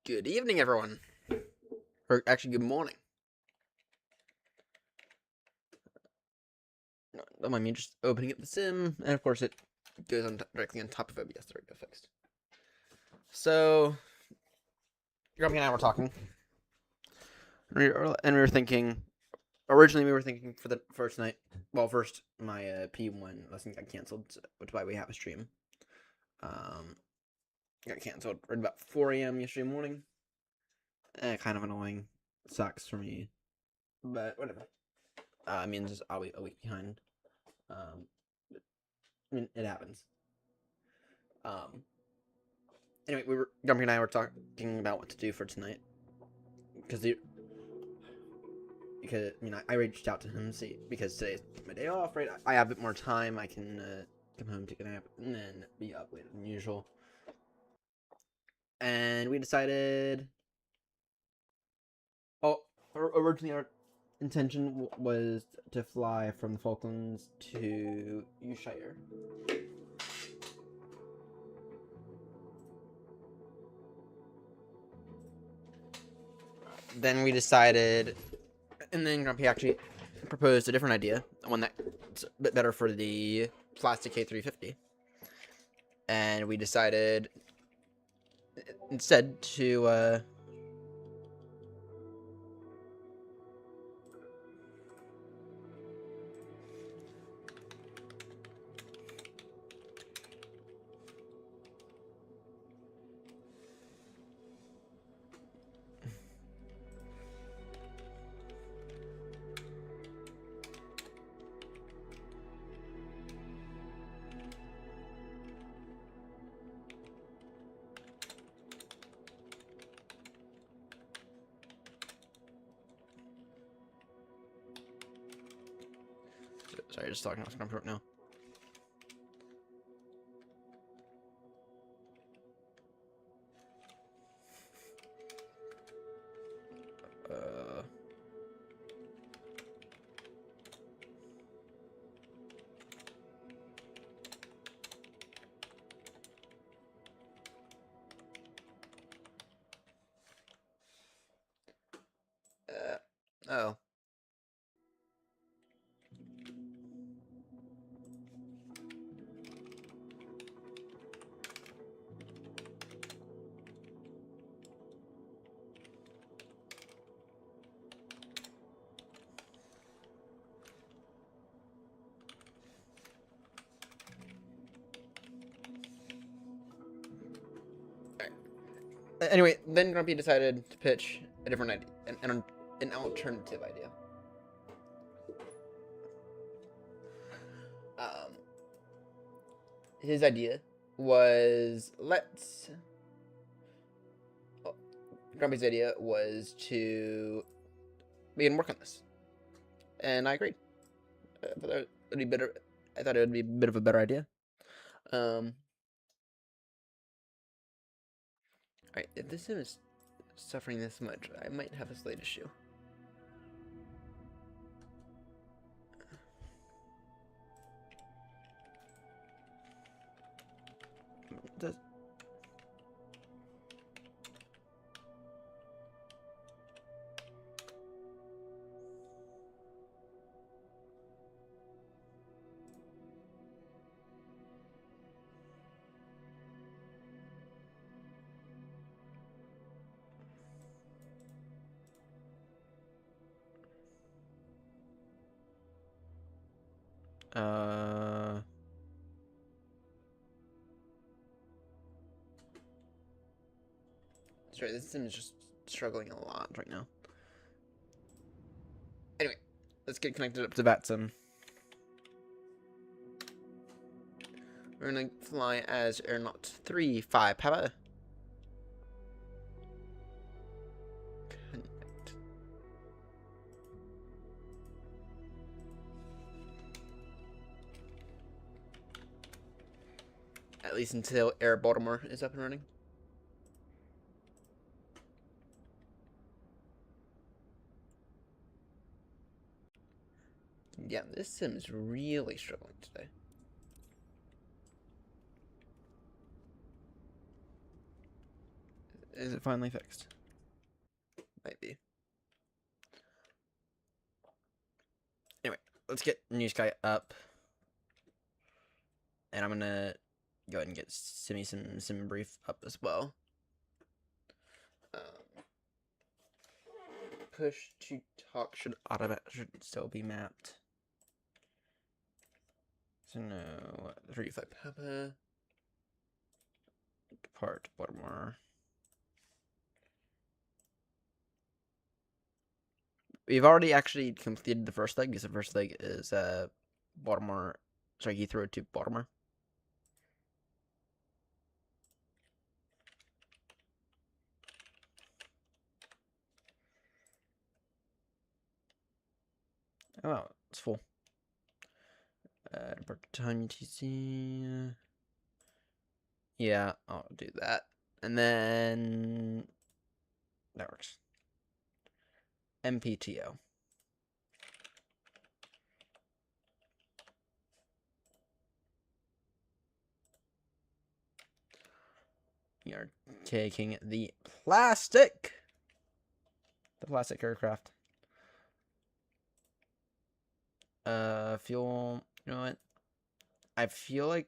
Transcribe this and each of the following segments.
Good evening, everyone. Or actually, good morning. No, don't mind me just opening up the sim, and of course it goes on directly on top of OBS. There we go, fixed. So, Grumpy and I were talking, and we were thinking. Originally, we were thinking for the first night. Well, first my P1 lesson got canceled, which is why we have a stream. Got canceled right about 4 a.m. yesterday morning. Kind of annoying. Sucks for me, but whatever. Means I'll be a week behind. I mean, it happens. Anyway, Grumpy and I were talking about what to do for tonight because I reached out to him because today's my day off, right? I have a bit more time. I can come home, take a nap, and then be up later than usual. And we decided. Oh, originally our intention was to fly from the Falklands to Usshire. Then we decided, and then Grumpy actually proposed a different idea, one that's a bit better for the plastic K350. And we decided instead to sorry, just talking off Grumpy right now. Uh, oh. Anyway, then Grumpy decided to pitch a different idea, an alternative idea. Um, his idea was Grumpy's idea was to begin work on this, and I agreed. I thought it would be better. I thought it would be a bit of a better idea. Alright, if this sim is suffering this much, I might have a slight issue. Does uh sorry, this sim is just struggling a lot right now. Anyway, let's get connected up to VATSIM. We're gonna fly as Aeronaut 35 Papa. Connect. At least until Air Baltimore is up and running. Yeah, this sim is really struggling today. Is it finally fixed? Might be. Anyway, let's get New Sky up. And I'm gonna go ahead and get Sim Brief up as well. Push to talk should still be mapped. So no 35 Papa. Depart Baltimore. We've already actually completed the first leg because the first leg is Baltimore. Sorry, he threw it to Baltimore. Oh wow, it's full. Time UTC. Yeah, I'll do that. And then that works. MPTO. We are taking the plastic aircraft. Fuel. You know what? I feel like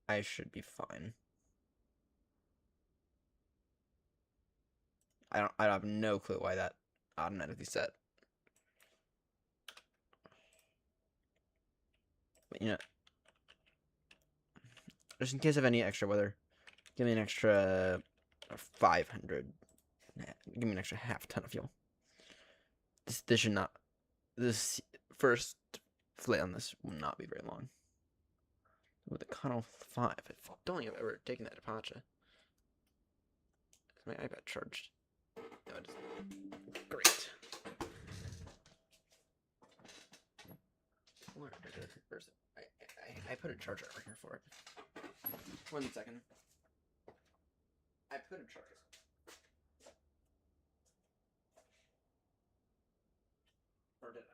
I should be fine. I have no clue why that automatically set. But you know, just in case of any extra weather, give me an extra 500. Give me an extra half ton of fuel. This should not. This first flight on this will not be very long. With the Connell 5, I don't think I've ever taken that departure. Is my iPad charged? No, it isn't. Great. Where is it? I put a charger over here for it. 1 second. I put a charger. Or did I?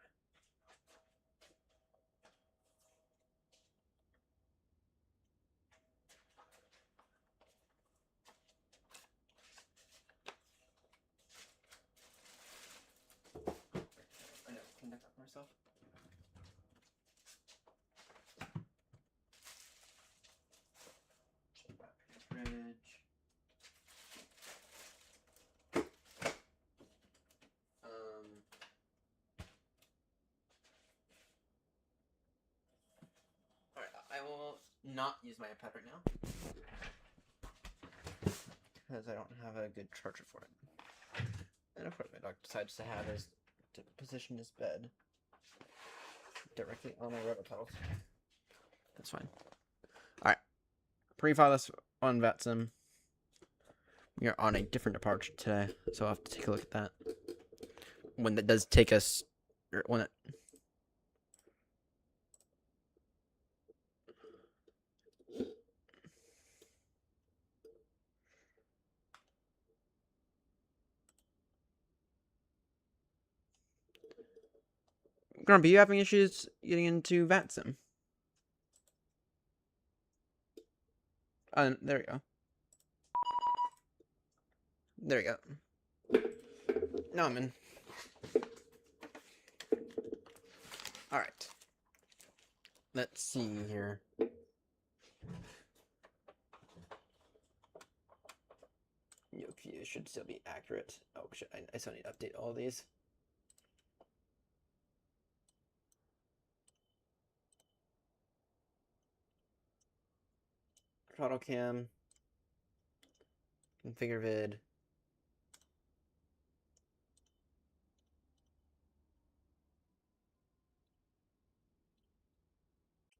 I know, connect up myself. Bridge. Alright, I will not use my iPad right now. Because I don't have a good charger for it. And of course my dog decides to have his to position his bed directly on my rubber pedals. That's fine. Alright. Pre-file this on VATSIM. We are on a different departure today, so I'll have to take a look at that. When that does take us, or when it... Grumpy, you having issues getting into VATSIM? There we go. There we go. Now I'm in. Alright. Let's see here. Yoke view should still be accurate. Oh shit, I still need to update all these. Throttle cam. Configure vid.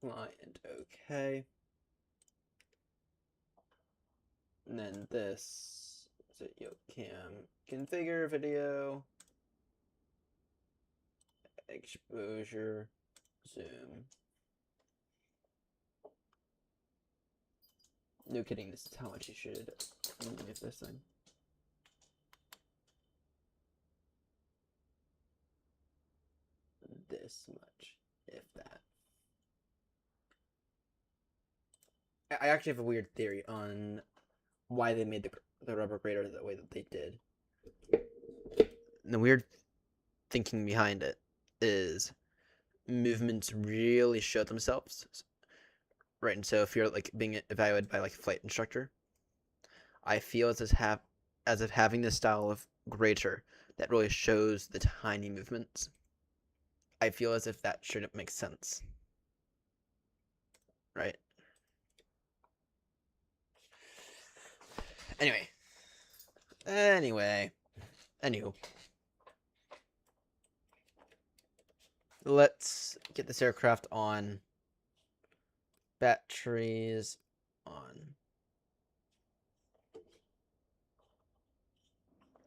Client, okay. And then this is it, yoke cam. Configure video. Exposure. Zoom. No kidding, this is how much you should move this thing. This much, if that. I actually have a weird theory on why they made the rubber grater the way that they did. And the weird thinking behind it is movements really show themselves, right? And so if you're like being evaluated by like a flight instructor, I feel as if having this style of grater that really shows the tiny movements, I feel as if that shouldn't make sense, right? Anyway, anywho, let's get this aircraft on. Batteries on.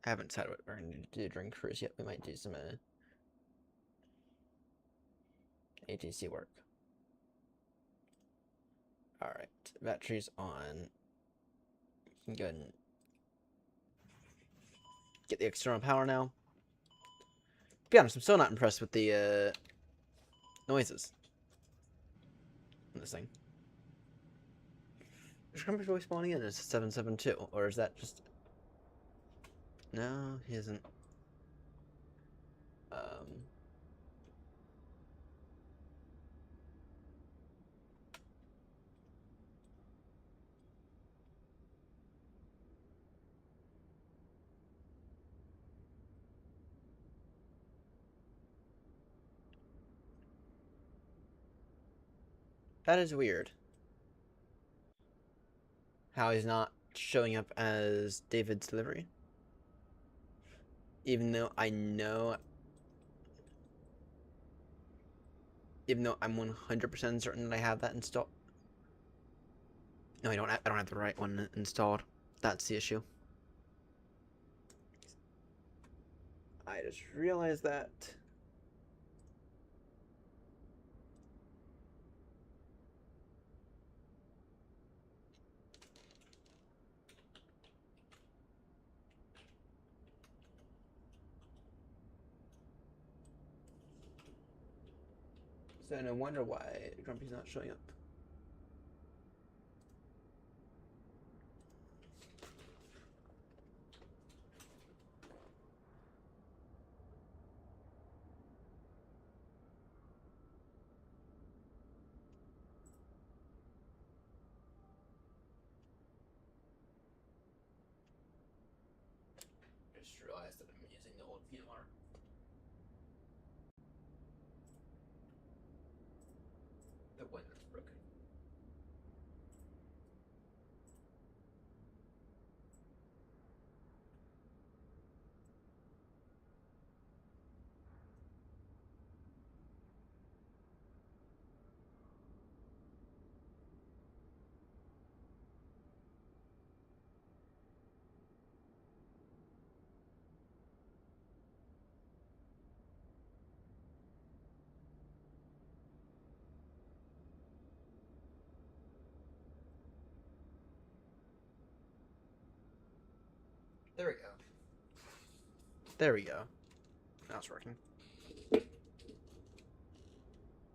I haven't decided what we're going to do during cruise yet. We might do some ATC work. Alright, batteries on. You can go ahead and get the external power now. To be honest, I'm still not impressed with the noises on this thing. Is Grumpy really spawning in? It's 772, or is that just... No, he isn't. That is weird. How he's not showing up as David's delivery. Even though I'm 100% certain that I have that installed. No, I don't have the right one installed. That's the issue. I just realized that. So no wonder why Grumpy's not showing up. I just realized that I'm using the old VMR. The one that's broken. There we go. There we go. Now it's working.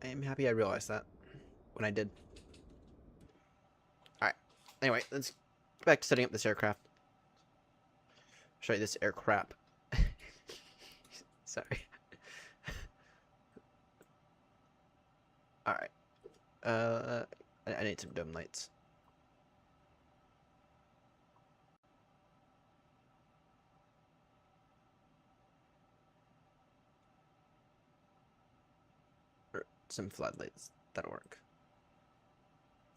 I am happy I realized that when I did. Alright. Anyway, let's get back to setting up this aircraft. Show you this aircraft. Sorry. Alright. I need some dome lights. Or some floodlights. That'll work.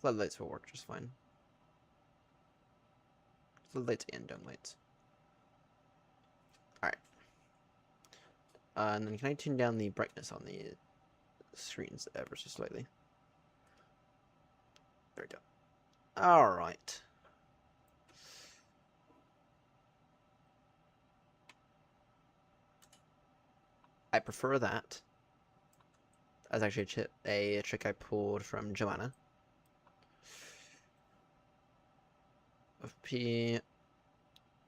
Floodlights will work just fine. Floodlights and dome lights. Alright. And then can I tune down the brightness on the screens ever so slightly? There we go. Alright. I prefer that. That's actually a trick I pulled from Joanna. Of P,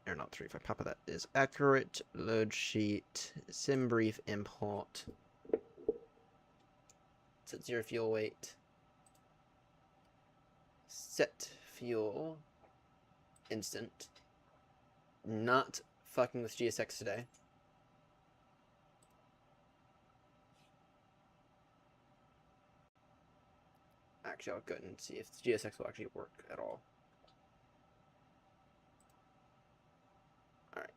or not 3, if I papa that is accurate. Load sheet, sim brief import. Set 0 fuel weight. Set fuel instant. Not fucking with GSX today. Actually, I'll go ahead and see if GSX will actually work at all. Alright.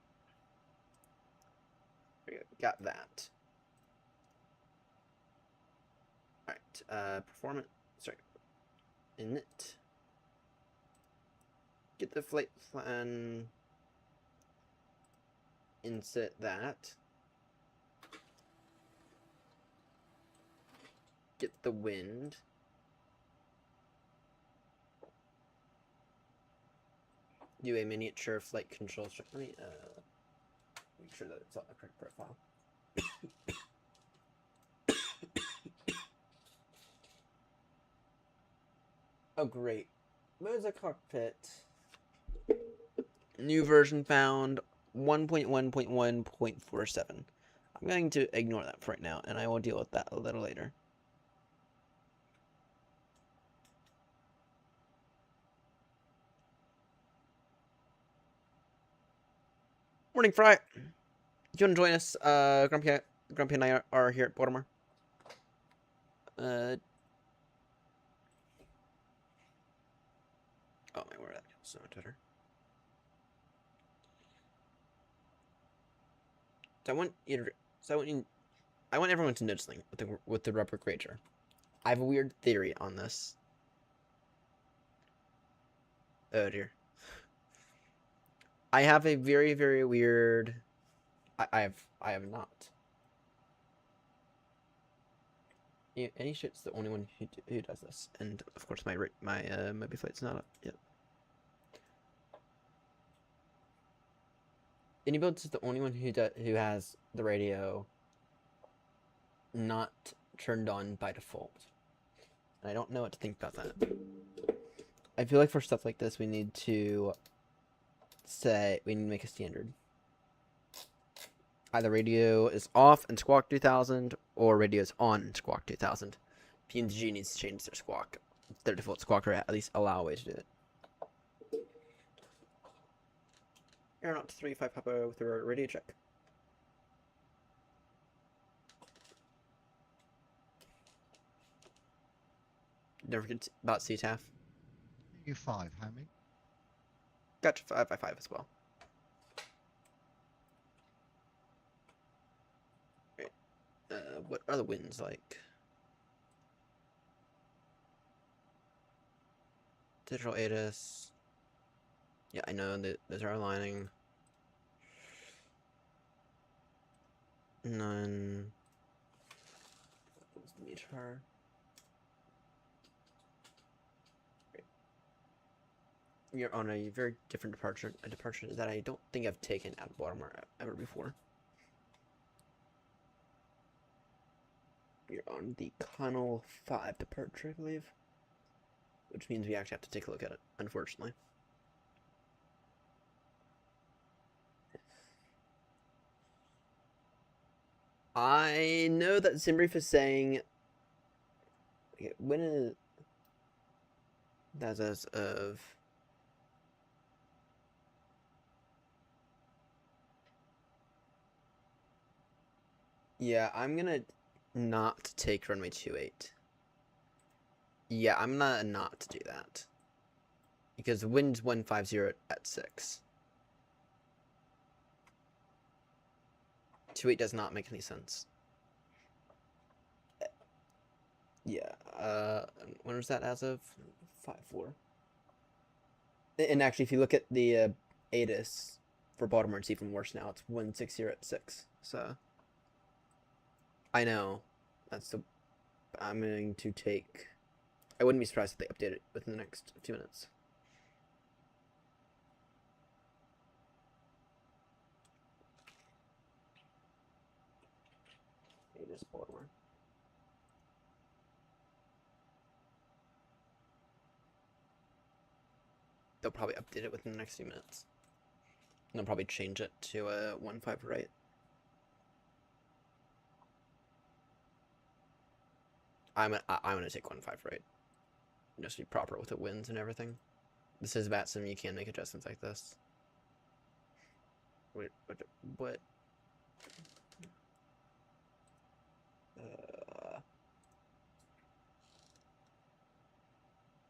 There we go. Got that. Alright, performance. Sorry. Init. Get the flight plan. Insert that. Get the wind. Do a miniature flight control. Let me make sure that it's on the correct profile. Oh great. Where's the cockpit? New version found 1.1.1.47. I'm going to ignore that for right now, and I will deal with that a little later. Morning, Fry. Do you want to join us? Grumpy and I are here at Baltimore. Oh my word, that's so on Twitter. So I want everyone to notice something with the rubber creature. I have a weird theory on this. Oh dear. I have a very, very weird. I have not. Yeah, Any shit's the only one who does this, and of course my Moby Flight's not up yet. AnyBuilds is the only one who has the radio not turned on by default, and I don't know what to think about that. I feel like for stuff like this, we need to make a standard. Either radio is off in Squawk 2000, or radio is on in Squawk 2000. P&G needs to change their default Squawk, or at least allow a way to do it. Aeronaut 3-5 Papa with a radio check. Don't forget about CTAF. U5, Hammy. Gotcha, 5x5 as well. What are the winds like? Digital ATIS. Yeah, I know that those are aligning. None. Meter. You're on a very different departure. A departure that I don't think I've taken out of Baltimore ever before. You're on the Connell 5 departure, I believe. Which means we actually have to take a look at it, unfortunately. I know that Simbrief is saying... Okay, when is... That's as of... Yeah, I'm gonna not take runway 28. Yeah, I'm gonna not do that. Because the wind's 150 at 6. 28 does not make any sense. Yeah, when was that as of? 5-4. And actually, if you look at the ATIS for Baltimore, it's even worse now. It's 160 at 6. So, I know. I'm going to take... I wouldn't be surprised if they update it within the next few minutes. ATIS Baltimore. They'll probably update it within the next few minutes. And they'll probably change it to a 1.5 right. I'm gonna take 1.5 right. Just to be proper with the winds and everything. This is about some you can make adjustments like this. Wait, what?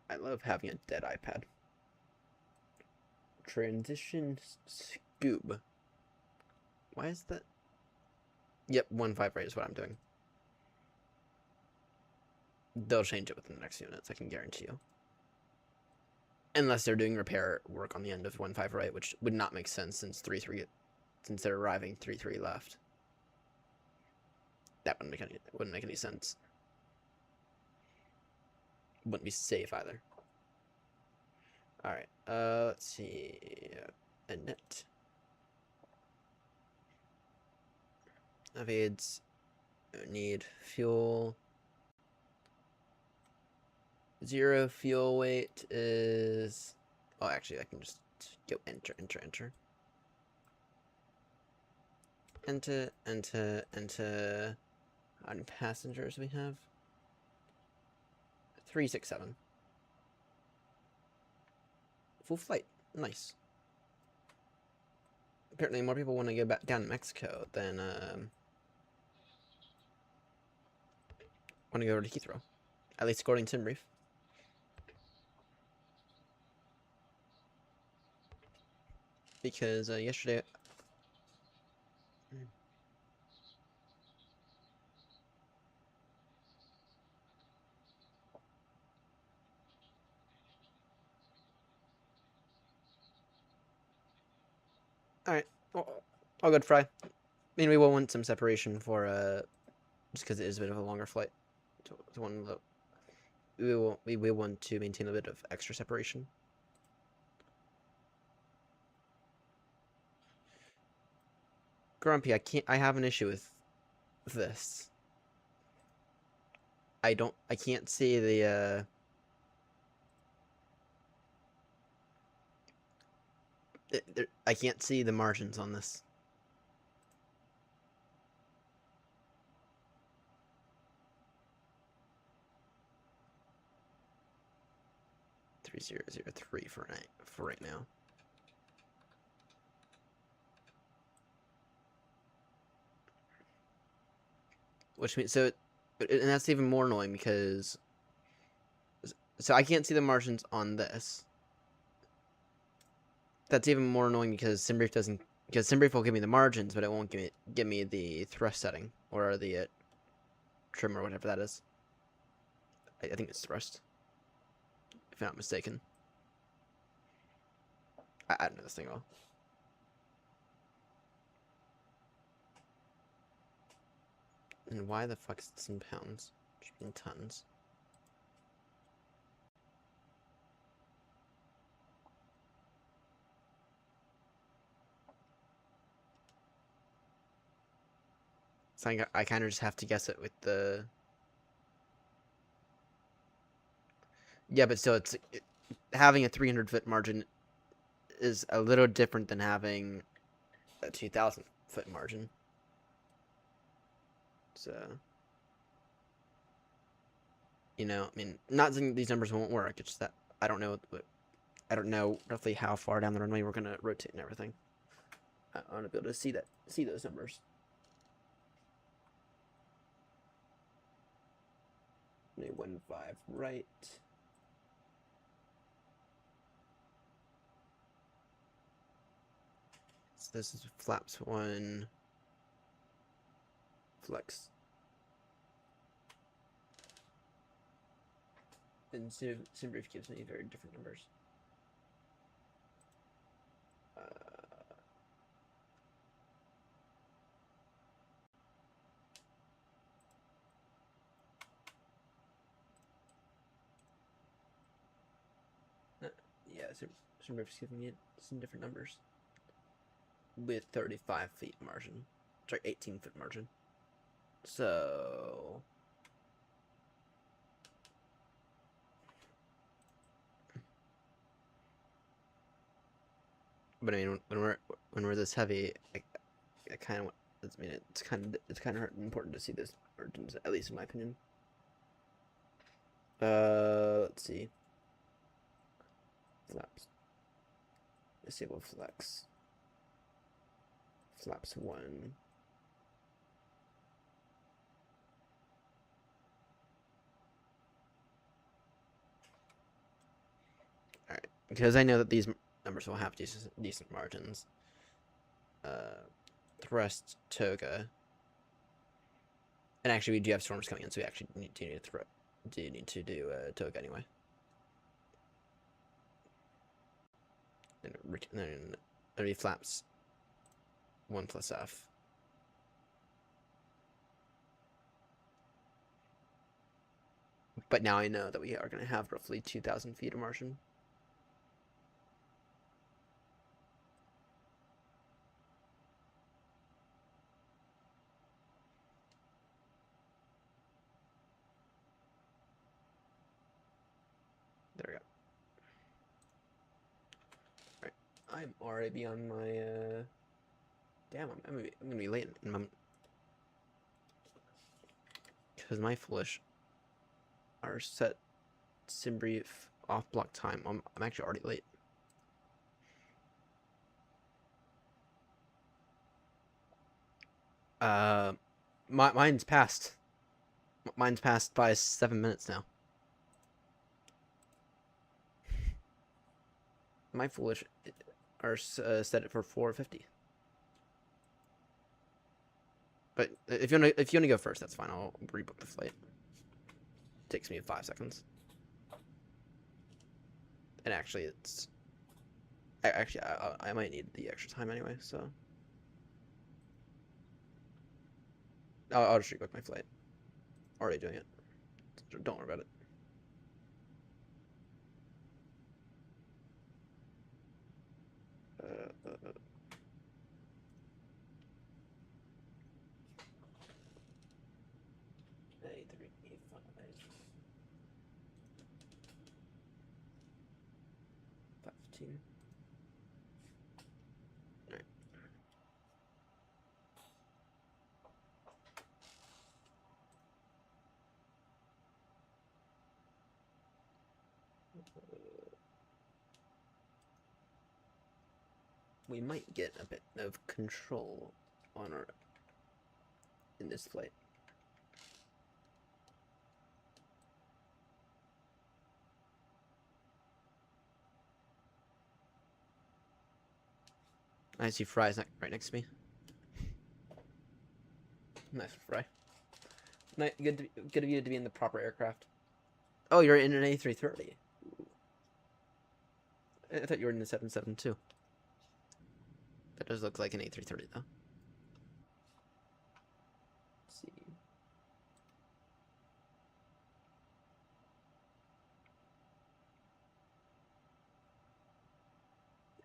I love having a dead iPad. Transition Scoob. Why is that? Yep, 1.5 right is what I'm doing. They'll change it within the next few minutes, I can guarantee you. Unless they're doing repair work on the end of 1.5 right, which would not make sense since 3.3, since they're arriving 3.3 left. That wouldn't make any sense. Wouldn't be safe either. All right. Let's see. Net. Evades. Need fuel. 0 fuel weight is. Oh, actually, I can just go enter. Enter. How many passengers we have? 367. Full flight. Nice. Apparently, more people want to go back down to Mexico than want to go to Heathrow. At least according to Simbrief. Because yesterday. Alright. All good, Fry. I mean, we will want some separation for, just because it is a bit of a longer flight. To one of the, we will want to maintain a bit of extra separation. Grumpy, I have an issue with this. I can't see the, I can't see the margins on this. $3003 for right now. Which means and that's even more annoying because I can't see the margins on this. That's even more annoying because Simbrief will give me the margins, but it won't give me the thrust setting or the trim or whatever that is. I think it's thrust, if I'm not mistaken. I don't know this thing well. And why the fuck is this in pounds? It should be in tons. So I kind of just have to guess it with the. Yeah, but still, having a 300-foot margin is a little different than having a 2,000-foot margin. So, I mean, not saying these numbers won't work. It's just that I don't know roughly how far down the runway we're gonna rotate and everything. I want to be able to see those numbers. Maybe 1.5 right. So this is flaps 1 flex. And Simbrief gives me very different numbers. Yeah, Simbrief's giving me some different numbers. With 35 feet margin. Sorry, 18-foot margin. So. But I mean, when we're this heavy, I kind of. I mean, it's kind of important to see those margins, at least in my opinion. Let's see. Flaps. Disable flex. Flaps 1. Alright, because I know that these numbers will have decent margins. Thrust toga. And actually, we do have storms coming in, so we actually need to do toga anyway. Then it'll be flaps 1 plus F. But now I know that we are going to have roughly 2,000 feet of margin. There we go. Alright. I'm already beyond my, Damn, I'm gonna be late in my... Because my foolish are set sim brief off block time. I'm actually already late. Mine's passed. Mine's passed by 7 minutes now. My foolish are set it for 4:50. But if you wanna go first, that's fine. I'll rebook the flight. Takes me 5 seconds. And actually, it's actually I might need the extra time anyway, so I'll just rebook my flight. Already doing it. So don't worry about it. Alright. We might get a bit of control on our in this flight. I see Fry's right next to me. Nice, Fry. Good of you to be in the proper aircraft. Oh, you're in an A330. I thought you were in the 772. That does look like an A330 though. Let's see.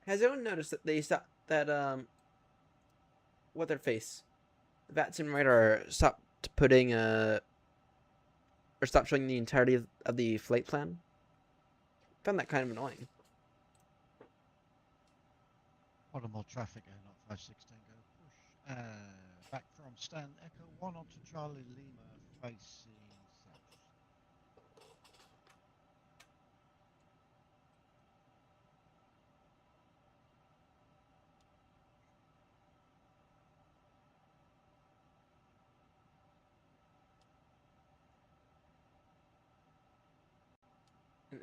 Has anyone noticed that they stopped that what their face? The VAT Simulator stopped putting or stopped showing the entirety of the flight plan? I found that kind of annoying. More traffic going on 516, go push. Back from Stan Echo 1 onto Charlie Lima facing south.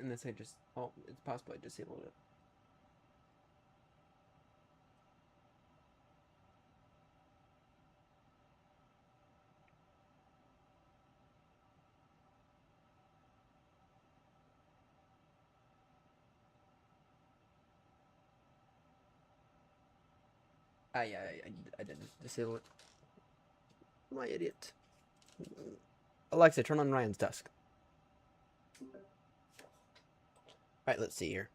Unless I just, oh, it's possible I disabled it. Yeah, I did disable it. My idiot. Alexa, turn on Ryan's desk. Alright, let's see here.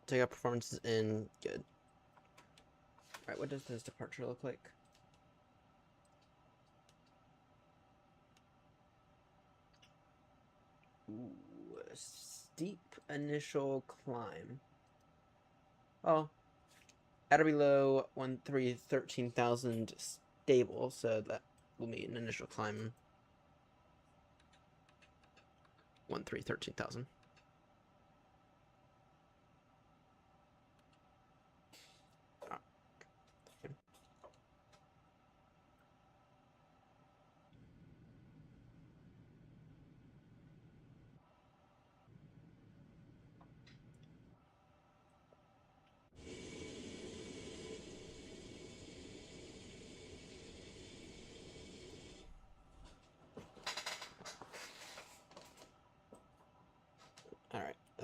Take out performances in. Good. Alright, what does this departure look like? Ooh, a steep initial climb. Oh. At or below 13,000 stable, so that will be an initial climb. 13,000.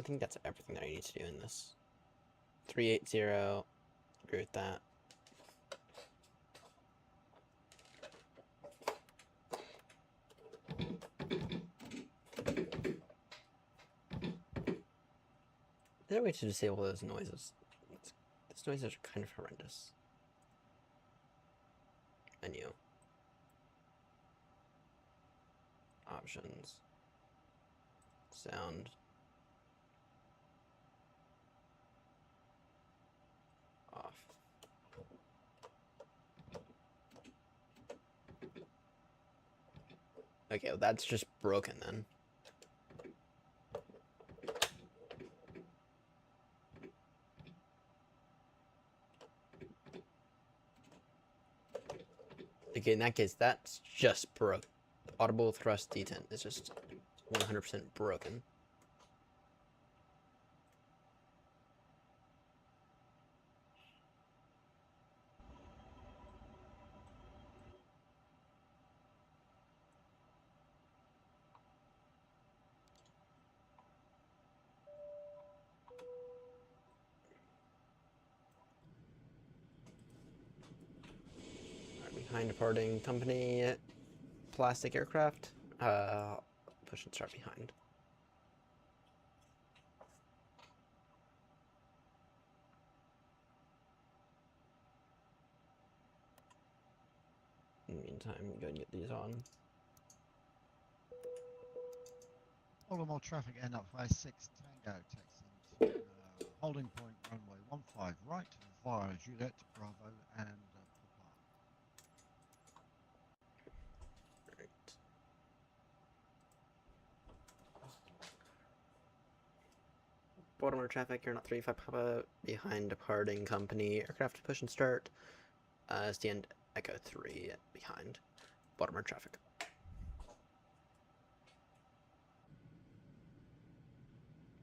think that's everything that I need to do in this. 380. Agree with that. Is there a way to disable those noises? Those noises are kind of horrendous. Menu. Options. Sound. Off. Okay, well that's just broken then. Okay, in that case, that's just broke. Audible thrust D10 is just 100% broken. Behind departing company, plastic aircraft. Push and start behind. In the meantime, go and get these on. Baltimore traffic end up 56 Tango, taxi into holding point runway 15 right via Juliet, Bravo, and Papa. Right. Baltimore traffic, you're not 35 Papa, behind departing company, aircraft push and start. Stand Echo 3 behind. Baltimore traffic.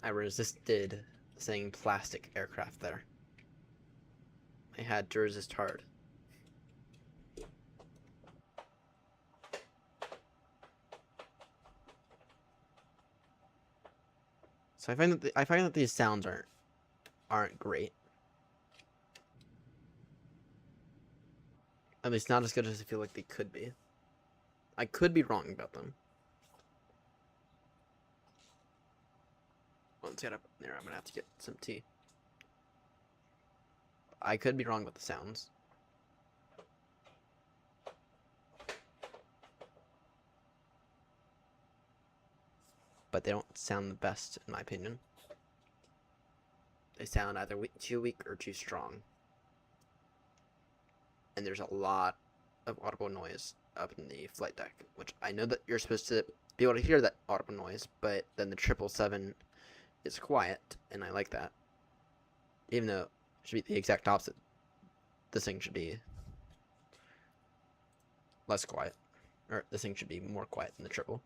I resisted saying plastic aircraft there. I had to resist hard. So I find that these sounds aren't great. At least not as good as I feel like they could be. I could be wrong about them. Once I get up there, I'm gonna have to get some tea. I could be wrong with the sounds. But they don't sound the best, in my opinion. They sound either too weak or too strong. And there's a lot of audible noise up in the flight deck, which I know that you're supposed to be able to hear that audible noise, but then the 777 is quiet, and I like that. Even though it should be the exact opposite. This thing should be less quiet. Or this thing should be more quiet than the triple.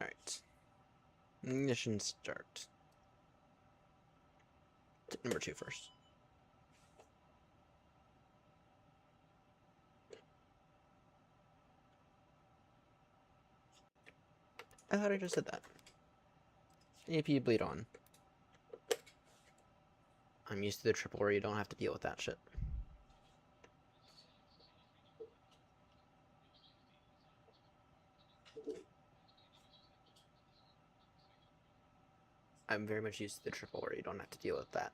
Alright. Ignition start. Number 2 first. I thought I just said that. AP bleed on. I'm used to the triple where you don't have to deal with that shit. I'm very much used to the triple where you don't have to deal with that.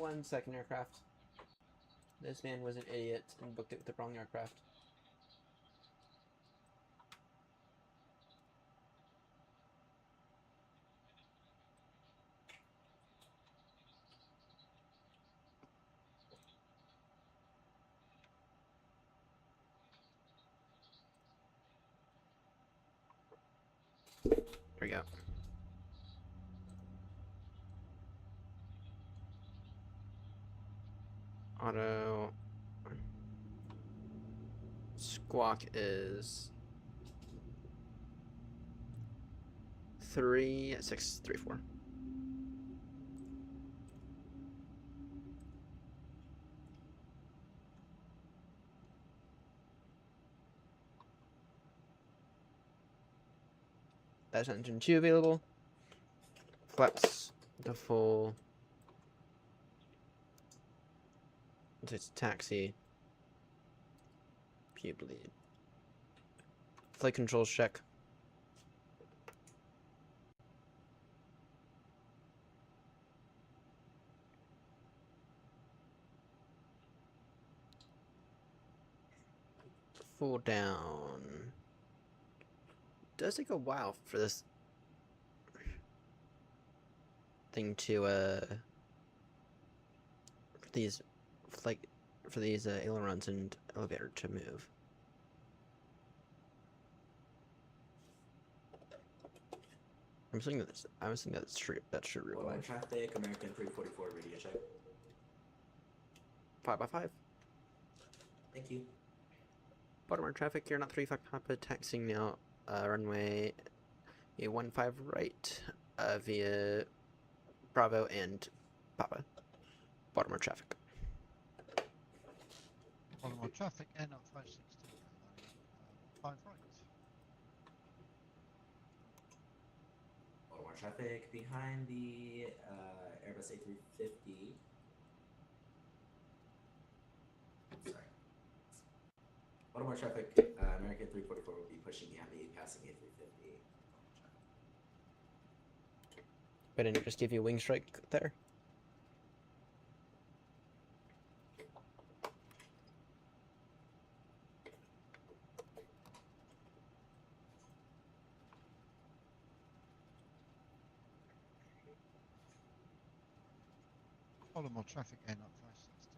1 second aircraft. This man was an idiot and booked it with the wrong aircraft. There we go. Auto squawk is 3634. That's engine 2 available. Flaps the full. It's taxi. Puberty. Flight controls check. Full down. Does take a while for this thing to for these ailerons and elevator to move. I'm assuming that's true. That's true. Real life. Traffic, American 344 radio check. 5x5. Thank you. Baltimore traffic. You're not 35 Papa. Taxiing now. Runway A15 right via Bravo and Papa. Baltimore traffic. Baltimore traffic, N up 562, 5 right. Baltimore traffic behind the Airbus A350. Sorry. Baltimore traffic, American 344 will be pushing behind the passing A350. But didn't it just give you a wing strike there? Baltimore traffic, N up 562,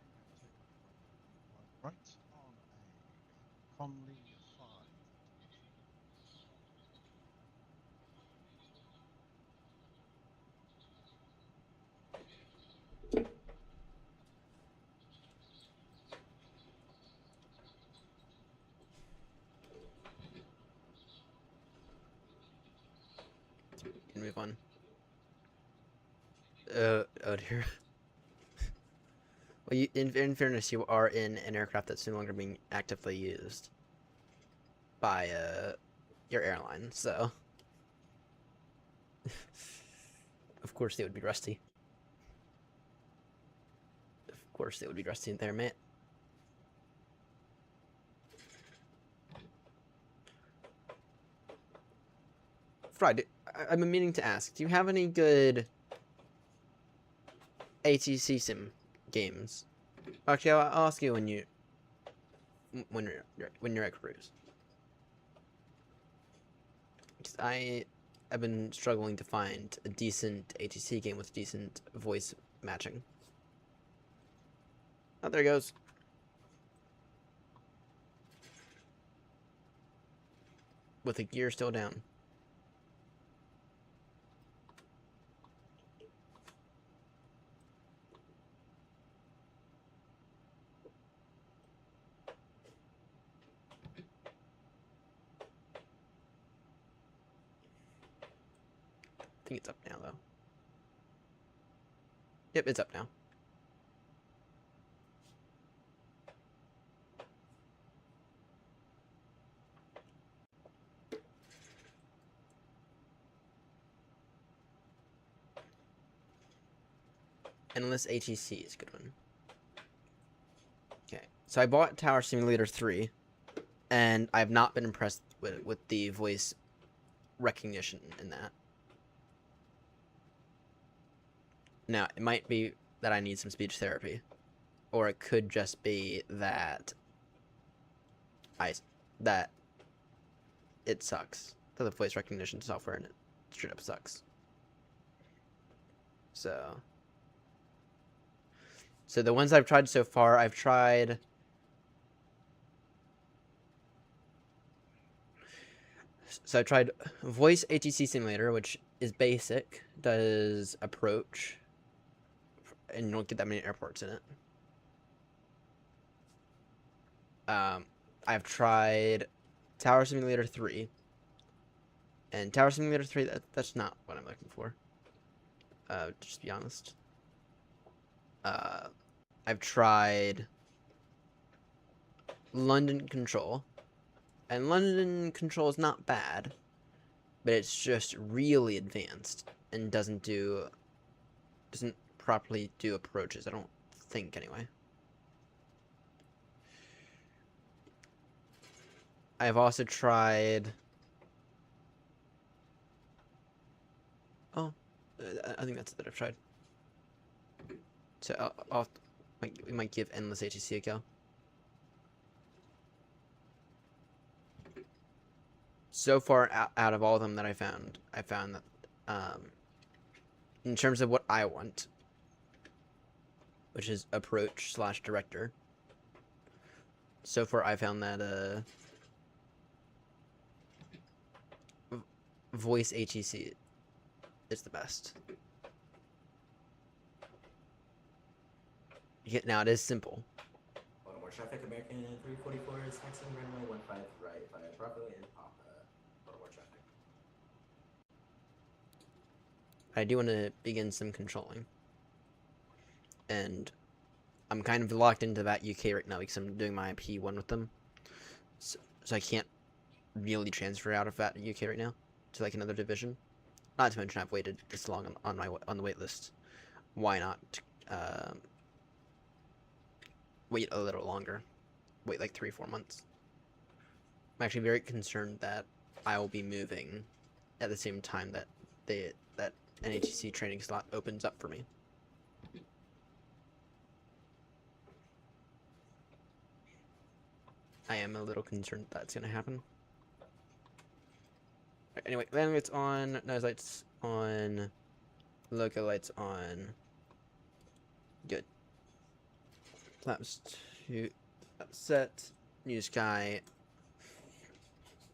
5 right on a Conley 5. Can move on. Oh dear. Well, in fairness, you are in an aircraft that's no longer being actively used by your airline, so of course they would be rusty. Of course they would be rusty there, mate. Friday, I've been meaning to ask, do you have any good ATC sim games? Actually, I'll ask you when you're at cruise. Because I've been struggling to find a decent ATC game with decent voice matching. Oh, there he goes. With the gear still down. I think it's up now, though. Yep, it's up now. Endless ATC is a good one. Okay, so I bought Tower Simulator 3, and I've not been impressed with the voice recognition in that. Now, it might be that I need some speech therapy, or it could just be that that it sucks. That the voice recognition software in it straight up sucks. So the ones I've tried so far, I've tried. So I tried Voice ATC Simulator, which is basic, does approach, and you don't get that many airports in it. I've tried Tower Simulator 3, and Tower Simulator 3, that's not what I'm looking for. Just to be honest. I've tried London Control, and London Control is not bad, but it's just really advanced and doesn't properly do approaches, I don't think, anyway. I've also tried... Oh, I think that's it that I've tried. So we might give Endless ATC a go. So far, out of all of them that I found that in terms of what I want, which is approach / director, so far I found that Voice ATC is the best. Now it is simple. Baltimore traffic, American 344 is taxiing runway 15 right via Bravo and Papa. Baltimore traffic. I do want to begin some controlling. And I'm kind of locked into that UK right now because I'm doing my P1 with them. So I can't really transfer out of that UK right now to like another division. Not to mention I've waited this long on the wait list. Why not wait a little longer? Wait like 3-4 months. I'm actually very concerned that I will be moving at the same time that that NATC training slot opens up for me. I am a little concerned that's going to happen. Anyway, landing lights on, nose lights on, loco lights on. Good. Flaps to set, new sky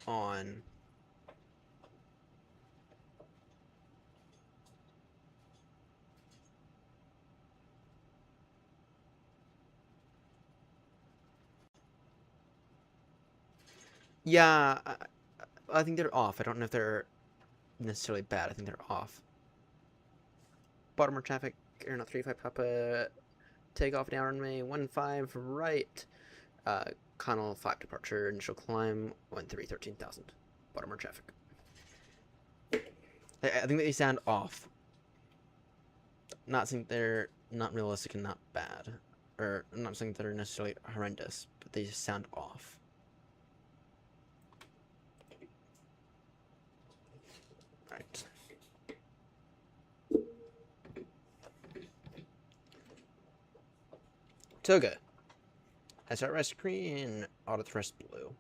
on. Yeah, I think they're off. I don't know if they're necessarily bad. I think they're off. Baltimore traffic, Aeronaut 35 Papa, takeoff down runway 15 right. Connell 5 departure, initial climb 13,000. Baltimore traffic. I think they sound off. Not saying they're not realistic and not bad. Or I'm not saying they're necessarily horrendous, but they just sound off. Right. Toga. SRS screen, auto thrust blue.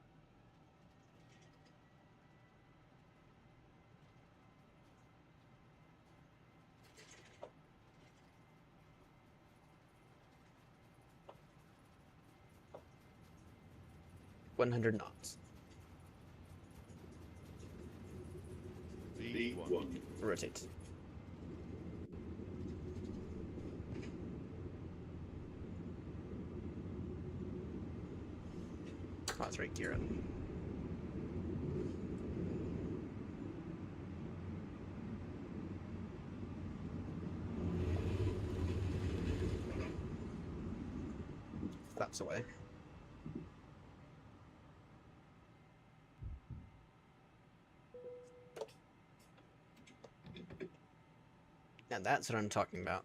$100 knots. V1. Rotate. Oh, that's right, gear up. Flaps away. Now that's what I'm talking about.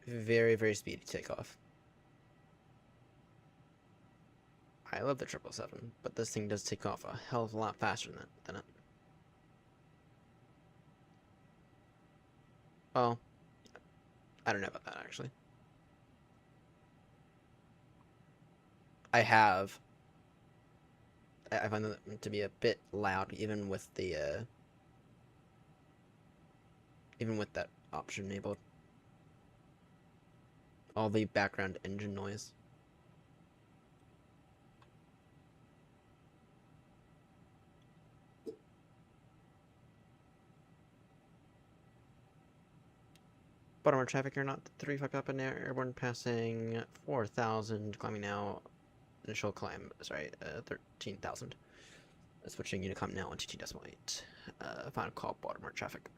Very, very speedy takeoff. I love the 777, but this thing does take off a hell of a lot faster than it. Well, I don't know about that actually. I have. I find them to be a bit loud, even with the even with that option enabled. All the background engine noise. Baltimore traffic, you're not 35 up in there. Airborne passing 4,000, climbing now. Initial climb, sorry, 13,000. Switching Unicom now on TT.8. Final call, Baltimore traffic.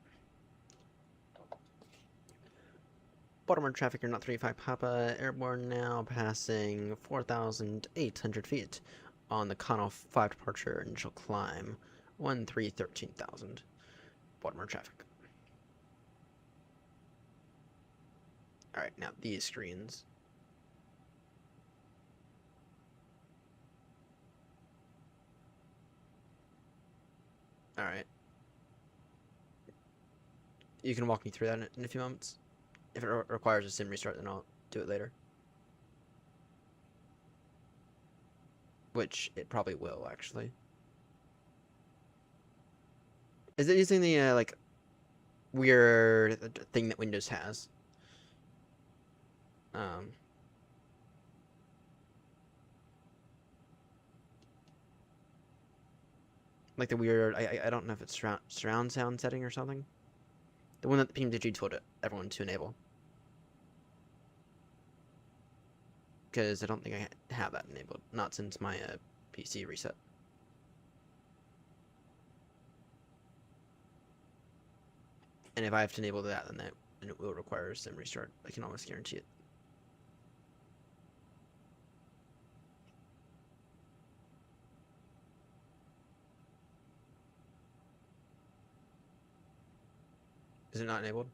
Baltimore traffic, you're not 35 Papa. Airborne now, passing 4,800 feet on the Connell 5 departure. Initial climb, 13,000. Baltimore traffic. Alright, now these screens. Alright. You can walk me through that in a few moments. If it requires a sim restart, then I'll do it later. Which it probably will, actually. Is it using the, like, weird thing that Windows has? Like the weird, I don't know if it's surround sound setting or something. The one that the PMDG told everyone to enable. Because I don't think I have that enabled. Not since my PC reset. And if I have to enable that, then it will require a sim restart. I can almost guarantee it. Is it not enabled?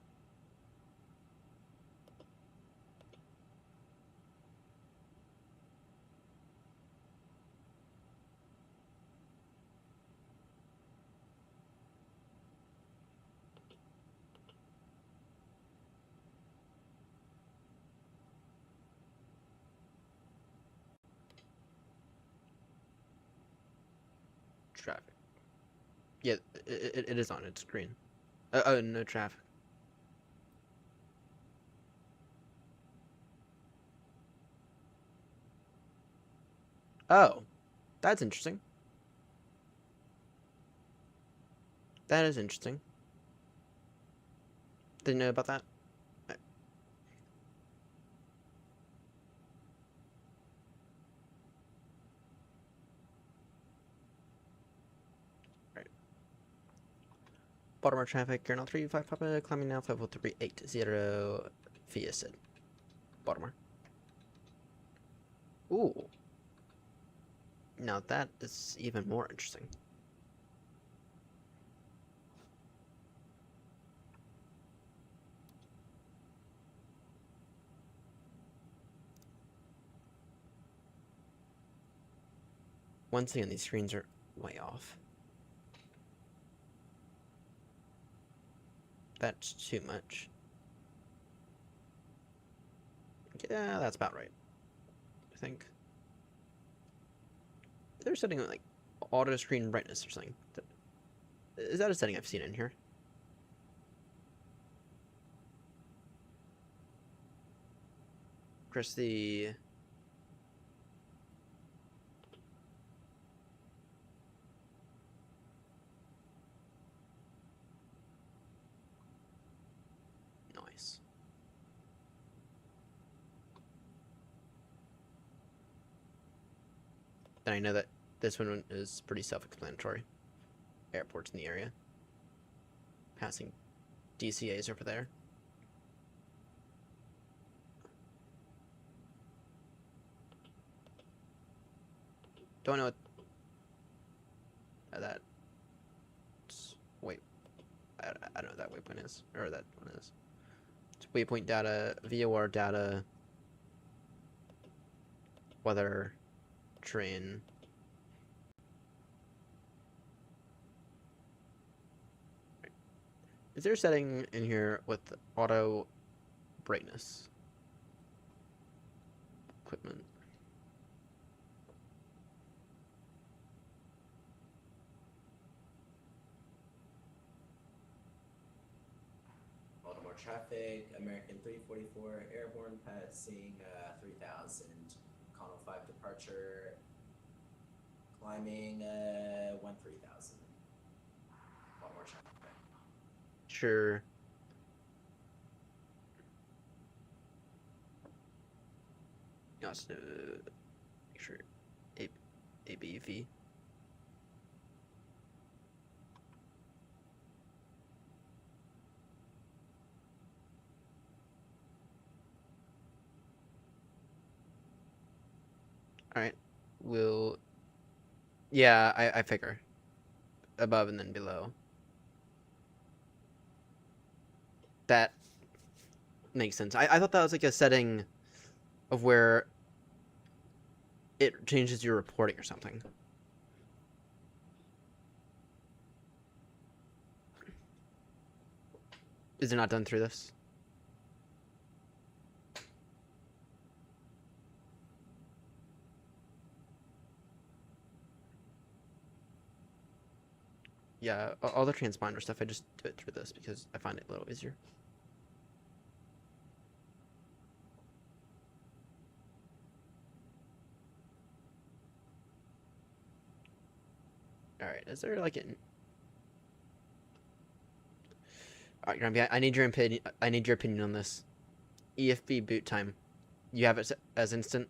Traffic. Yeah, it is on its screen. Oh, no traffic. Oh, that's interesting. That is interesting. Didn't know about that. Right. Baltimore traffic, Colonel 35 Papa, climbing now 50380 via Sid. Baltimore. Ooh. Now that is even more interesting. Once again, these screens are way off. That's too much. Yeah, that's about right. I think. They're setting like auto screen brightness or something. Is that a setting I've seen in here? Press the... Nice. And I know that this one is pretty self-explanatory. Airports in the area. Passing DCAs over there. Don't know what that... Wait. I don't know what that waypoint is. Or that one is. It's waypoint data, VOR data, weather, train. Is there a setting in here with auto brightness? Equipment. Baltimore traffic, American 344, airborne passing 3000, Connell 5 departure, climbing 3000. Baltimore traffic. Sure. Also, make sure ABV. All right, we'll. Yeah, I figure above and then below. That makes sense. I thought that was like a setting of where it changes your reporting or something. Is it not done through this? Yeah, all the transponder stuff, I just do it through this because I find it a little easier. All right, is there like an... All right, Grumpy, I need your opinion. I need your opinion on this. EFB boot time. You have it as instant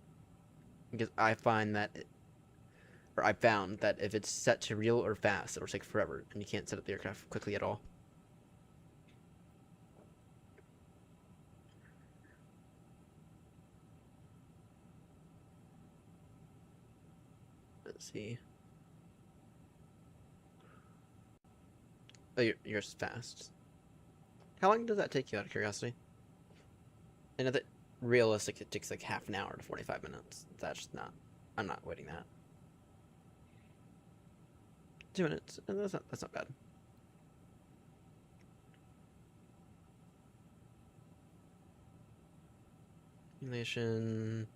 because I find that, or I found that if it's set to real or fast, it'll take forever, and you can't set up the aircraft quickly at all. Let's see. Oh, yours fast. How long does that take you, out of curiosity? I know that realistic it takes like half an hour to 45 minutes. That's not. I'm not waiting that. 2 minutes. That's not bad. Simulation.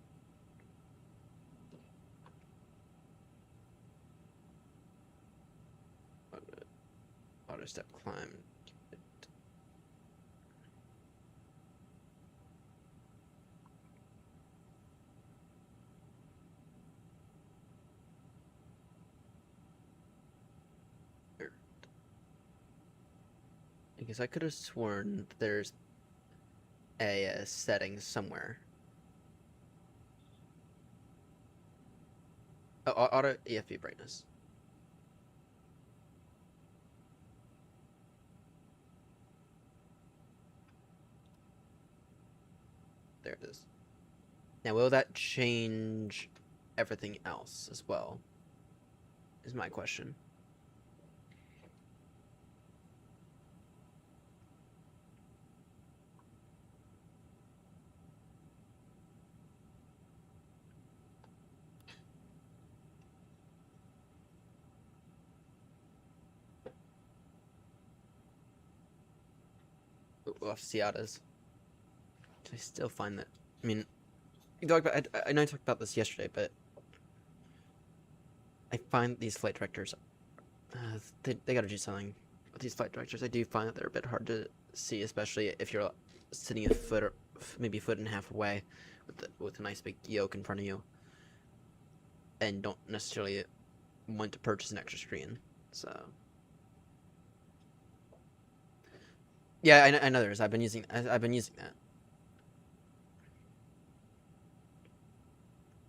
Auto step climb. I guess I could have sworn there's a setting somewhere. Oh, auto EFB brightness. There it is. Now, will that change everything else as well? Is my question. We'll have to see how it is. I still find that. I mean, I know I talked about this yesterday, but I find these flight directors, they got to do something with these flight directors. I do find that they're a bit hard to see, especially if you're sitting a foot or maybe a foot and a half away with a nice big yoke in front of you, and don't necessarily want to purchase an extra screen. So yeah, I know there is. I've been using that.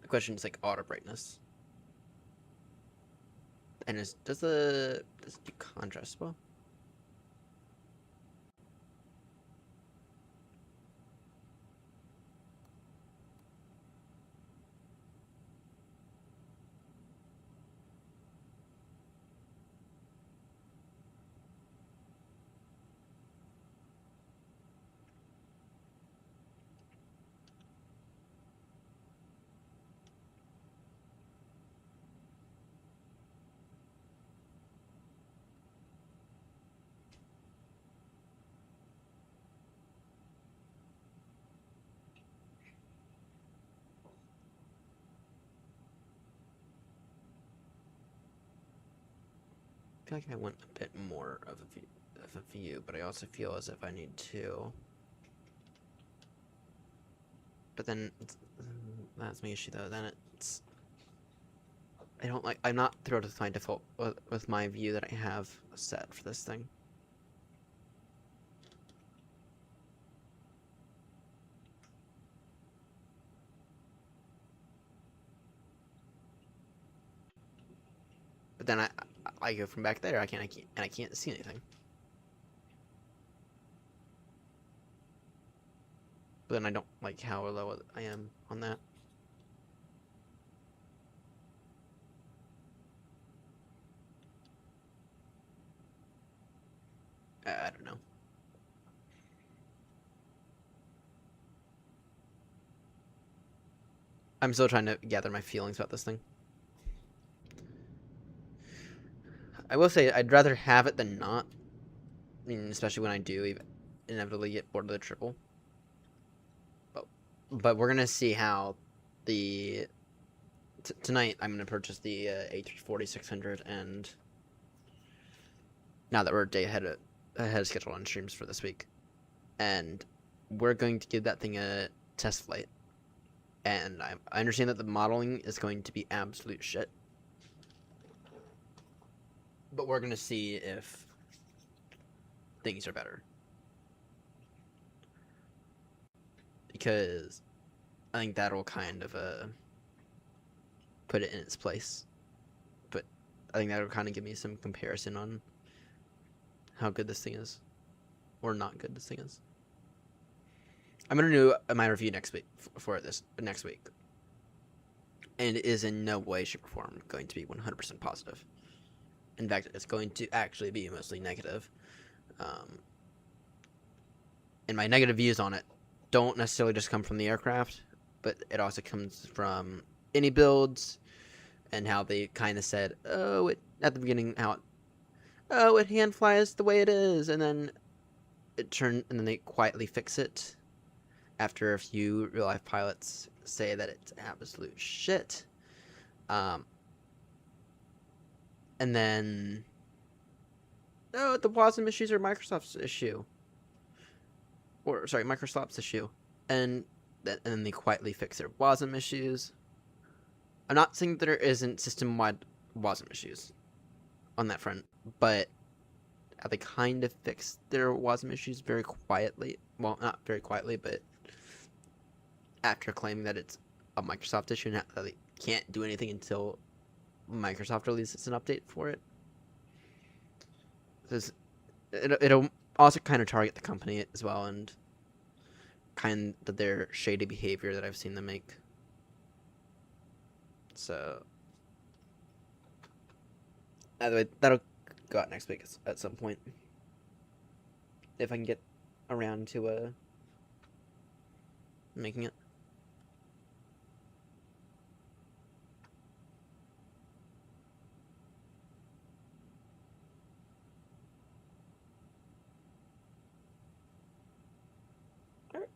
The question is like auto brightness. And does it do contrast as well? feel like I want a bit more of a view, but I also feel as if I need to. But then that's my issue though. Then it's I'm not thrilled with my default with my view that I have set for this thing. But then I go from back there. I can't see anything. But then I don't like how low I am on that. I don't know. I'm still trying to gather my feelings about this thing. I will say I'd rather have it than not. I mean, especially when I do inevitably get bored of the triple. But we're gonna see how the tonight I'm gonna purchase the A340 600, and now that we're a day ahead of schedule on streams for this week, and we're going to give that thing a test flight. And I understand that the modeling is going to be absolute shit, but we're gonna see if things are better. Because I think that'll kind of put it in its place. But I think that'll kind of give me some comparison on how good this thing is, or not good this thing is. I'm gonna do my review next week for this next week, and it is in no way, shape, or form going to be 100% positive. In fact, it's going to actually be mostly negative. And my negative views on it don't necessarily just come from the aircraft, but it also comes from any builds and how they kind of said, at the beginning, it hand flies the way it is, and then and then they quietly fix it after a few real life pilots say that it's absolute shit. And then, the WASM issues are Microsoft's issue. Or, sorry, Microsoft's issue. And then they quietly fix their WASM issues. I'm not saying that there isn't system-wide WASM issues on that front, but they kind of fixed their WASM issues very quietly. Well, not very quietly, but after claiming that it's a Microsoft issue and that they can't do anything until Microsoft releases an update for it. It'll also kind of target the company as well, and kind of their shady behavior that I've seen them make. So, either way, that'll go out next week at some point, if I can get around to making it.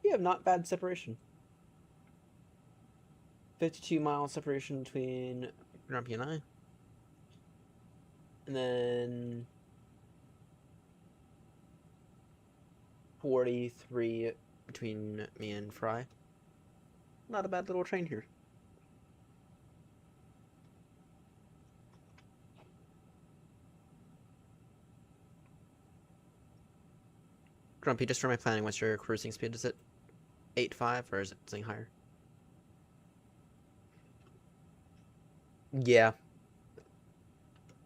You have not bad separation. 52-mile separation between Grumpy and I. And then 43 between me and Fry. Not a bad little train here. Grumpy, just for my planning, what's your cruising speed? Is it 8.5 or is it something higher? Yeah.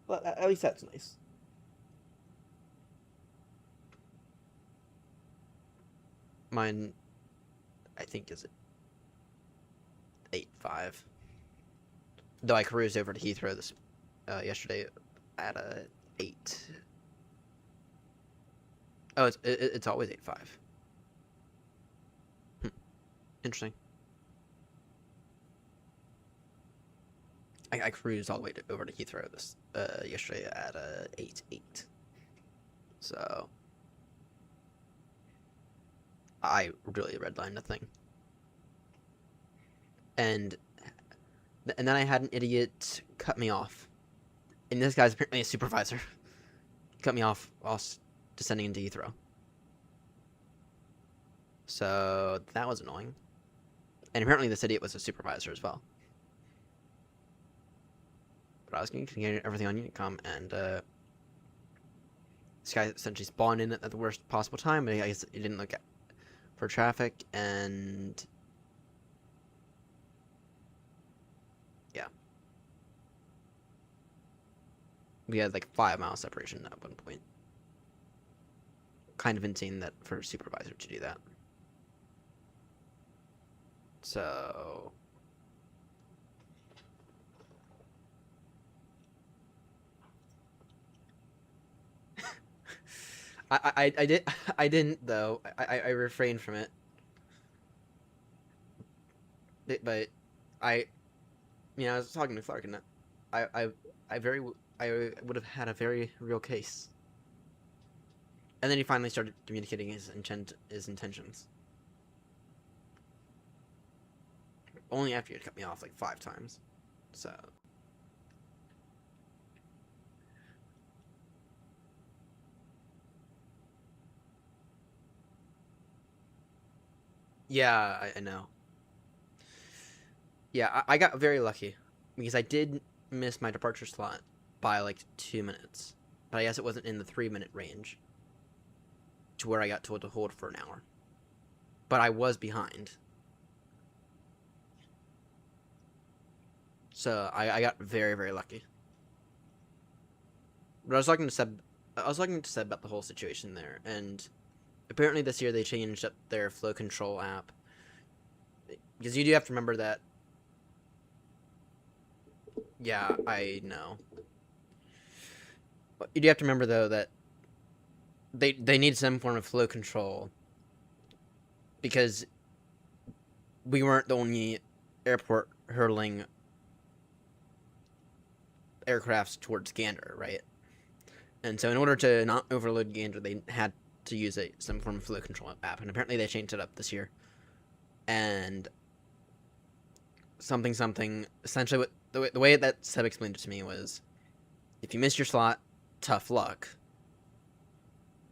Well, at least that's nice. Mine, I think, is 8.5. Though I cruised over to Heathrow this yesterday at 8. Oh, it's always 8.5. Interesting. I cruised all the way over to Heathrow this yesterday at 8.8. So I really redlined the thing. And then I had an idiot cut me off. And this guy's apparently a supervisor. cut me off whilst descending into Heathrow. So that was annoying. And apparently this idiot was a supervisor as well. But I was getting everything on Unicom, and this guy essentially spawned in at the worst possible time, and I guess he didn't look for traffic, and yeah. We had like 5 mile separation at one point. Kind of insane that for a supervisor to do that. So I didn't though. I refrained from it. But I I was talking to Clark, and I would have had a very real case. And then he finally started communicating his intentions. Only after he had cut me off like 5 times. So yeah, I know. Yeah, I got very lucky because I did miss my departure slot by like 2 minutes, but I guess it wasn't in the 3-minute range to where I got told to hold for an hour. But I was behind. So I got very, very lucky. But I was talking to Seb about the whole situation there, and apparently this year they changed up their flow control app. Because you do have to remember that. Yeah, I know. But you do have to remember though that they need some form of flow control, because we weren't the only airport hurling aircrafts towards Gander, right? And so in order to not overload Gander, they had to use some form of flow control app, and apparently they changed it up this year. And something, essentially what the way that Seb explained it to me was, if you miss your slot, tough luck,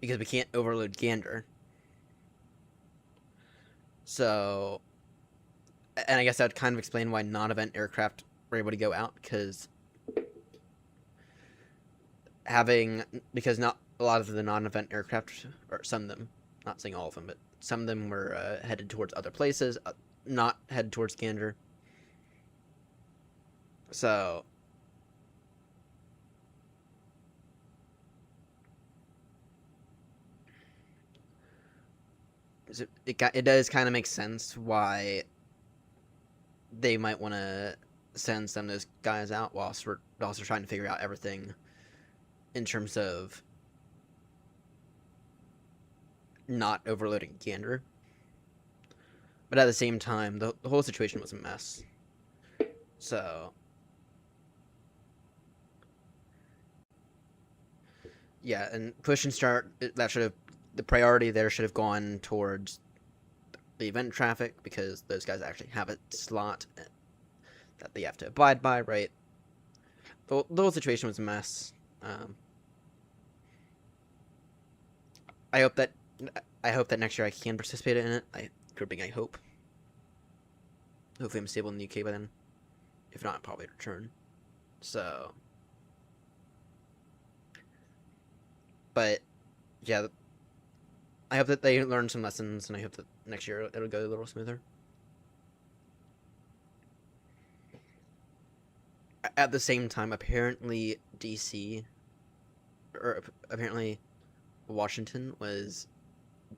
because we can't overload Gander. So, and I guess that would kind of explain why non-event aircraft were able to go out, because not a lot of the non-event aircraft, or some of them, not saying all of them, but some of them were headed towards other places, not headed towards Gander. So it does kind of make sense why they might want to send some of those guys out whilst we're also trying to figure out everything in terms of not overloading Gander. But at the same time, the whole situation was a mess. So yeah, and push and start, the priority there should have gone towards the event traffic, because those guys actually have a slot that they have to abide by, right? The whole situation was a mess. I hope that next year I can participate in it. I hope. Hopefully I'm stable in the UK by then. If not, I'll probably return. So, but yeah, I hope that they learn some lessons, and I hope that next year it'll go a little smoother. At the same time, apparently DC, or apparently Washington, was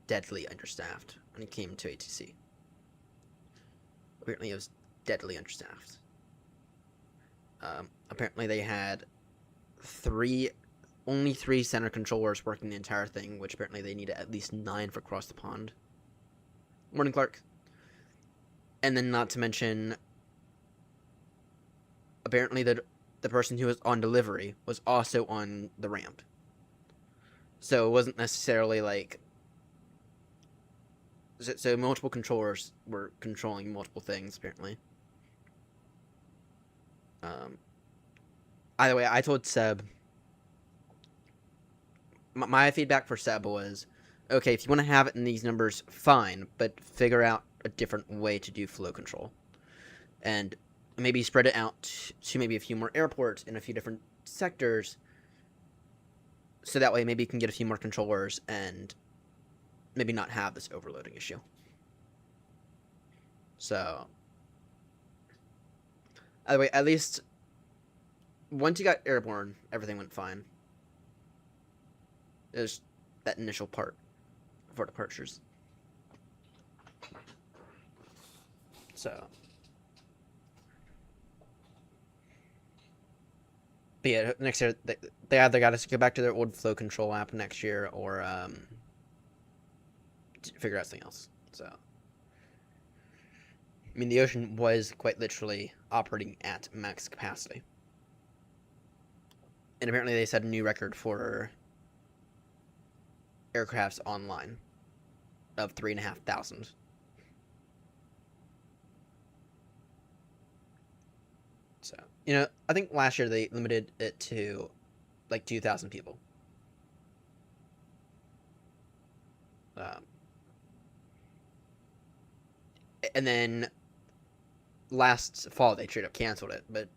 deadly understaffed when it came to ATC. Apparently it was deadly understaffed. Apparently they had only 3 center controllers working the entire thing, which apparently they needed at least 9 for across the pond. Morning, Clark. And then not to mention, apparently the person who was on delivery was also on the ramp. So it wasn't necessarily like... So multiple controllers were controlling multiple things, apparently. Either way, I told Seb my feedback for Seb was, okay, if you want to have it in these numbers, fine, but figure out a different way to do flow control, and maybe spread it out to maybe a few more airports in a few different sectors, so that way maybe you can get a few more controllers and maybe not have this overloading issue. So, either way, at least once you got airborne, everything went fine. It was that initial part for departures. So, but yeah, next year they either got to go back to their old flow control app next year, or figure out something else. So, I mean, the ocean was quite literally operating at max capacity, and apparently they set a new record for aircrafts online of 3,500. So, I think last year they limited it to like 2,000 people. And then last fall they straight up canceled it. But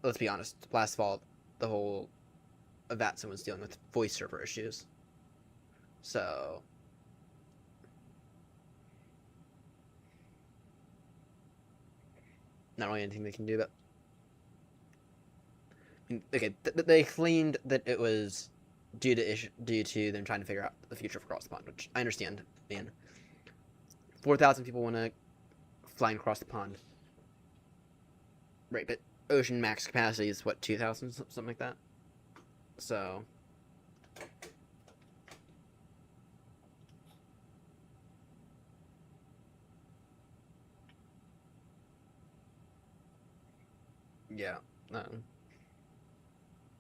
let's be honest, last fall the whole Avatson was dealing with voice server issues. So not really anything they can do. But okay, they claimed that it was due to them trying to figure out the future for Across the Pond, which I understand. Man, 4,000 people want to fly across the pond, right? But ocean max capacity is what, 2,000, something like that. So yeah.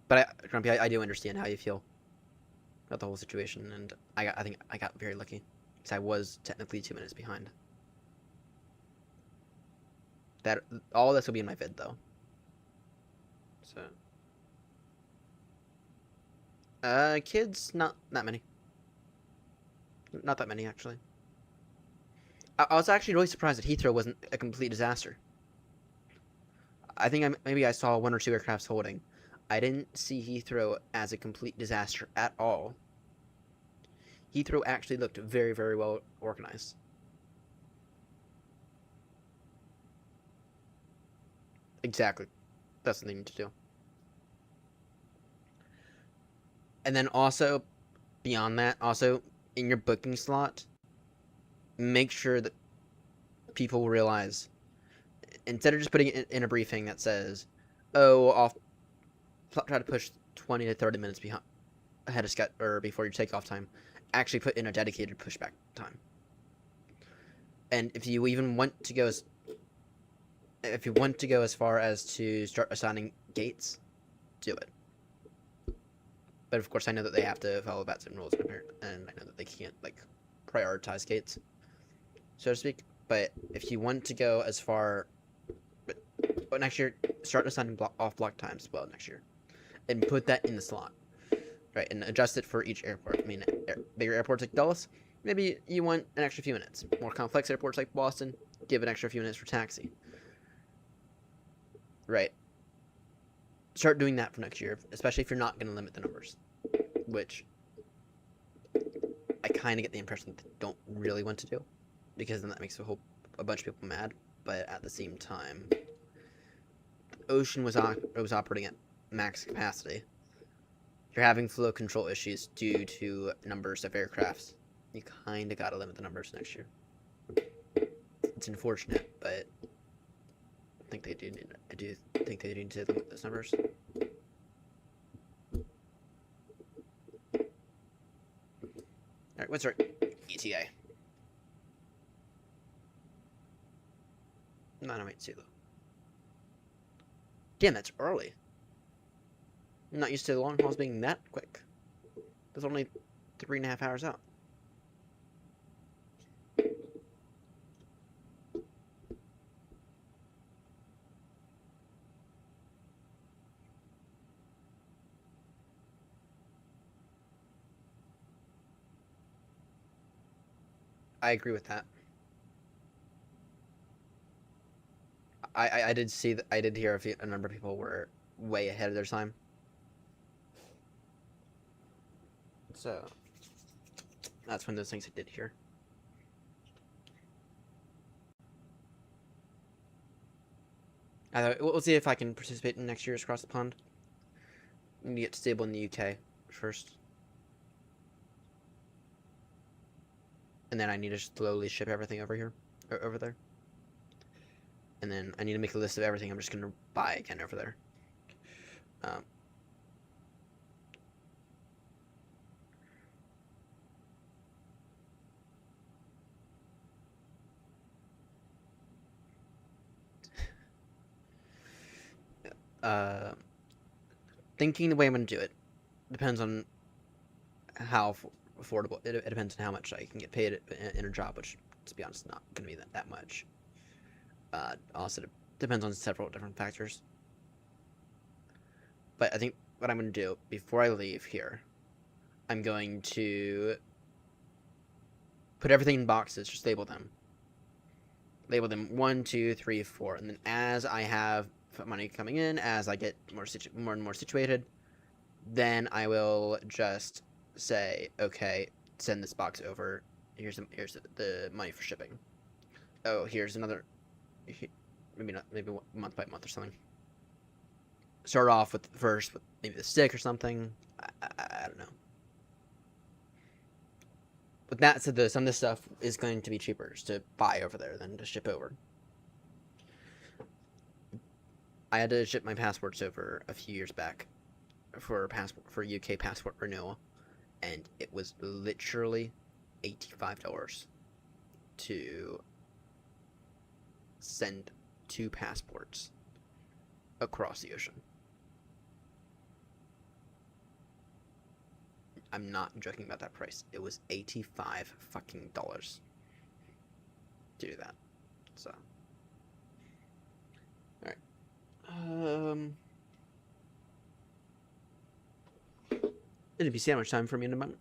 But Grumpy, I do understand how you feel about the whole situation, and I think I got very lucky because I was technically 2 minutes behind. That all this will be in my vid though. So, kids, not that many. Not that many actually. I was actually really surprised that Heathrow wasn't a complete disaster. I think maybe I saw one or two aircrafts holding. I didn't see Heathrow as a complete disaster at all. Heathrow actually looked very, very well organized. Exactly. That's what they need to do. And then also, beyond that, also, in your booking slot, make sure that people realize, instead of just putting it in a briefing that says, oh, I'll try to push 20 to 30 minutes ahead of schedule or before your takeoff time, actually put in a dedicated pushback time. And if you even want to go as far as to start assigning gates, do it. But of course, I know that they have to follow Batson rules, and I know that they can't prioritize gates, so to speak. But if you want to go as far, but next year, start assigning off block times as well next year, and put that in the slot, right? And adjust it for each airport. I mean, bigger airports like Dulles, maybe you want an extra few minutes. More complex airports like Boston, give an extra few minutes for taxi. Right. Start doing that for next year, especially if you're not going to limit the numbers, which I kind of get the impression that they don't really want to do, because then that makes a bunch of people mad. But at the same time, Ocean was operating at max capacity. You're having flow control issues due to numbers of aircrafts. You kind of got to limit the numbers next year. It's unfortunate, but I think they do. I do think they need to limit those numbers. All right, what's our ETA? 9:08 though. Damn, that's early. I'm not used to the long hauls being that quick. That's only 3.5 hours out. I agree with that. I did see that. I did hear a number of people were way ahead of their time. So that's one of those things I did hear. We'll see if I can participate in next year's Across the Pond. We need to get stable in the UK first. And then I need to slowly ship everything over here, or over there. And then I need to make a list of everything I'm just going to buy again over there. Thinking the way I'm going to do it depends on how affordable. It depends on how much I can get paid in a job, which, to be honest, not going to be that much. Also, depends on several different factors. But I think what I'm going to do before I leave here, I'm going to put everything in boxes, just label them. Label them 1, 2, 3, 4, and then as I have money coming in, as I get more and more situated, then I will just say, okay, send this box over. Here's the money for shipping. Oh, here's another. Maybe not. Maybe month by month or something. Start off with first with maybe the stick or something. I don't know. With that said, though, some of this stuff is going to be cheaper just to buy over there than to ship over. I had to ship my passports over a few years back for UK passport renewal, and it was literally $85 to send 2 passports across the ocean. I'm not joking about that price. It was $85 fucking dollars to do that. So, all right. It'll be sandwich time for me in a moment.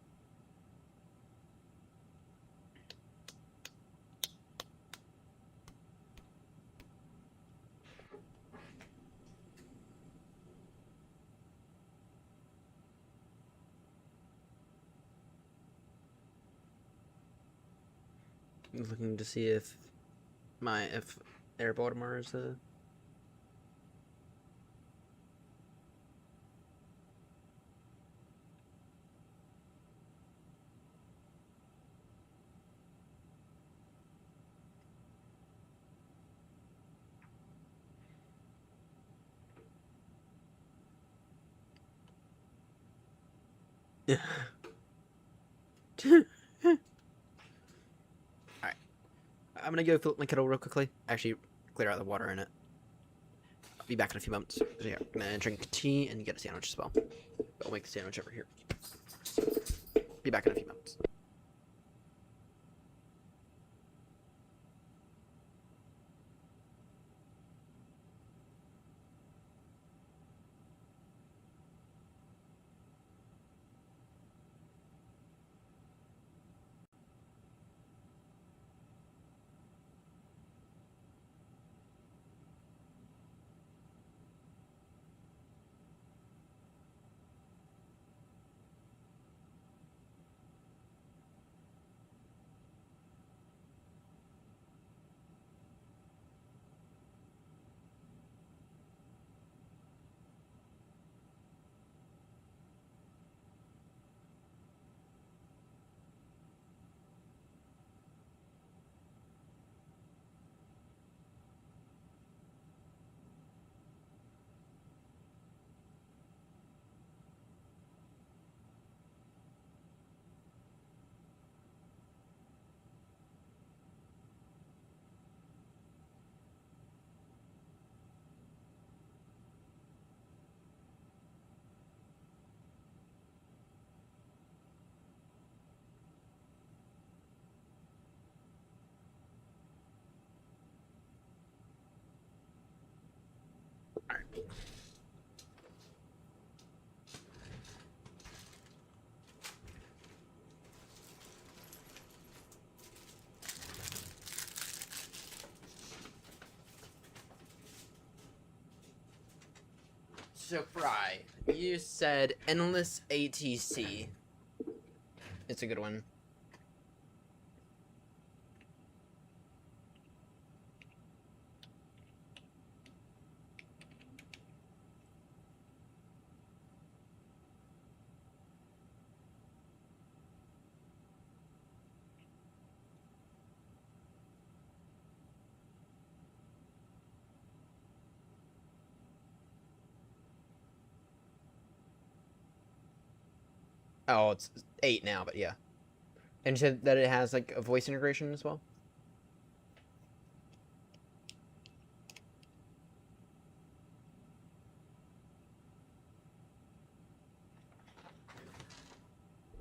Looking to see if Air Baltimore is Alright. I'm gonna go fill up my kettle real quickly. Actually, clear out the water in it. I'll be back in a few moments. So yeah, I'm gonna drink tea and get a sandwich as well. I'll make the sandwich over here. Be back in a few moments. So Fry, you said endless ATC. It's a good one. Oh, it's 8 now, but yeah. And you said that it has like a voice integration as well?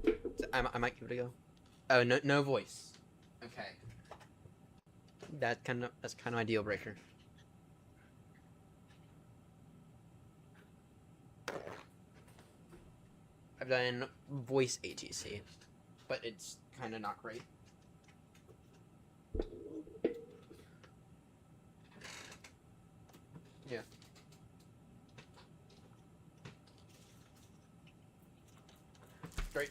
So I might give it a go. Oh, no voice. Okay. That's kind of my deal breaker. I've done voice ATC, but it's kind of not great. Yeah. Great.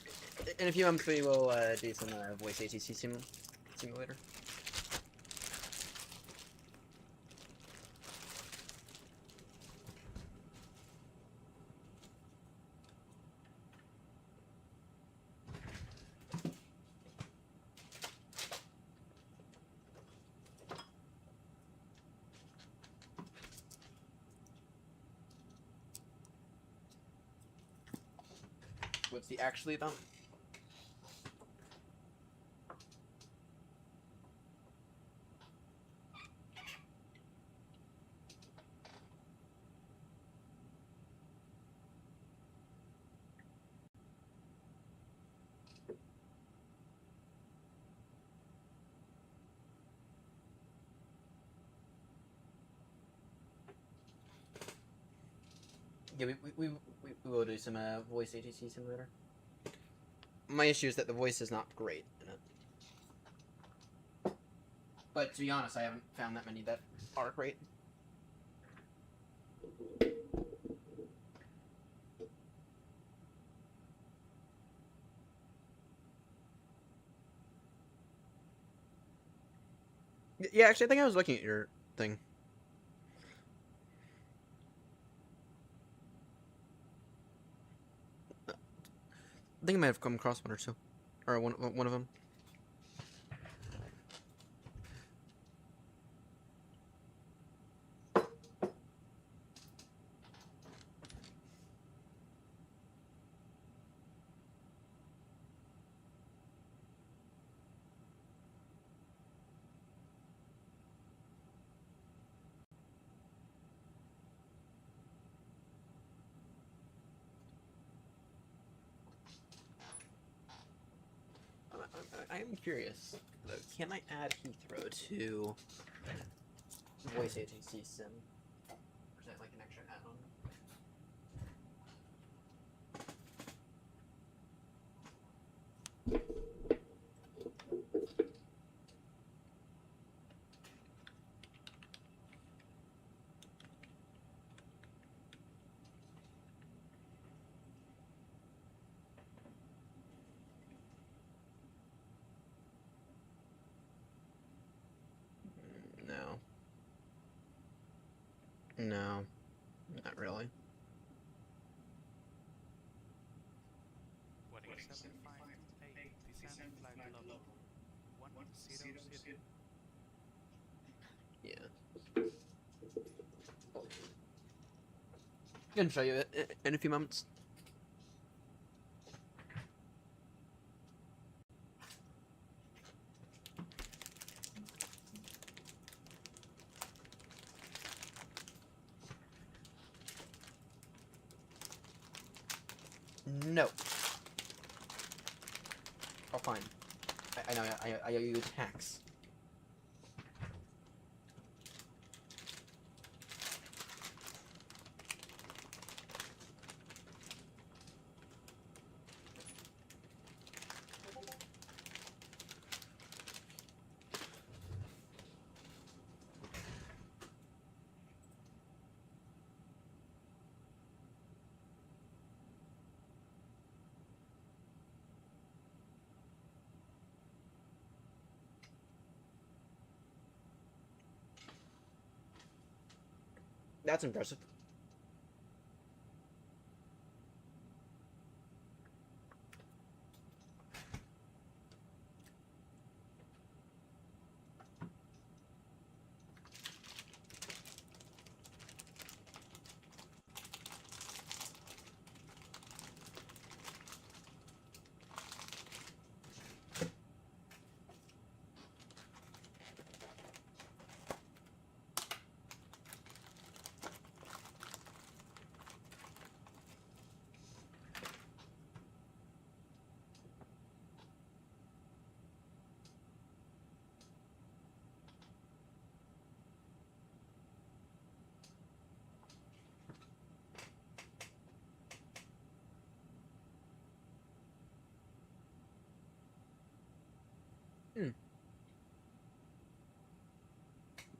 In a few months, we will do some voice ATC simulator. What's he actually about? Yeah, we will do some voice ATC simulator. My issue is that the voice is not great in it. But to be honest, I haven't found that many that are great. Yeah, actually, I think I was looking at your thing. I think I might have come across one or two, or one of them. I am curious, though. Can I add Heathrow to voice ATC sim? Or is that like an extra add-on? No. No. Not really. Boarding 758, descend flight level 100. Yeah. I can show you it in a few moments. No. Oh, fine. I know. I owe you tax. That's impressive.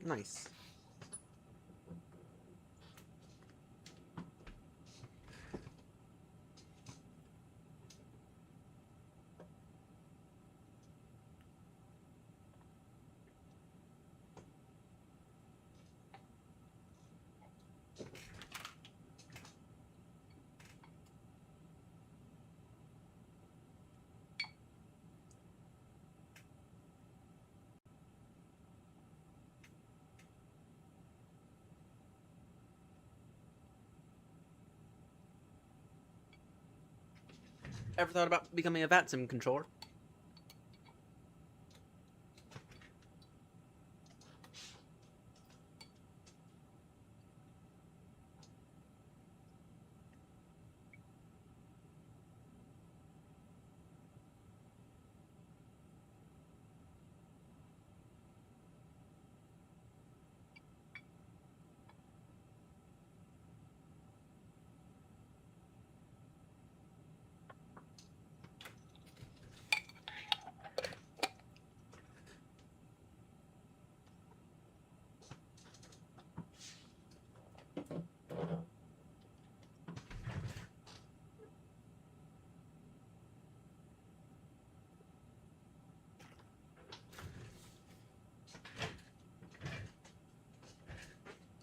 Nice. Ever thought about becoming a VATSIM controller?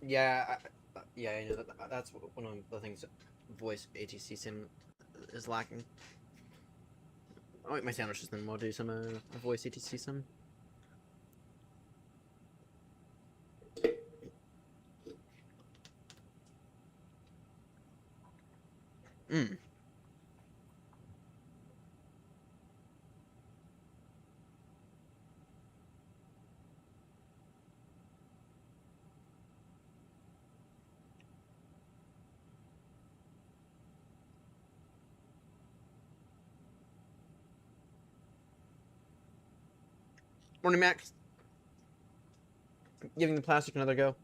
Yeah, yeah, I know that's one of the things that voice ATC sim is lacking. I'll eat my sandwiches, then we'll do some voice ATC sim. Mm. Morning, Max. Giving the plastic another go.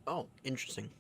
Oh, interesting.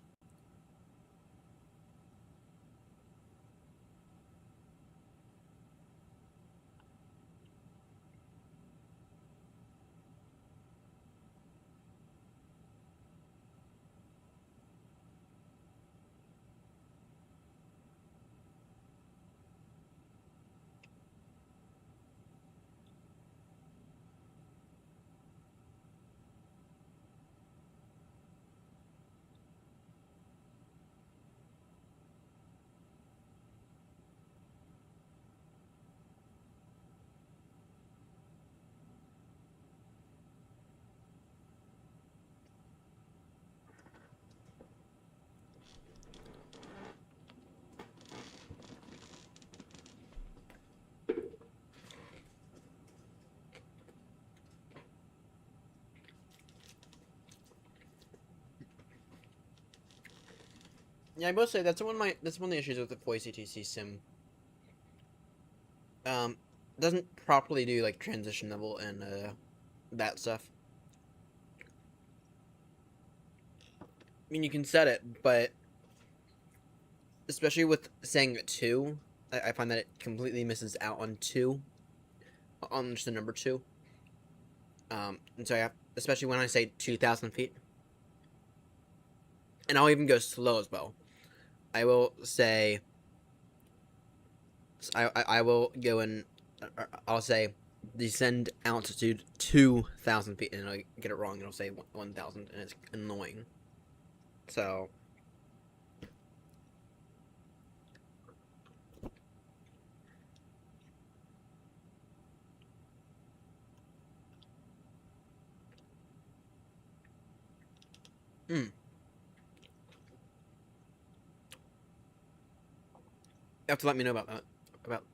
Yeah, I will say that's one of the issues with the voice ATC sim. Doesn't properly do like transition level and that stuff. I mean, you can set it, but especially with saying 2, I find that it completely misses out on 2, on just the number 2. And so I have, especially when I say 2,000 feet, and I'll even go slow as well. I will say, I will go in, I'll say descend altitude 2,000 feet, and I get it wrong. It'll say 1,000, and it's annoying. So. You have to let me know about that.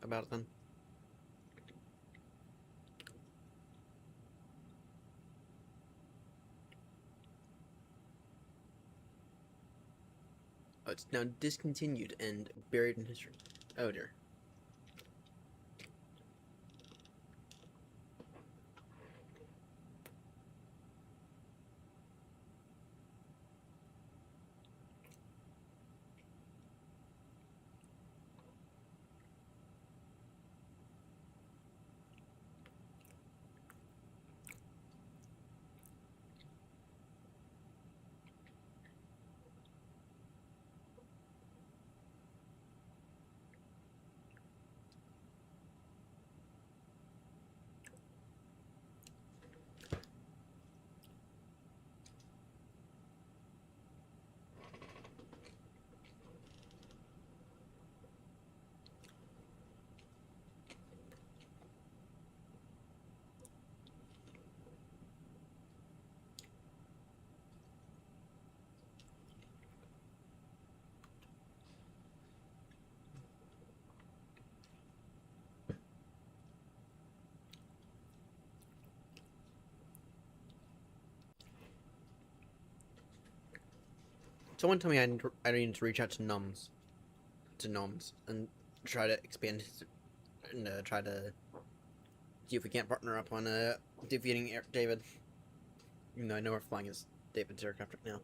About it then. Oh, it's now discontinued and buried in history. Oh dear. Someone told me I need to reach out to gnomes, and try to expand his, and try to see if we can't partner up on defeating David. Even though I know we're flying as David's aircraft right now.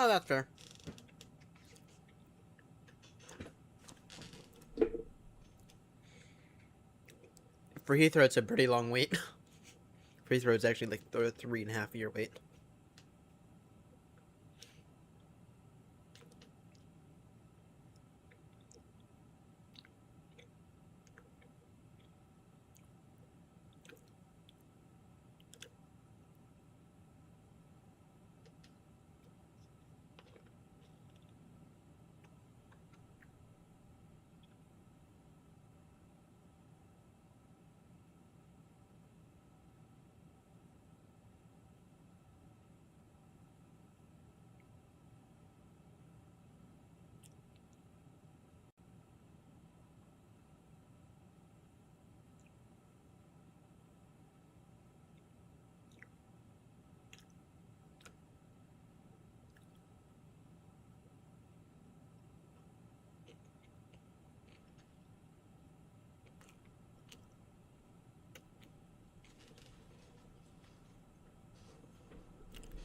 Oh, that's fair. For Heathrow, it's a pretty long wait. For Heathrow, it's actually like 3.5 year wait.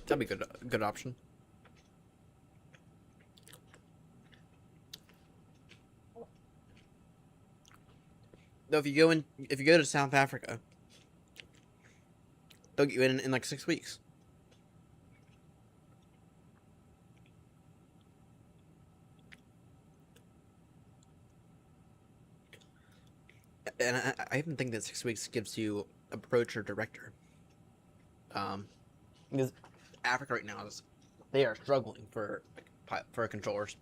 That'd be good option. Though if you go to South Africa, they'll get you in like 6 weeks. And I even think that 6 weeks gives you approach or director. Because Africa right now they are struggling for controllers.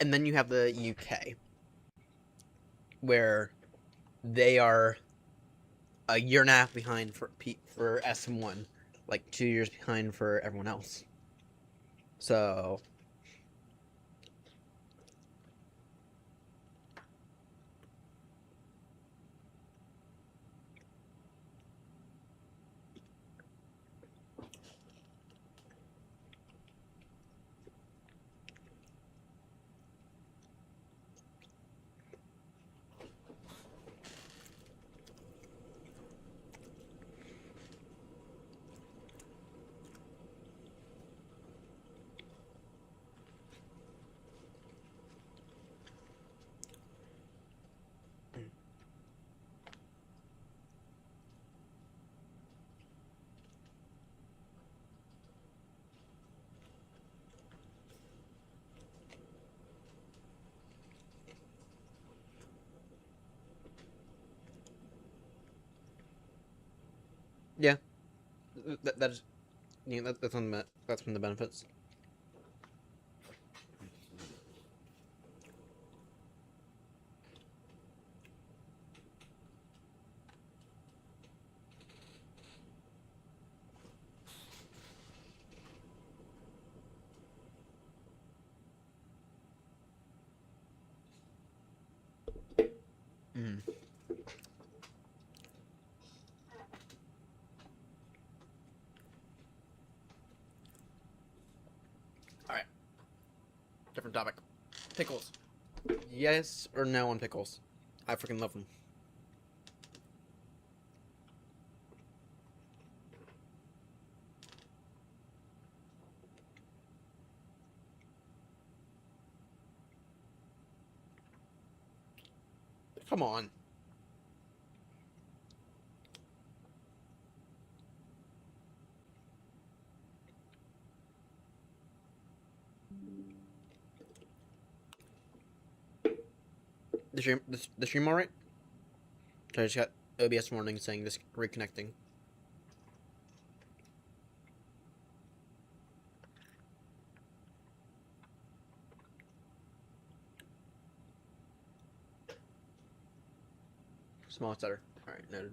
And then you have the UK, where they are a year and a half behind for SM1, like 2 years behind for everyone else. So yeah, that is, that's one of the benefits. Mm. All right, different topic. Pickles. Yes or no on pickles? I freaking love them. Come on. The stream alright? I just got OBS warning saying this reconnecting. Small stutter. Alright, noted.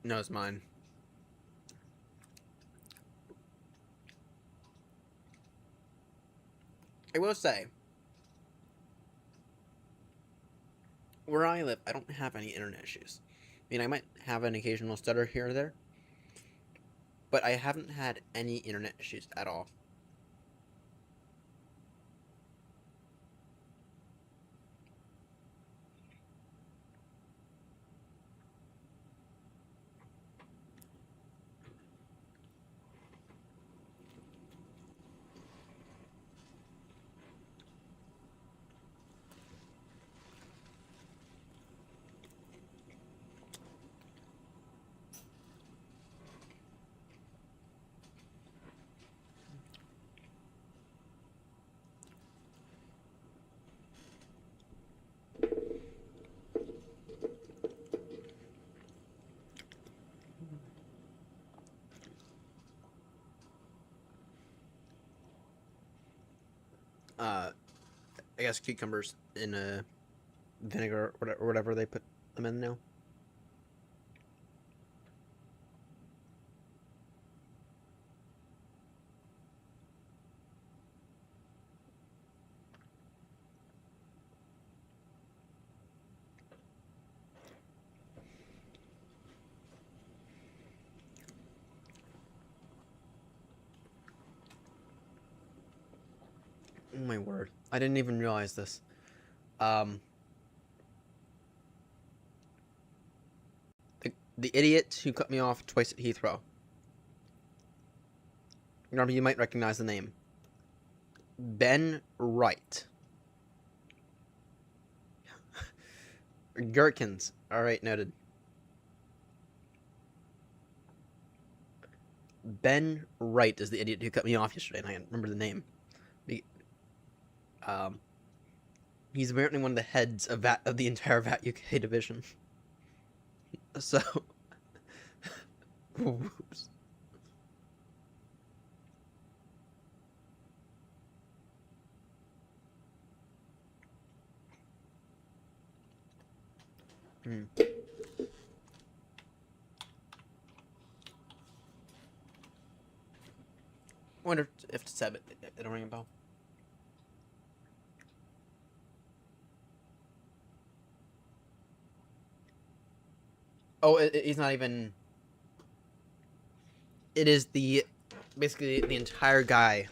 No, it's mine. I will say, where I live, I don't have any internet issues. I mean, I might have an occasional stutter here or there, but I haven't had any internet issues at all. I guess cucumbers in a vinegar or whatever they put them in now. Oh my word. I didn't even realize this. The idiot who cut me off twice at Heathrow. You might recognize the name. Ben Wright. Gherkins. Alright, noted. Ben Wright is the idiot who cut me off yesterday, and I remember the name. He's apparently one of the heads of the entire VAT UK division. So, whoops. I wonder if to Seb it'll ring a bell. Oh, he's not even. It is basically the entire guy.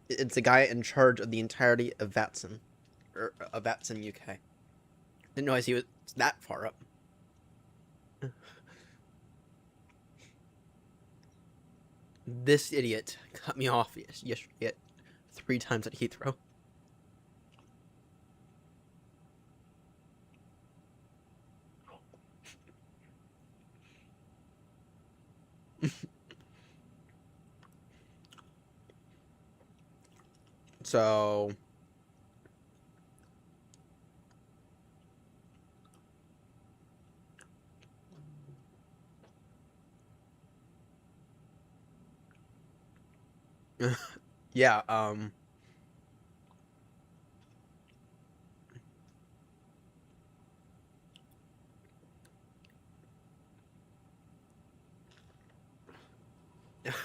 It's the guy in charge of the entirety of VATSIM, or of VATSIM UK. Didn't realize he was that far up. This idiot cut me off yesterday 3 times at Heathrow. So yeah,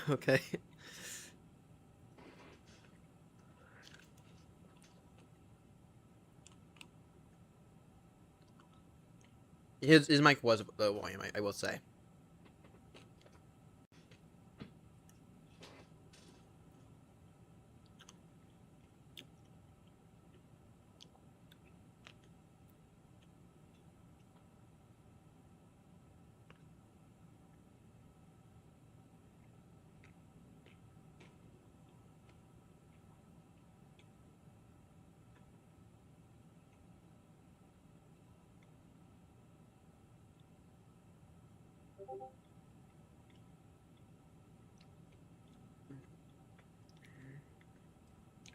okay. His mic was low volume, I will say.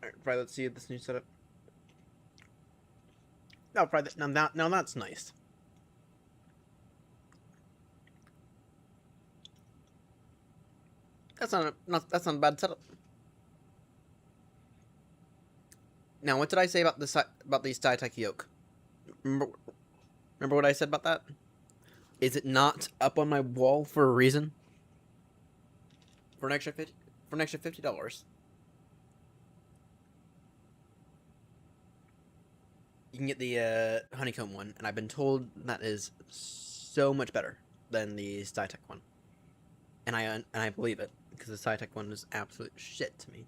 Alright, Fry, let's see this new setup. No, Fry, now that's nice. That's not a bad setup. Now, what did I say about the SciTech yoke? Remember what I said about that? Is it not up on my wall for a reason? For an extra $50. You can get the honeycomb one, and I've been told that is so much better than the SciTech one, and I believe it because the SciTech one is absolute shit to me.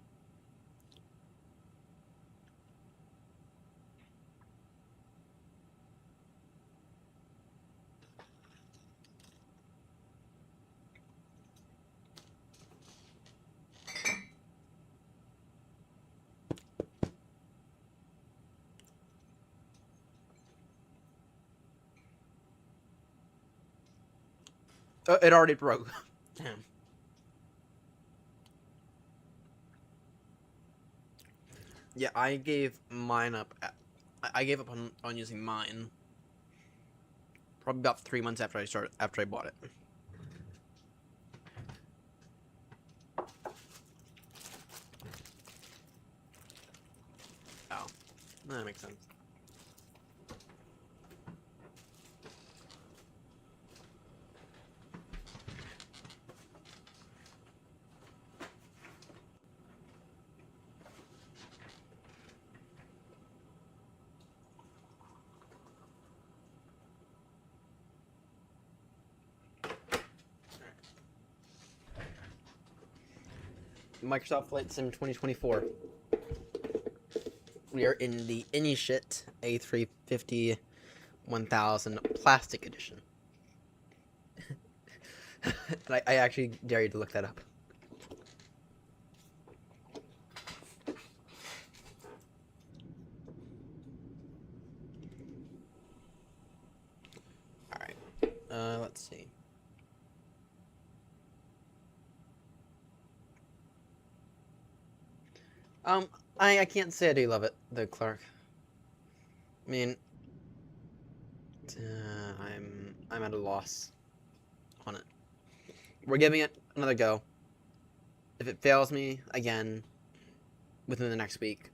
It already broke. Damn. Yeah, I gave mine up. I gave up on using mine. Probably about 3 months after I bought it. Oh, that makes sense. Microsoft Flight Sim 2024. We are in the Inishit A350 1000 Plastic Edition. And I actually dare you to look that up. Alright. Let's see. I can't say I do love it, though, Clark. I mean, I'm at a loss on it. We're giving it another go. If it fails me again within the next week.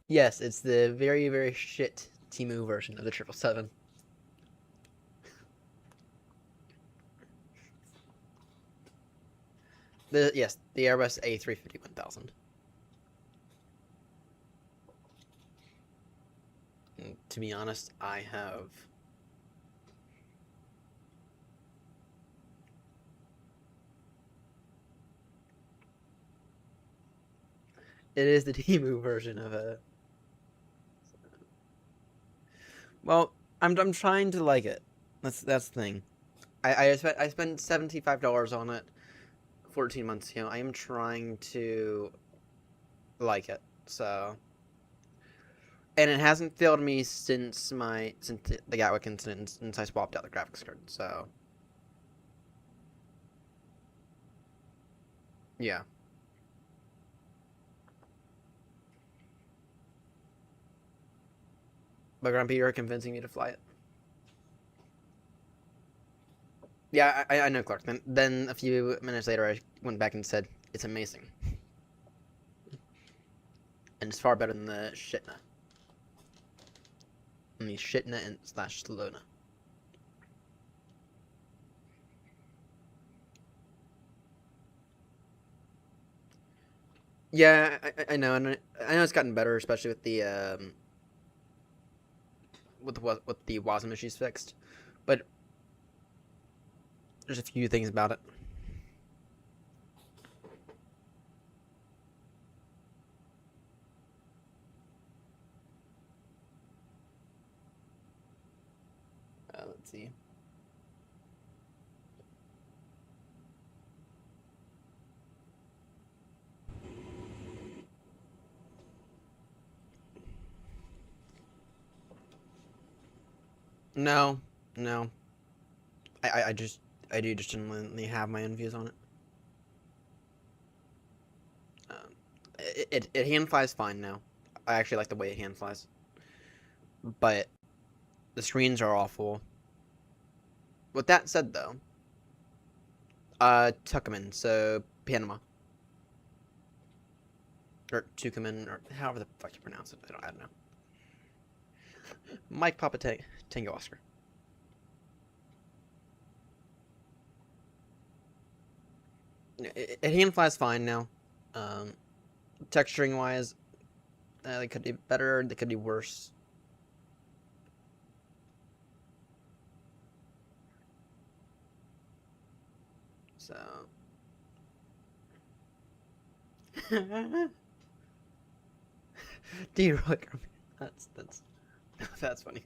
Yes, it's the very, very shit Temu version of the 777. Yes, the Airbus A350 1000. And to be honest, I have it is the Temu version of a. Well, I'm trying to like it. That's the thing. I spent $75 on it 14 months ago. I am trying to like it. So, and it hasn't failed me since the Gatwick incident, since I swapped out the graphics card. So, yeah. But Grumpy, you're convincing me to fly it. Yeah, I know, Clark. Then a few minutes later, I went back and said it's amazing, and it's far better than the Shitna. And the Shitna and slash Salona. Yeah, I know, and I know it's gotten better, especially with the with the WASM issues fixed, but there's a few things about it. Let's see. No, no. I do just genuinely have my own views on it. It hand flies fine now. I actually like the way it hand flies, but the screens are awful. With that said, though, Tucumán, so Panama, or Tucumán, or however the fuck you pronounce it. I don't know. Mike Papa Tango Oscar. It hand flies fine now. Texturing wise, they could be better. They could be worse. So. Do you really? That's funny.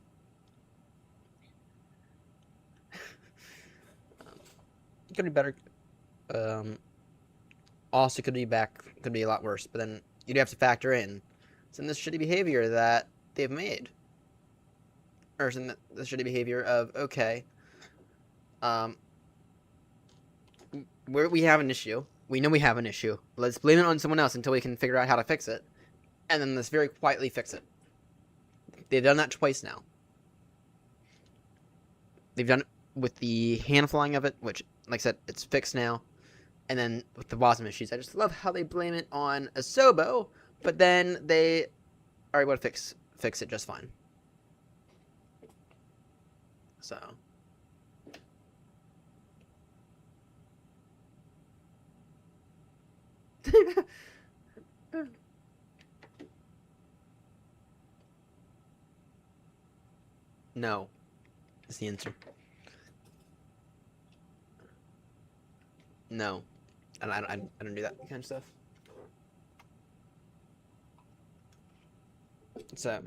Could be better. Also could be a lot worse, but then you'd have to factor in some of this shitty behavior that they've made. Or some the shitty behavior of, okay, we have an issue. We know we have an issue. Let's blame it on someone else until we can figure out how to fix it. And then let's very quietly fix it. They've done that twice now. They've done it with the hand flying of it, which, like I said, it's fixed now. And then with the WASM issues, I just love how they blame it on Asobo, but then they are able to fix it just fine. So. No, is the answer. No. and I don't do that kind of stuff. So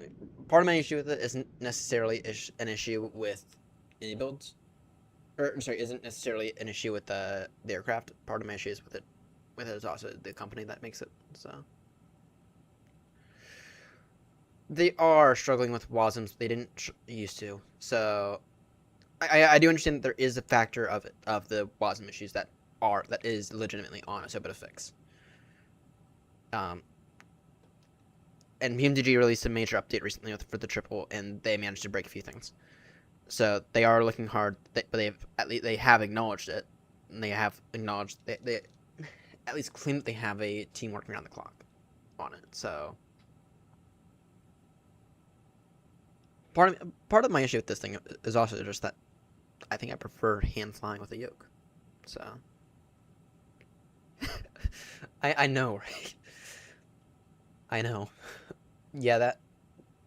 part of my issue with it isn't necessarily an issue with any builds, or I'm sorry, isn't necessarily an issue with the aircraft. Part of my issue is with it is also the company that makes it. So they are struggling with WASMs they didn't used to. So I do understand that there is a factor of the WASM issues that is legitimately on Ahsoka to fix. And PMDG released a major update recently for the triple, and they managed to break a few things. So they are looking hard, but they have acknowledged it, and they have acknowledged they at least claim that they have a team working around the clock on it. So part of my issue with this thing is also just that I think I prefer hand flying with a yoke. So I know, right? I know. Yeah, that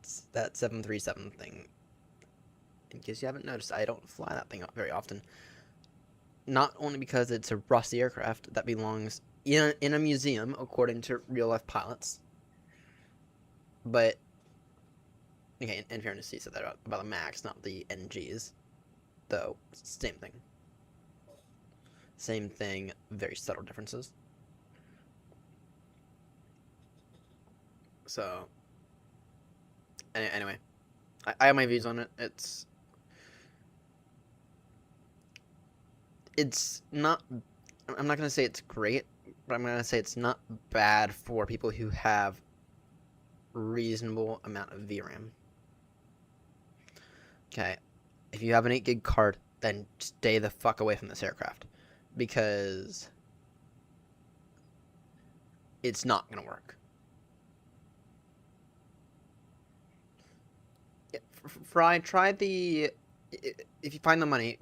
737 thing. In case you haven't noticed, I don't fly that thing very often. Not only because it's a rusty aircraft that belongs in a museum, according to real life pilots. But okay, in fairness, he said that about the Max, not the NGs. Though same thing. Same thing. Very subtle differences. So anyway, I have my views on it. It's not. I'm not gonna say it's great, but I'm gonna say it's not bad for people who have reasonable amount of VRAM. Okay, if you have an 8 gig card, then stay the fuck away from this aircraft, because it's not gonna work. Fry, try the. If you find the money,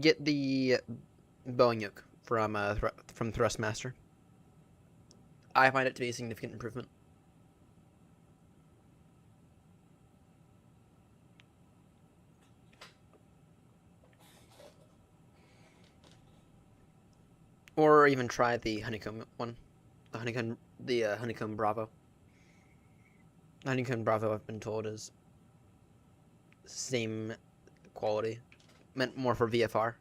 get the Boeing yoke from Thrustmaster. I find it to be a significant improvement. Or even try the honeycomb one, the honeycomb Bravo. The honeycomb Bravo, I've been told, is same quality, meant more for VFR,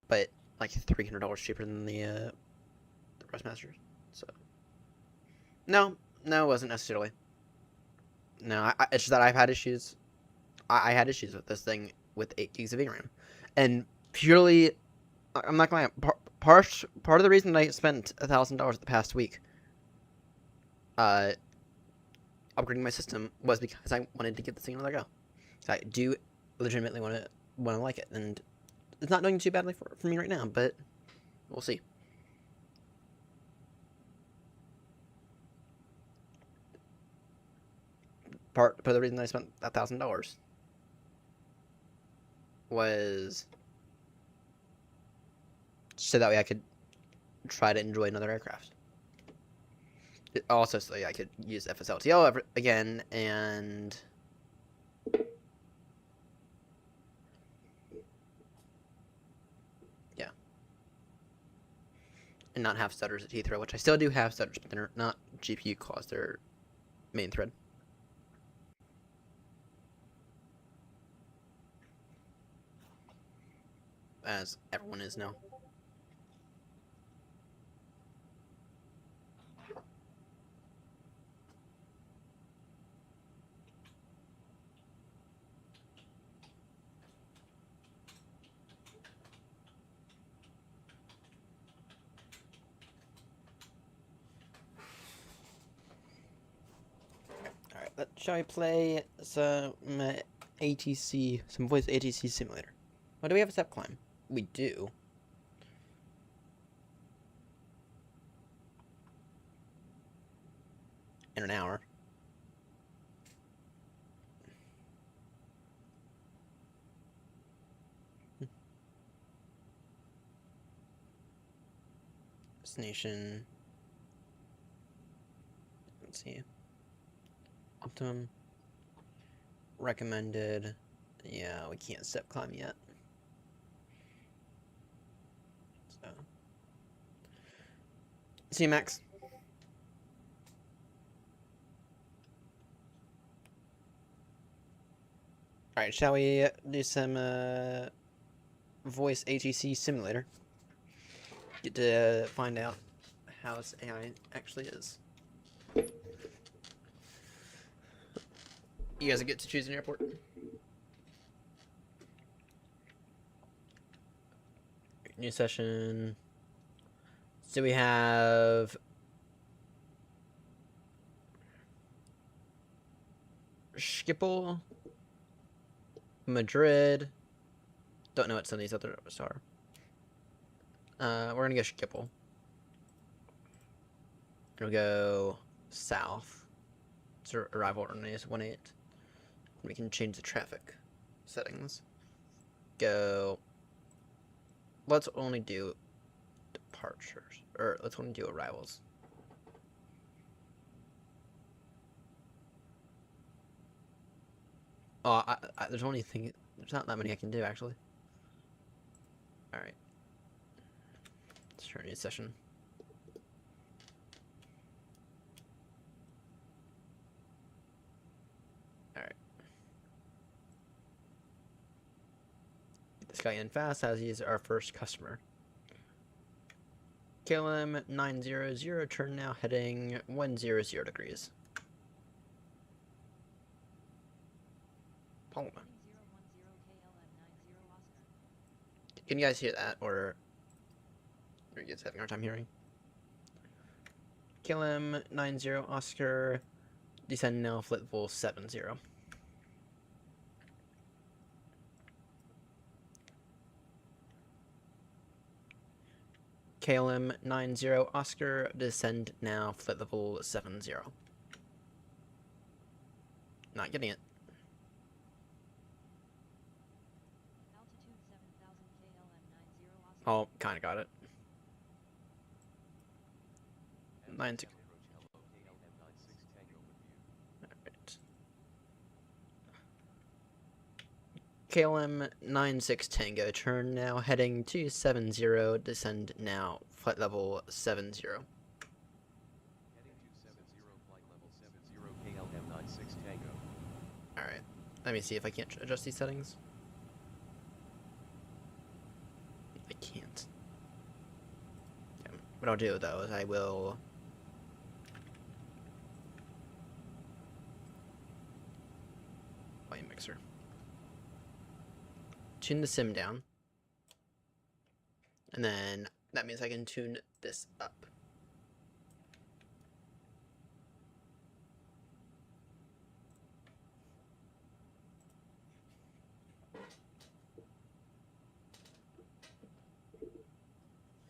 but like $300 cheaper than the Thrustmasters. So no, it wasn't necessarily. No, it's just that I've had issues. I had issues with this thing with 8 gigs of VRAM, and purely, I'm not gonna lie, part of the reason that I spent $1,000 the past week, upgrading my system was because I wanted to give this thing another go. So I do legitimately want to like it, and it's not doing too badly for me right now, but we'll see. Part of the reason I spent $1,000 was so that way I could try to enjoy another aircraft. Also, so I could use FSLTL again, and yeah, and not have stutters at Heathrow, which I still do have stutters, but they're not GPU caused; they're main thread. As everyone is now. Alright, shall we play some ATC, some voice ATC simulator? Well, do we have a step climb? We do. In an hour. Destination. Let's see. Optimum. Recommended. Yeah, we can't step climb yet. So See you, Max. Alright, shall we do some voice ATC simulator? Get to find out how this AI actually is. You guys get to choose an airport? New session. So we have Schiphol, Madrid. Don't know what some of these others are. We're gonna go Schiphol. We'll go south. So arrival is 18. We can change the traffic settings. Go. Let's only do departures, or let's only do arrivals. Oh, there's only thing. There's not that many I can do actually. All right. Let's start a new session. All right. Get this guy in fast as he's our first customer. KLM 900, turn now heading 100 degrees. Palma. Can you guys hear that, or are you guys having a hard time hearing? KLM 90 Oscar, descend now, flight level 70. KLM 90 Oscar, descend now, flight level 70. Not getting it. Oh, kind of got it. 96. Alright. KLM 96 Tango, turn now, heading 270, descend now, flight level 70. Heading 270, flight level 70, KLM 96 Tango. Alright, let me see if I can't adjust these settings. I can't. Okay. What I'll do though is I will volume mixer. Tune the sim down. And then that means I can tune this up.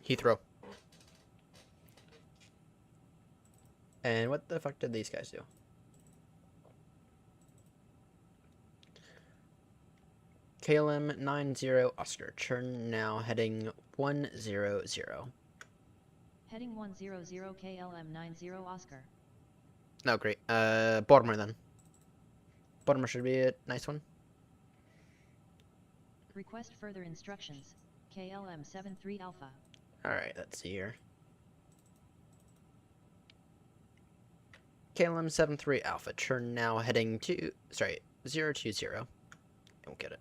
Heathrow. And what the fuck did these guys do? KLM 90 Oscar, turn now, heading 100. Heading 100 KLM 90 Oscar. Oh, great. Baltimore then. Baltimore should be a nice one. Request further instructions. KLM 73 Alpha. Alright, let's see here. KLM 73 Alpha, turn now, heading 020. I won't get it.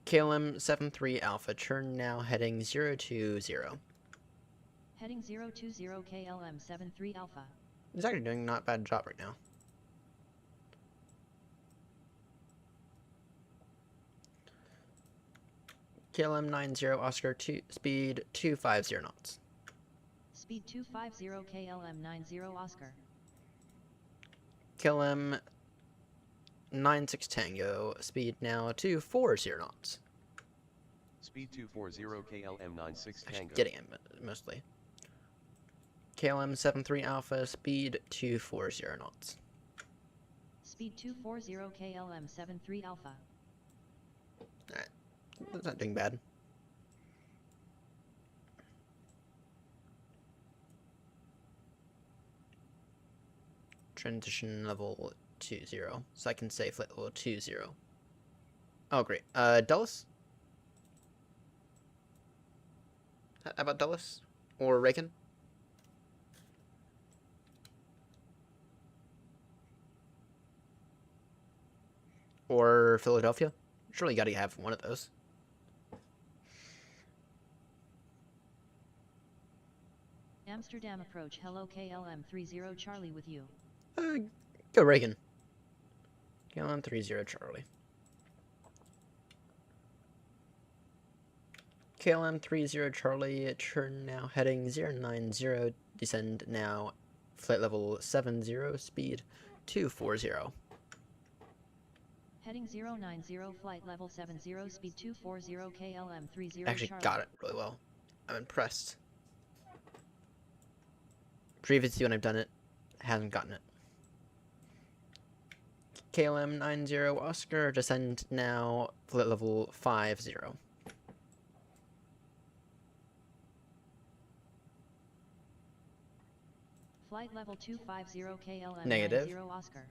KLM 73 Alpha, turn now, heading 020. Heading 020 KLM 73 Alpha. He's actually doing not bad job right now. KLM 90 Oscar, speed 250 knots. Speed 250 KLM 90 Oscar. KLM 96 Tango, speed now 240 knots. Speed 240 KLM 96 Actually, Tango. getting it mostly. KLM 73 Alpha, speed 240 knots. Speed 240 KLM 73 Alpha. Alright, that's not doing bad. Transition level 20, so I can say flight level 20. Oh, great. Dulles? How about Dulles? Or Reagan? Or Philadelphia? Surely you gotta have one of those. Amsterdam approach. Hello KLM 30 Charlie with you. Go Reagan. KLM 30 Charlie. KLM 30 Charlie, turn now, heading 090, descend now, flight level 70, speed 240. Heading 090, flight level 70, speed 240, KLM 30 Actually Charlie. got it really well. I'm impressed. Previously when I've done it, hasn't gotten it. KLM 90 Oscar, descend now, flight level 50. Flight level 250, KLM Negative. 90 Oscar.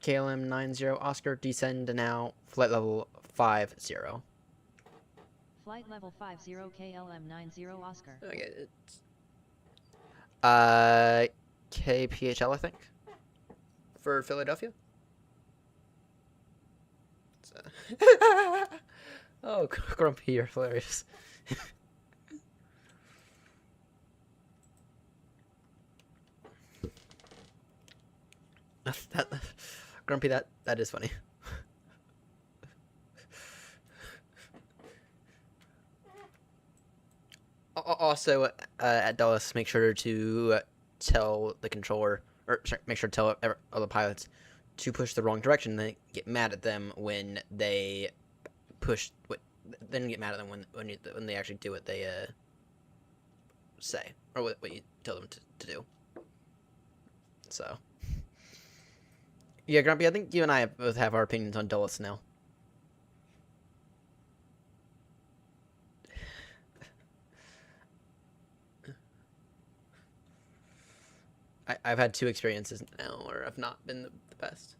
KLM 90 Oscar, descend now, flight level 50. Flight level 50, KLM 90 Oscar. Okay, it's KPHL, I think, for Philadelphia. Oh, Grumpy, you're hilarious. that Grumpy, that is funny. Also, at Dulles, make sure to tell the controller, or sorry, make sure to tell other pilots to push the wrong direction. They get mad at them when they push. Then get mad at them when they actually do what they say, or what you tell them to do. So, yeah, Grumpy, I think you and I both have our opinions on Dulles now. I've had 2 experiences now where I've not been the best.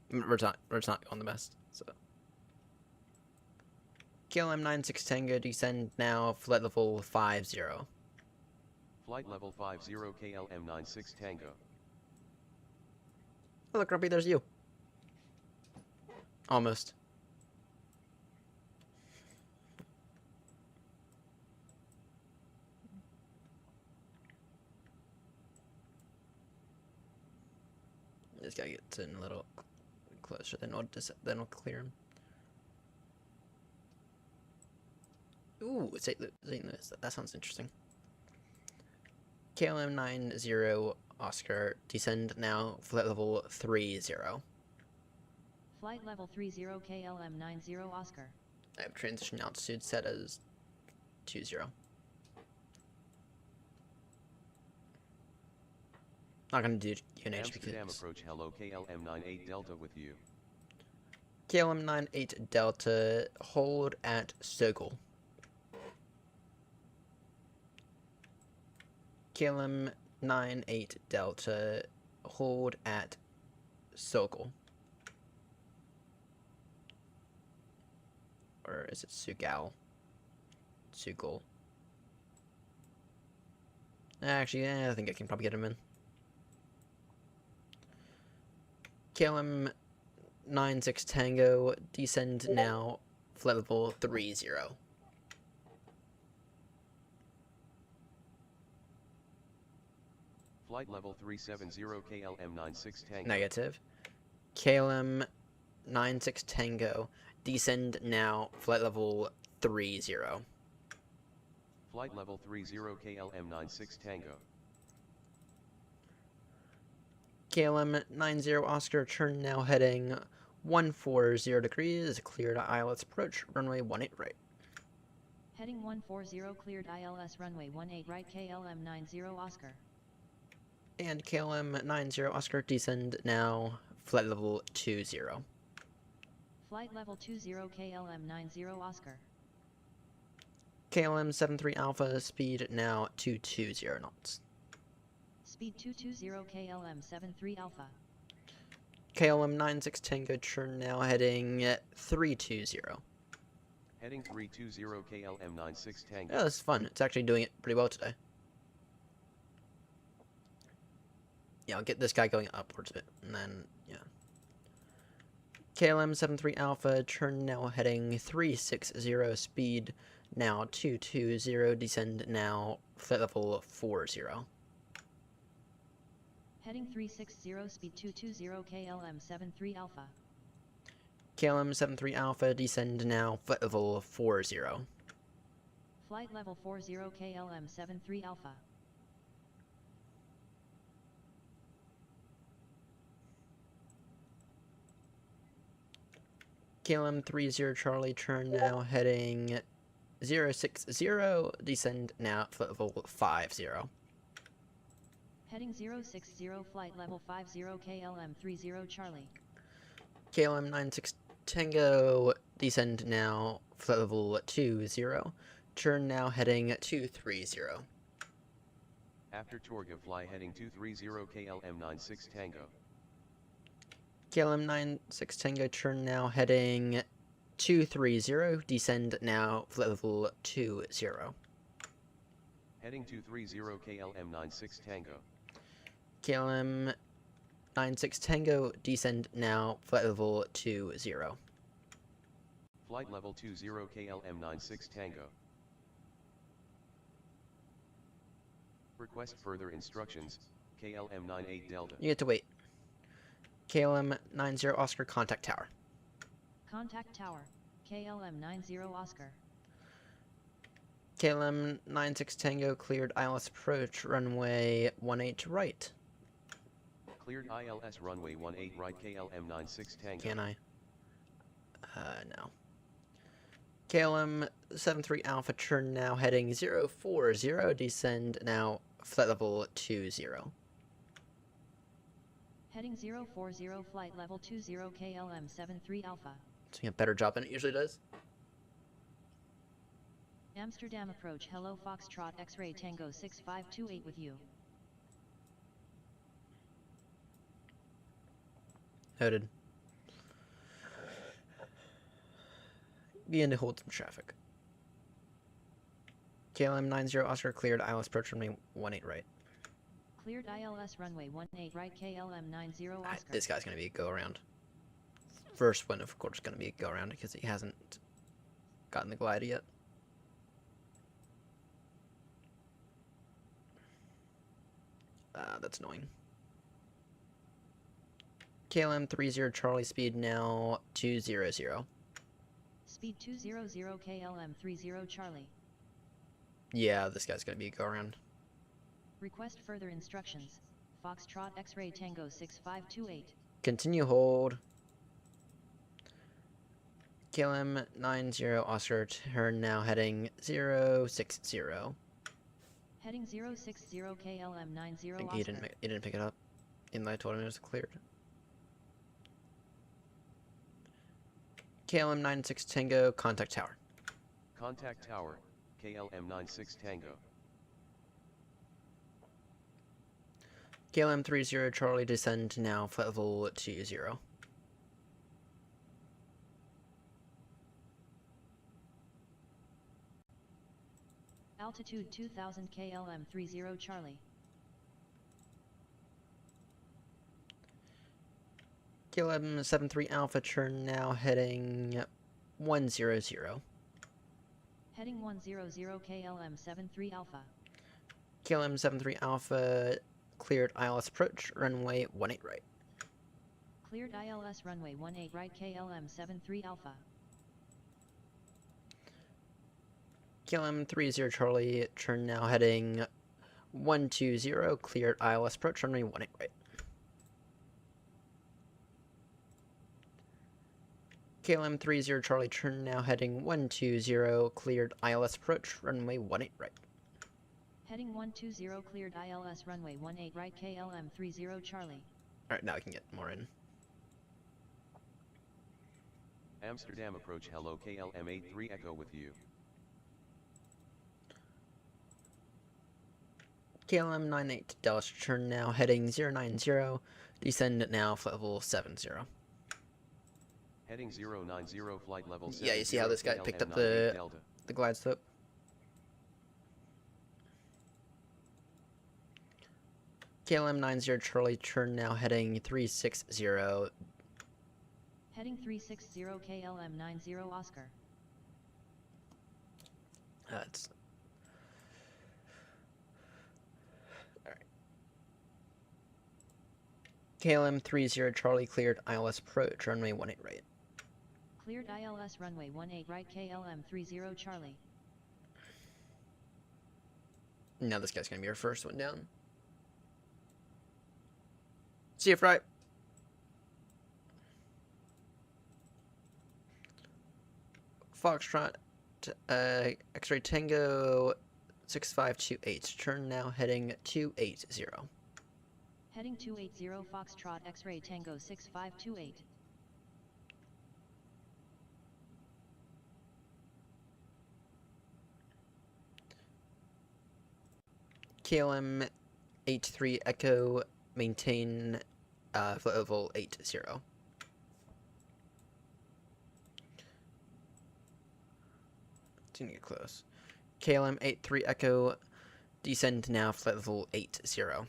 We're not on the best, so. KLM 96 Tango, descend now, flight level 50. Flight level 50 KLM 96 Tango. Oh, look, Grumpy, there's you. Almost. Just gotta get in a little closer, then we'll clear him. Ooh, St. Louis. That sounds interesting. KLM 90 Oscar, descend now, flight level 30. Flight level 30, KLM 90 Oscar. I have transition altitude set as 20. Not gonna do UNH Amsterdam because approach. Hello KLM 98 Delta with you. KLM 98 Delta, hold at Sokol. KLM 98 Delta, hold at Sokol. Or is it Sugal? Sukol. Actually, I think I can probably get him in. KLM 96 Tango, descend now, flight level 30. Flight level 370 KLM 96 Tango. Negative. KLM 96 Tango, descend now, flight level 30. Flight level 30 KLM 96 Tango. KLM 90 Oscar, turn now, heading 140 degrees, cleared ILS approach, runway 18 right. Heading 140, cleared ILS runway 18 right, KLM 90 Oscar. And KLM 90 Oscar, descend now, flight level 20. Flight level 20, KLM 90 Oscar. KLM 73 Alpha, speed now 220 knots. Speed 220, KLM 73 Alpha. KLM 96 Tango, turn now, heading 320. Heading 320 KLM 96 Tango. Yeah, this is fun. It's actually doing it pretty well today. Yeah, I'll get this guy going upwards a bit, and then, yeah. KLM 73 Alpha, turn now heading 360, speed now 220, descend now flight level 40. Heading 360, speed 220, KLM 73 Alpha. KLM 73 Alpha, descend now flight level 40. Flight level 40, KLM 73 Alpha. KLM 30 Charlie, turn now heading 060, descend now flight level 50. Heading 060, flight level 50, KLM 30 Charlie. KLM 96 Tango, descend now flight level 20, turn now heading 230. After Torga fly heading 230 KLM 96 Tango. KLM 96 Tango, turn now heading 230, descend now flight level 20. Heading 230 KLM 96 Tango. KLM 96 Tango, descend now flight level 20. Flight level 20 KLM 96 Tango. Request further instructions, KLM 98 Delta. You get to wait. KLM 90 Oscar, contact tower. Contact tower, KLM 90 Oscar. KLM 96 Tango, cleared ILS approach, runway 18 right. Cleared ILS runway 18 right KLM 96 Tango. Can I? No. KLM 73 Alpha, turn now heading 040, descend now flight level 20. Heading 040, flight level 20, KLM 73 Alpha. It's doing a better job than it usually does. Amsterdam approach, hello Foxtrot X-ray Tango 6528 with you. Noted. Begin to hold some traffic. KLM 90 Oscar, cleared ILS approach runway 18 right. Cleared ILS runway 18 right KLM 90 Oscar. This guy's going to be a go-around. First one, of course, is going to be a go-around because he hasn't gotten the glider yet. That's annoying. KLM 30 Charlie, speed now 200. Speed 200 KLM 30 Charlie. Yeah, this guy's going to be a go-around. Request further instructions. Foxtrot X-ray Tango 6528. Continue hold. KLM 90 Oscar, turn now heading 060. Heading 060 KLM 90 I think Oscar. he didn't pick it up. Even though I told him it was cleared. KLM 96 Tango, contact tower. Contact tower, KLM 96 Tango. KLM 30 Charlie, descend now flight level 20. Altitude 2000 KLM 30 Charlie. KLM 73 Alpha, turn now heading 100. Heading 100 KLM 73 Alpha. KLM 73 Alpha, cleared ILS approach, runway 18 right. Cleared ILS runway 18 right KLM 73 Alpha. KLM 30 Charlie, turn now heading 120, cleared ILS approach, runway 18 right. KLM 30 Charlie, turn now heading 120, cleared ILS approach, runway 18 right. Heading 120 cleared ILS runway 18 right KLM 30 Charlie. Alright, now I can get more in. Amsterdam approach, hello KLM 83 Echo with you. KLM 98 Dallas, turn now heading 090, descend now flight level 70. Heading 090 flight level 70 Yeah, you see how this guy picked up KLM98 Delta. the glide slope? KLM 90 Charlie, turn now heading 360. Heading 360 KLM 90 Oscar. That's alright. KLM 30 Charlie cleared ILS approach, runway 18 right. Cleared ILS runway 18 right KLM 30 Charlie. Now this guy's gonna be our first one down. See you, Fry. Foxtrot, X-ray Tango 6528. Turn now heading 280. Heading 280 Foxtrot X-ray Tango 6528. KLM 83 Echo, maintain flight level 80. It's gonna get close. KLM 83 Echo, descend now flight level 80.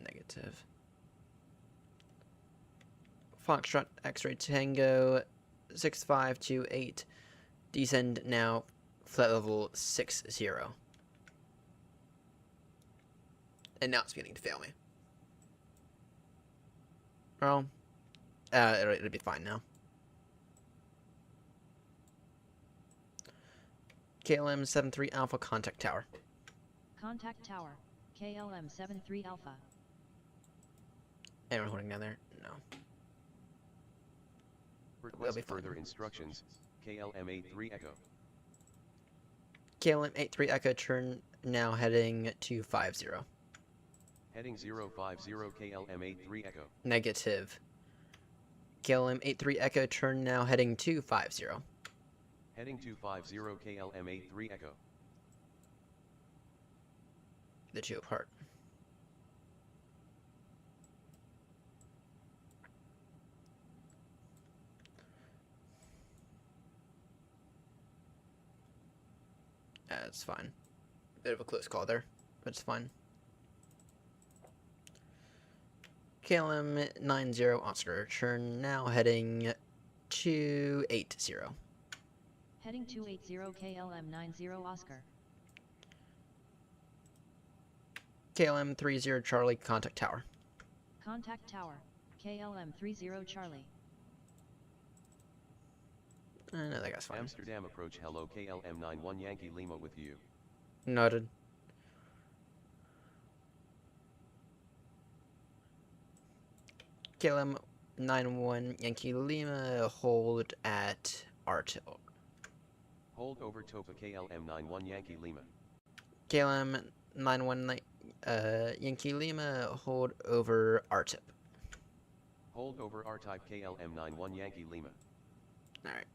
Negative. Foxtrot X-ray Tango 6528, descend now flight level 60. And now it's beginning to fail me. Well, it'll be fine now. KLM 73 Alpha, contact tower. Contact tower. KLM 73 Alpha. Anyone holding down there? No. Request be fine. further instructions. KLM 83 Echo. KLM 83 Echo, turn now heading 250. Heading 050 KLM 83 Echo. Negative. KLM 83 Echo, turn now heading 250. Heading 250 KLM 83 Echo. The two apart. That's fine. Bit of a close call there, but it's fine. KLM 90 Oscar, turn now heading 280. Heading 280 KLM 90 Oscar. KLM 30 Charlie, contact tower. Contact tower. KLM 30 Charlie. No, that guy's fine. Amsterdam approach. Hello KLM 91 Yankee Lima with you. Noted. KLM 91 Yankee Lima, hold at RTIL. Hold over Topa KLM 91 Yankee Lima. KLM 91 Yankee Lima, hold over RTIP. Hold over R-type KLM 91 Yankee Lima. Alright.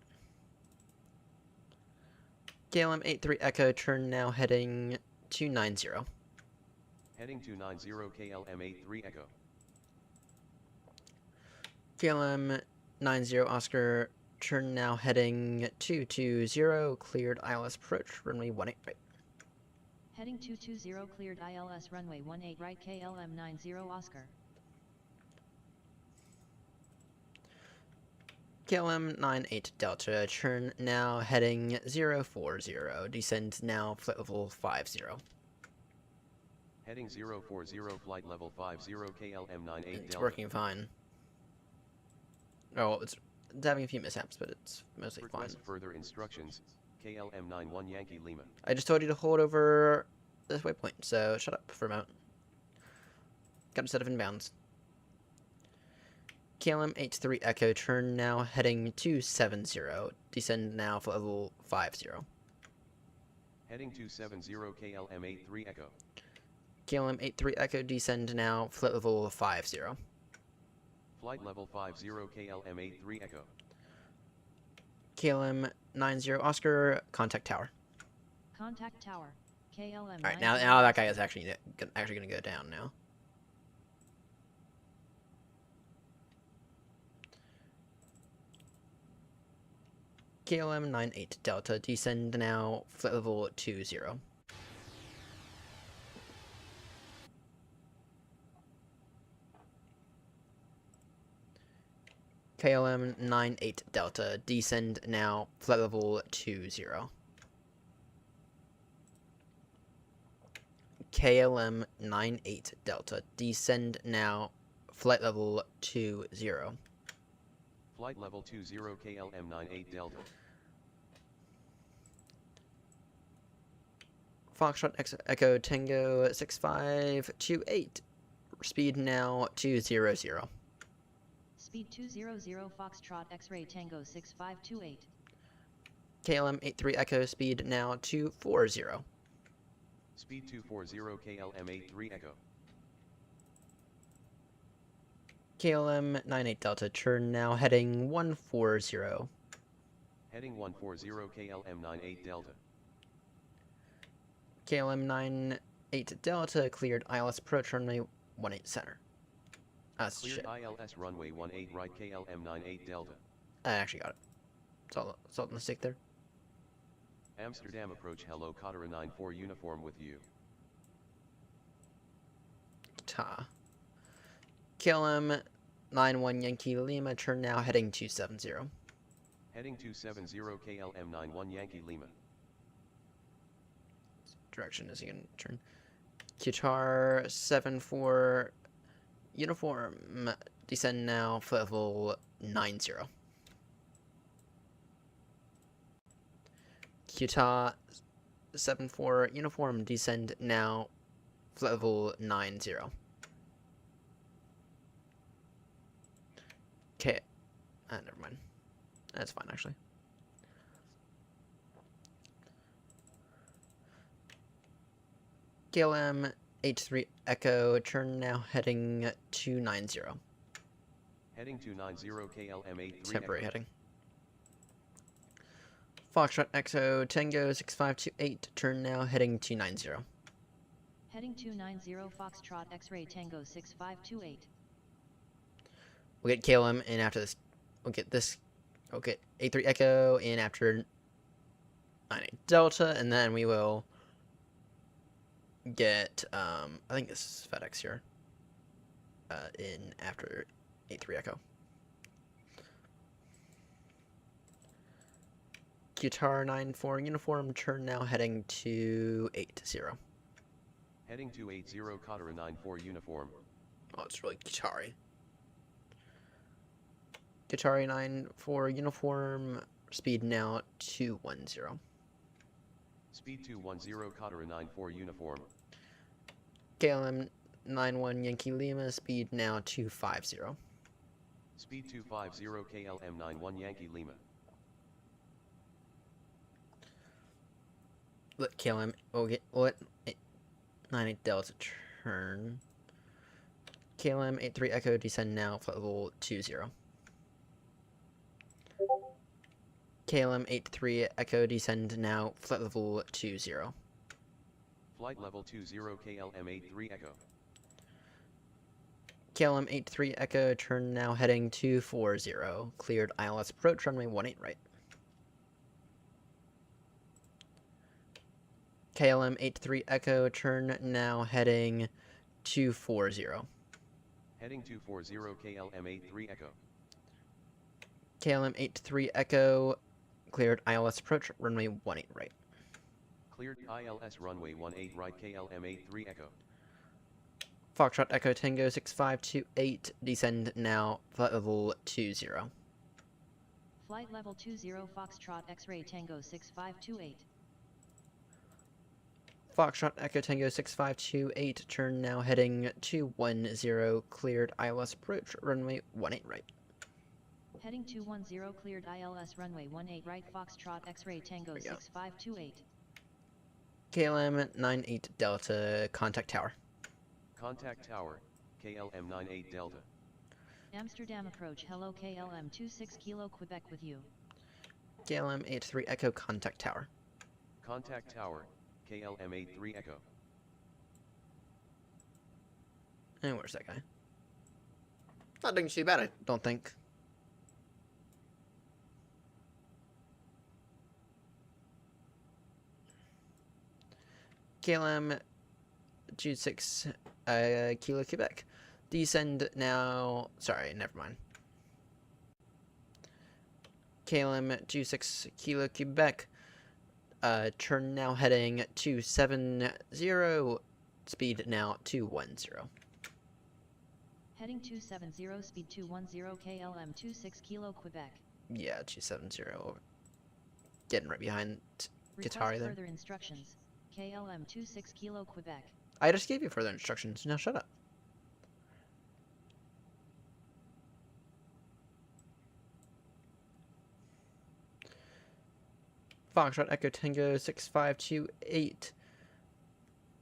KLM 83 Echo, turn now heading 290. Heading 290 KLM 83 Echo. KLM 90 Oscar, turn now heading 220, cleared ILS approach, runway 18 right. Heading 220 cleared ILS runway 18 right KLM 90 Oscar. KLM 98 Delta, turn now heading 040, descend now flight level 50. Heading 040 flight level 50 KLM 98 It's Delta. working fine. Oh, it's having a few mishaps, but it's mostly fine. Request further instructions. KLM 91 Yankee Lima. I just told you to hold over this waypoint, so shut up for a moment. Got a set of inbounds. KLM 83 Echo, turn now heading 270, descend now for level 50. Heading 270 KLM 83 Echo. KLM 83 Echo, descend now, flight level 50. Flight level 50 KLM 83 Echo. KLM 90 Oscar, contact tower. Contact tower. KLM. Alright, now that guy is actually gonna go down now. KLM 98 Delta, descend now, flight level 20. KLM 98 Delta, descend now, flight level 20. KLM 98 Delta, descend now, flight level 20. Flight level 20 KLM 98 Delta. Foxtrot Echo Tango 6528, speed now 200. Speed 200 Foxtrot X-Ray Tango 6528. KLM 83 Echo, speed now 240. Speed 240 KLM 83 Echo. KLM 98 Delta, turn now, heading 140. Heading 140 KLM 98 Delta. KLM 98 Delta, cleared ILS approach runway 18 center. Cleared Shit. ILS runway 18 right KLM 98 Delta. I actually got it. It's all a mistake there. Amsterdam approach, hello Qatar 94 uniform with you. Ta. KLM 91 Yankee Lima, turn now, heading 270. Heading 270 KLM 91 Yankee Lima. Direction is he gonna turn? Qatar 74 uniform, descend now, flight level 90. Qatar 74 uniform, descend now, flight level 90. Okay, never mind. That's fine actually. KLM 83 Echo, turn now, heading 290. Heading 290 KLM 83 Temporary Echo. heading. Foxtrot Exo Tango 6528, turn now, heading 290. Heading 290 Foxtrot X-Ray Tango 6528. We'll get KLM in after this. We'll get 83 Echo in after 98 Delta, and then we will get, I think this is FedEx here, in after 83 Echo. Qatar 94 uniform, turn now, heading 280. Heading 280 Qatar 94 uniform. Oh, it's really Qatari. Qatari 94 uniform, speed now 210. Speed 210 Qatar 94 uniform. KLM 91 Yankee Lima, speed now 250. Speed 250 KLM 91 Yankee Lima. Let KLM, let 98 Delta turn. KLM 83 Echo, descend now, flight level 20. KLM 83 Echo, descend now, flight level 20. Flight level 20 KLM 83 Echo. KLM 83 Echo, turn now, heading 240. Cleared ILS approach, runway 18 right. KLM 83 Echo, turn now, heading 240. Heading 240 KLM 83 Echo. KLM 83 Echo, cleared ILS approach, runway 18 right. Cleared ILS runway 18 right KLM 83 Echo. Foxtrot Echo Tango 6528, descend now, flight level 20. Flight level 20 Foxtrot X-Ray Tango 6528. Foxtrot Echo Tango 6528, turn now, heading 210, cleared ILS approach, runway 18 right. Heading 210 cleared ILS runway 18 right Foxtrot X-Ray Tango we go. 6528. KLM 98 Delta, contact tower. Contact tower, KLM 98 Delta. Amsterdam approach, hello KLM 26 Kilo Quebec with you. KLM 83 Echo, contact tower. Contact tower, KLM 83 Echo. And where's that guy? Not doing too bad, I don't think. KLM 26 Kilo Quebec. Descend now. Sorry, never mind. KLM 26 Kilo Quebec. Turn now heading 270. Speed now 210. Heading 270, speed 210, KLM 26 Kilo Quebec. Yeah, 270. Getting right behind Request Qatari there. further instructions. KLM 26 Kilo Quebec. I just gave you further instructions. Now shut up. Foxtrot Echo Tango 6528.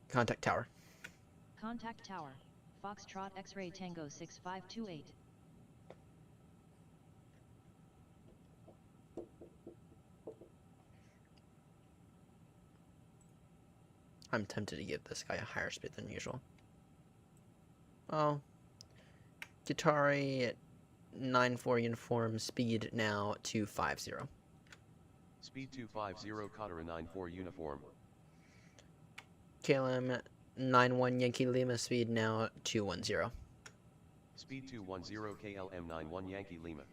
Contact tower. Contact tower. Foxtrot X-ray Tango 6528. I'm tempted to give this guy a higher speed than usual. Oh. Qatari 94 uniform, speed now 250. Speed 250 Qatari 94 uniform. KLM 91 Yankee Lima, speed now 210. Speed 210 KLM 91 Yankee Lima.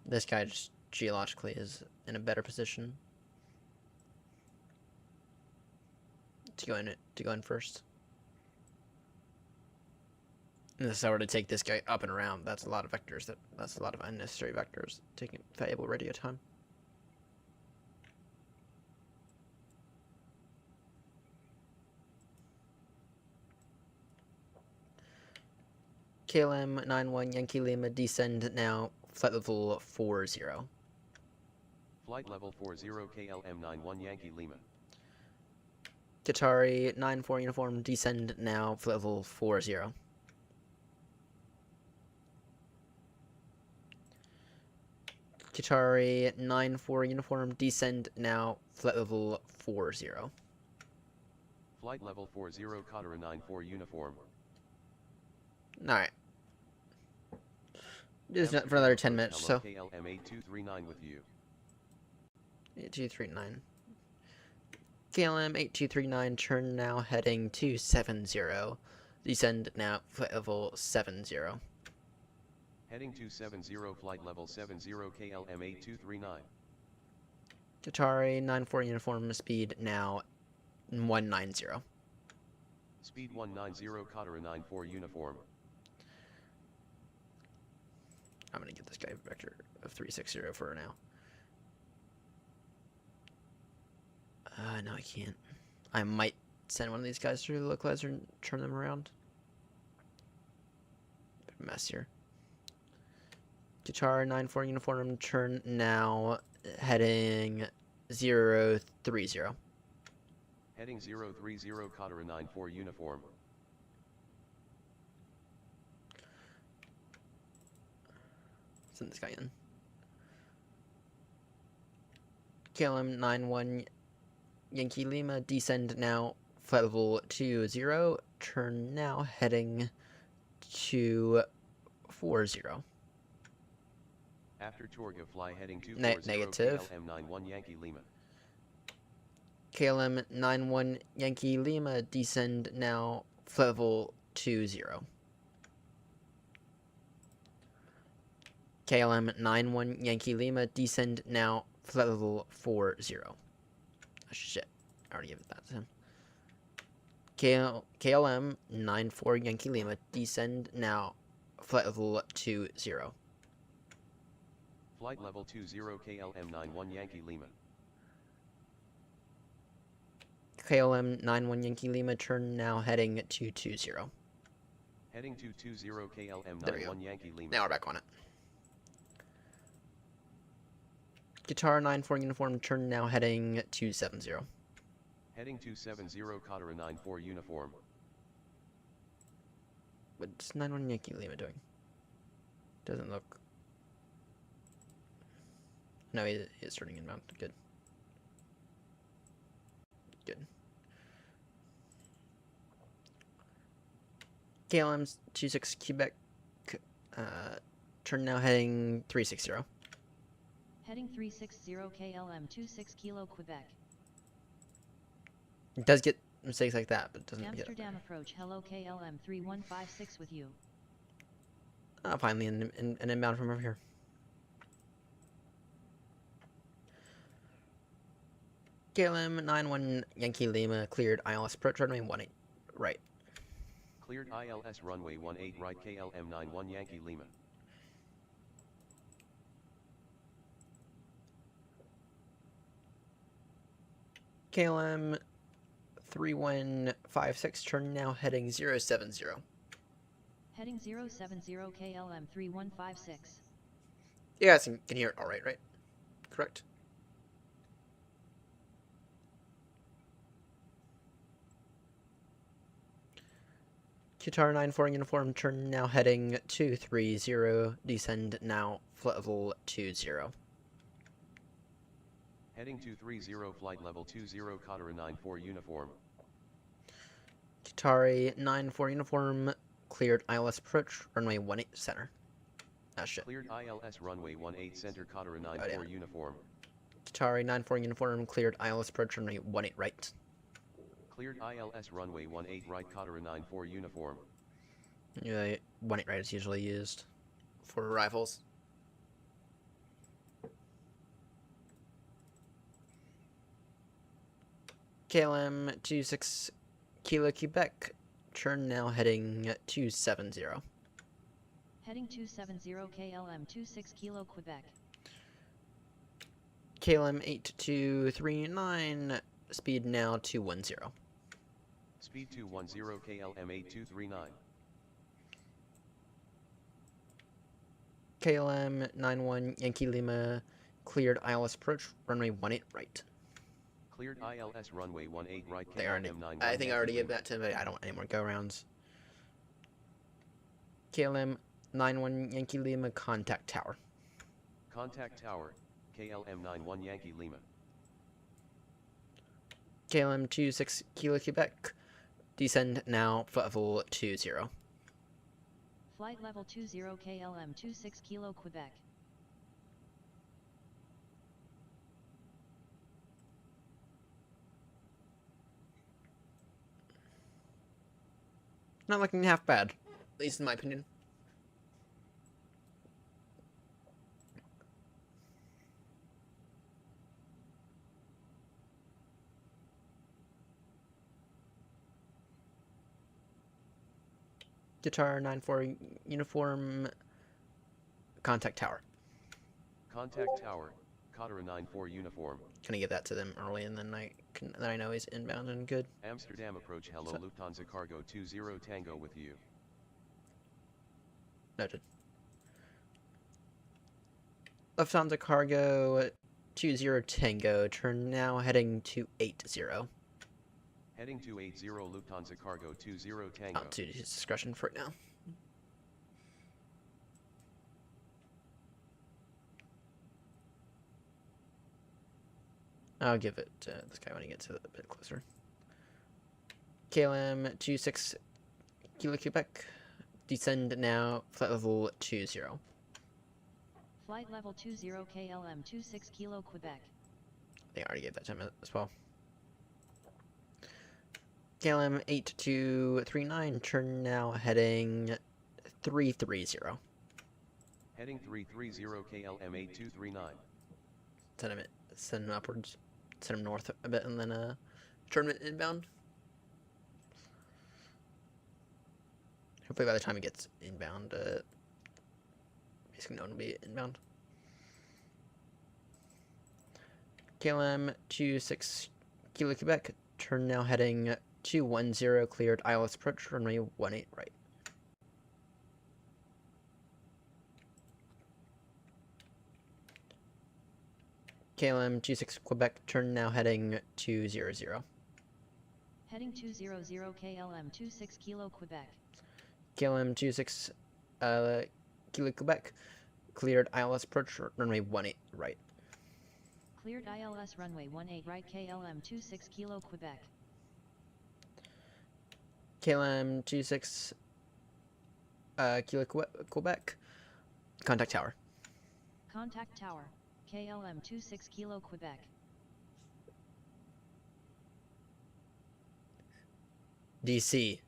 This guy just geologically is in a better position to go in first. Unless I were to take this guy up and around, that's a lot of vectors. That's a lot of unnecessary vectors taking valuable radio time. KLM 91 Yankee Lima, descend now, flight level 40. Flight level 40 KLM 91 Yankee Lima. Qatari 94 uniform, descend now, flight level 40. Qatari 94 uniform, descend now, flight level 40. Flight level 40 Qatari 94 uniform. Alright. Do this for another 10 minutes, so. KLM 8239 with you. 8239. KLM 8239, turn now heading 270. Descend now, flight level 70. Heading 270 flight level 70 KLM 8239. Qatari 94 uniform, speed now 190. Speed 190 Qatari 94 uniform. I'm gonna give this guy a vector of 360 for now. No, I can't. I might send one of these guys through the localizer and turn them around. Bit of a mess here. Qatar 94 uniform, turn now, heading 030. Heading 030 Qatari 94 uniform. Send this guy in. KLM 91 Yankee Lima, descend now, flight level 20, turn now, heading to 40. After Torga, fly heading 240 Negative. KLM 91 Yankee Lima. KLM 91 Yankee Lima, descend now, flight level 20. KLM 91 Yankee Lima, descend now, flight level 40. Oh, shit, I already gave it that to him. KLM 94 Yankee Lima, descend now, flight level 20. Flight level 20 KLM 91 Yankee Lima. KLM 91 Yankee Lima, turn now, heading 220. Heading 220 KLM There we 91 Yankee Lima. Now we're back on it. Qatar 94 uniform, turn now, heading 270. Heading 270 Qatari 94 uniform. What's 91 Yankee Lima doing? Doesn't look... No, he is turning inbound. Good. Good. KLM 26 Quebec, turn now, heading 360. Heading 360 KLM 26 Kilo Quebec. It does get mistakes like that, but doesn't get Amsterdam approach, hello KLM 3156 with you. finally an inbound from over here. KLM 91 Yankee Lima cleared ILS approach runway 18 right. Cleared ILS runway 18 right KLM 91 Yankee Lima. KLM 3156 turn now heading 070. Heading 070 KLM 3156. You guys can hear it all right, right? Correct? Qatar 94 uniform turn now heading 230, descend now flight level 20. Heading 230 flight level 20 Qatar 94 uniform. Qatari 94 uniform cleared ILS approach runway 18 center. Ah shit. Cleared ILS runway 18 center Qatar 94 uniform. Qatari 94 uniform cleared ILS approach runway 18 right. Cleared ILS runway 18 right Qatar 94 uniform. Yeah, 18 right is usually used for arrivals. KLM 26 Kilo Quebec, turn now heading 270. Heading 270 KLM 26 Kilo Quebec. KLM 8239, speed now 210. Speed 210 KLM 8239. KLM 91 Yankee Lima, cleared ILS approach, runway 18 right. Cleared ILS runway 18 right They already, KLM 91 I think I already Yankee gave that to him, but I don't want any more go-rounds. KLM 91 Yankee Lima, contact tower. Contact tower, KLM 91 Yankee Lima. KLM 26 Kilo Quebec, descend now, flight level 20. Flight level 20 KLM 26 Kilo Quebec. Not looking half bad, at least in my opinion. Guitar 94 uniform, contact tower. Contact tower, Qatar 94 uniform. Can I give that to them early, and then I know he's inbound and good. Amsterdam approach, hello Lufthansa Cargo 20 Tango with you. Noted. Lufthansa Cargo 20 Tango, turn now heading to 80. Heading 280 Lufthansa Cargo 20 Tango. I'll to his discretion for it now. I'll give it to this guy when he gets a bit closer. KLM 26 Kilo Quebec, descend now, flight level 20. Flight level 20 KLM 26 Kilo Quebec. They already gave that to him as well. KLM 8239, turn now heading 330. Heading 330 KLM 8239. Send him upwards. Send him north a bit and then turn him inbound. Hopefully by the time he gets inbound, basically no one will be inbound. KLM 26 Kilo Quebec, turn now heading 210, cleared ILS approach, runway 18 right. KLM 26 Quebec, turn now heading 200. Heading 200 KLM 26 Kilo Quebec. KLM 26 Kilo Quebec, cleared ILS approach, runway 18 right. Cleared ILS runway 18 right KLM 26 Kilo Quebec. KLM 26 Kilo Quebec, contact tower. Contact tower, KLM 26 Kilo Quebec. DC.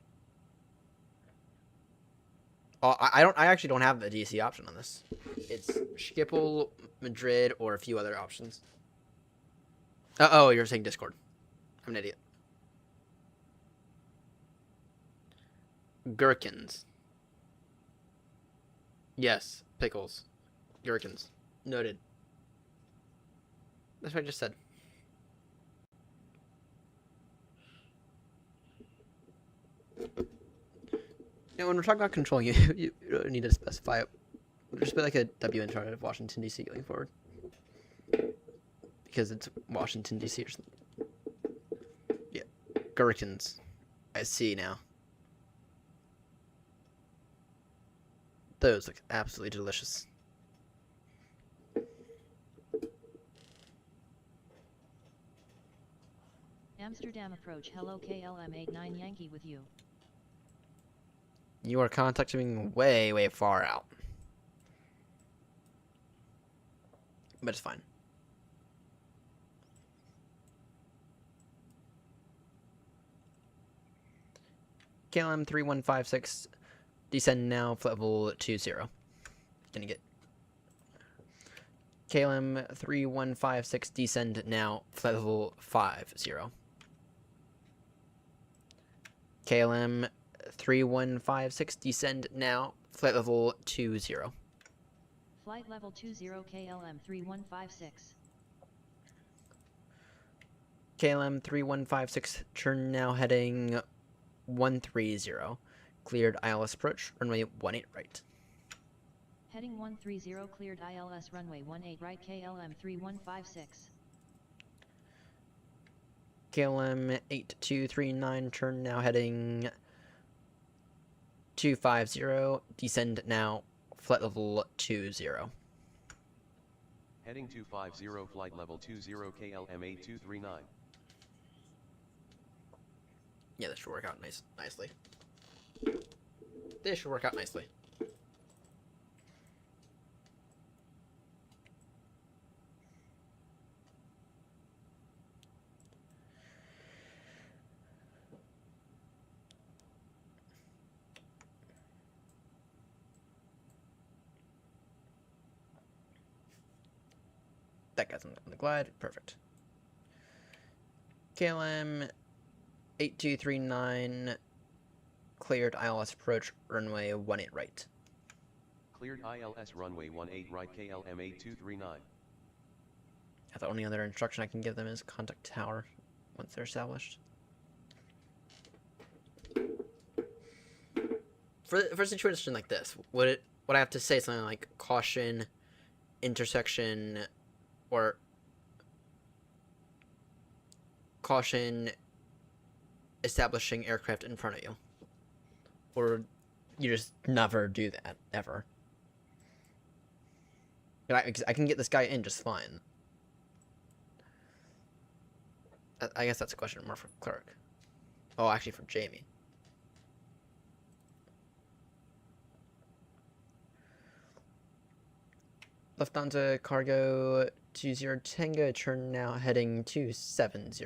Oh, I actually don't have the DC option on this. It's Schiphol, Madrid, or a few other options. Oh, you're saying Discord. I'm an idiot. Gherkins. Yes, pickles. Gherkins. Noted. That's what I just said. When we're talking about control, you really need to specify it. Just be like a W in charge of Washington, D.C. going forward. Because it's Washington, D.C. or something. Yeah. Gherkins. I see now. Those look absolutely delicious. Amsterdam approach. Hello KLM 89 Yankee with you. You are contacting way, way far out. But it's fine. KLM 3156, descend now, flight level 20. Gonna get KLM 3156, descend now, flight level 50. KLM 3156, descend now, flight level 20. Flight level 20 KLM 3156. KLM 3156, turn now heading 130. Cleared ILS approach, runway 18 right. Heading 130 cleared ILS runway 18 right KLM 3156. KLM 8239, turn now heading 250, descend now, flight level 20. Heading 250, flight level 20 KLM 8239. Yeah, this should work out nicely. This should work out nicely. That guy's on the glide. Perfect. KLM 8239, cleared ILS approach, runway 18 right. Cleared ILS runway 18 right KLM 8239. The only other instruction I can give them is contact tower once they're established. For a situation like this, would I have to say something like caution, intersection, or caution, establishing aircraft in front of you? Or you just never do that, ever? I can get this guy in just fine. I guess that's a question more for Clerk. Oh, actually for Jamie. Lufthansa Cargo 20 Tango, turn now heading 270.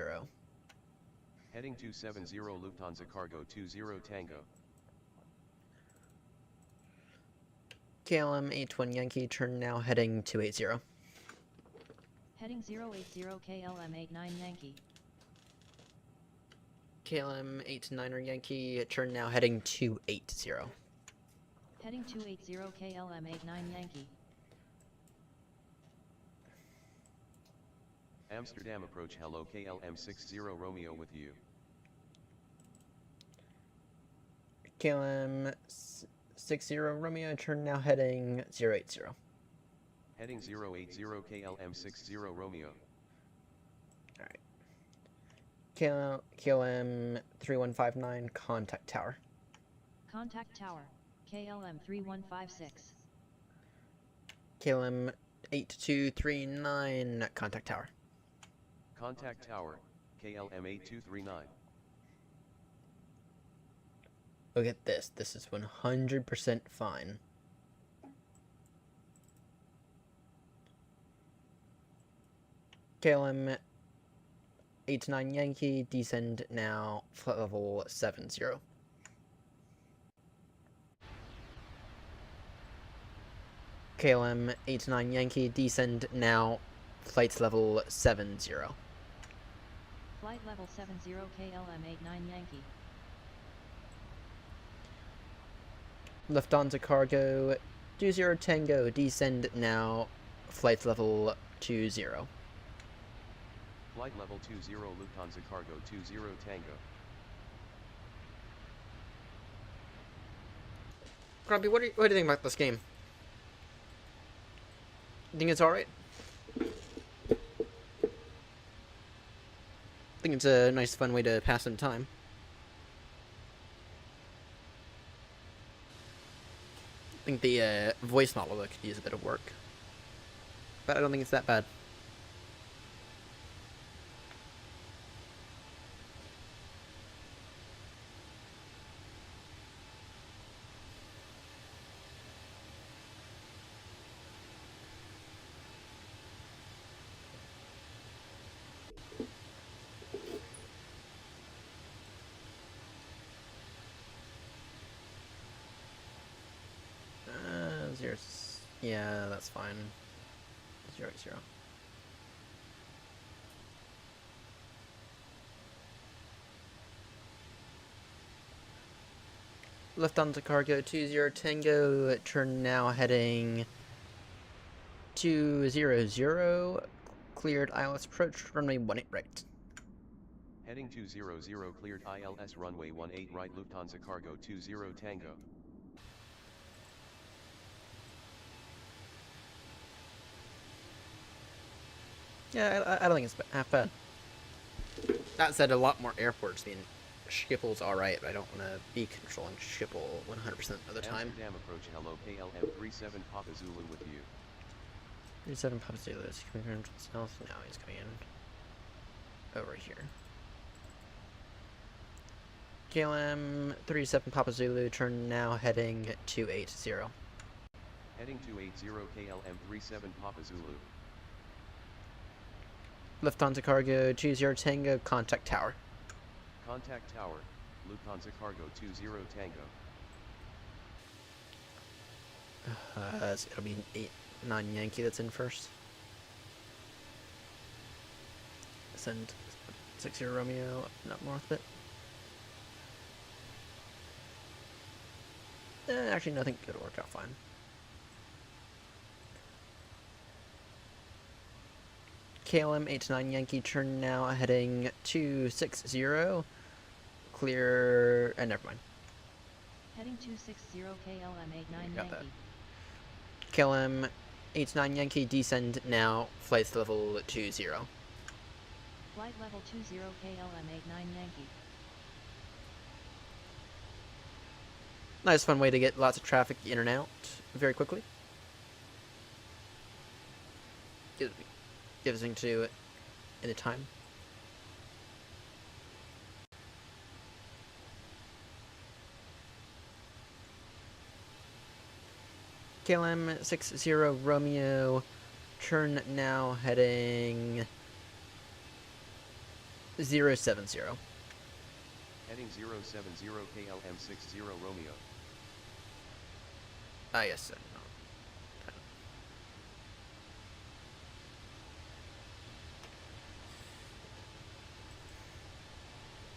Heading 270 Lufthansa Cargo 20 Tango. KLM 81 Yankee, turn now heading 280. Heading 080 KLM 89 Yankee. KLM 89er Yankee, turn now heading 280. Heading 280 KLM 89 Yankee. Amsterdam approach. Hello KLM 60 Romeo with you. KLM 60 Romeo, turn now heading 080. Heading 080 KLM 60 Romeo. Alright. KLM 3159, contact tower. Contact tower. KLM 3156. KLM 8239, contact tower. Contact tower. KLM 8239. Look at this. This is 100% fine. KLM 89 Yankee, descend now, flight level 70. KLM 89 Yankee, descend now, flight level 70. Flight level 70 KLM 89 Yankee. Lufthansa Cargo 20 Tango, descend now, flight level 20. Flight level 20 Lufthansa Cargo 20 Tango. Grumpy, what do you think about this game? You think it's alright? I think it's a nice, fun way to pass some time. I think the voice model could use a bit of work. But I don't think it's that bad. Yeah, that's fine. 0, 0. Lufthansa Cargo 20 Tango, turn now heading 200, cleared ILS approach, runway 18 right. Heading 200 cleared ILS runway 18 right Lufthansa Cargo 20 Tango. Yeah, I don't think it's half bad. That said, a lot more airports. I mean, Schiphol's alright, but I don't want to be controlling Schiphol 100% of the time. Amsterdam approach hello KLM 37 Papa Zulu with you. 37 Papa Zulu, is he coming in south? No, he's coming in over here. KLM 37 Papa Zulu, turn now heading 280. Heading 280 KLM 37 Papa Zulu. Lufthansa Cargo 20 Tango, contact tower. Contact tower, Lufthansa Cargo 20 Tango. So it'll be 89 Yankee that's in first. Send 60 Romeo up north a bit. Actually, no, I think it'll work out fine. KLM 89 Yankee, turn now heading 260. Clear. Never mind. Heading 260 KLM 89 Got that. Yankee. KLM 89 Yankee, descend now, flight level 20. Flight level 20 KLM 89 Yankee. Nice, fun way to get lots of traffic in and out very quickly. Gives thing to do it in the time. KLM 60 Romeo, turn now heading 070. Heading 070 KLM 60 Romeo. Ah, yes, sir. No.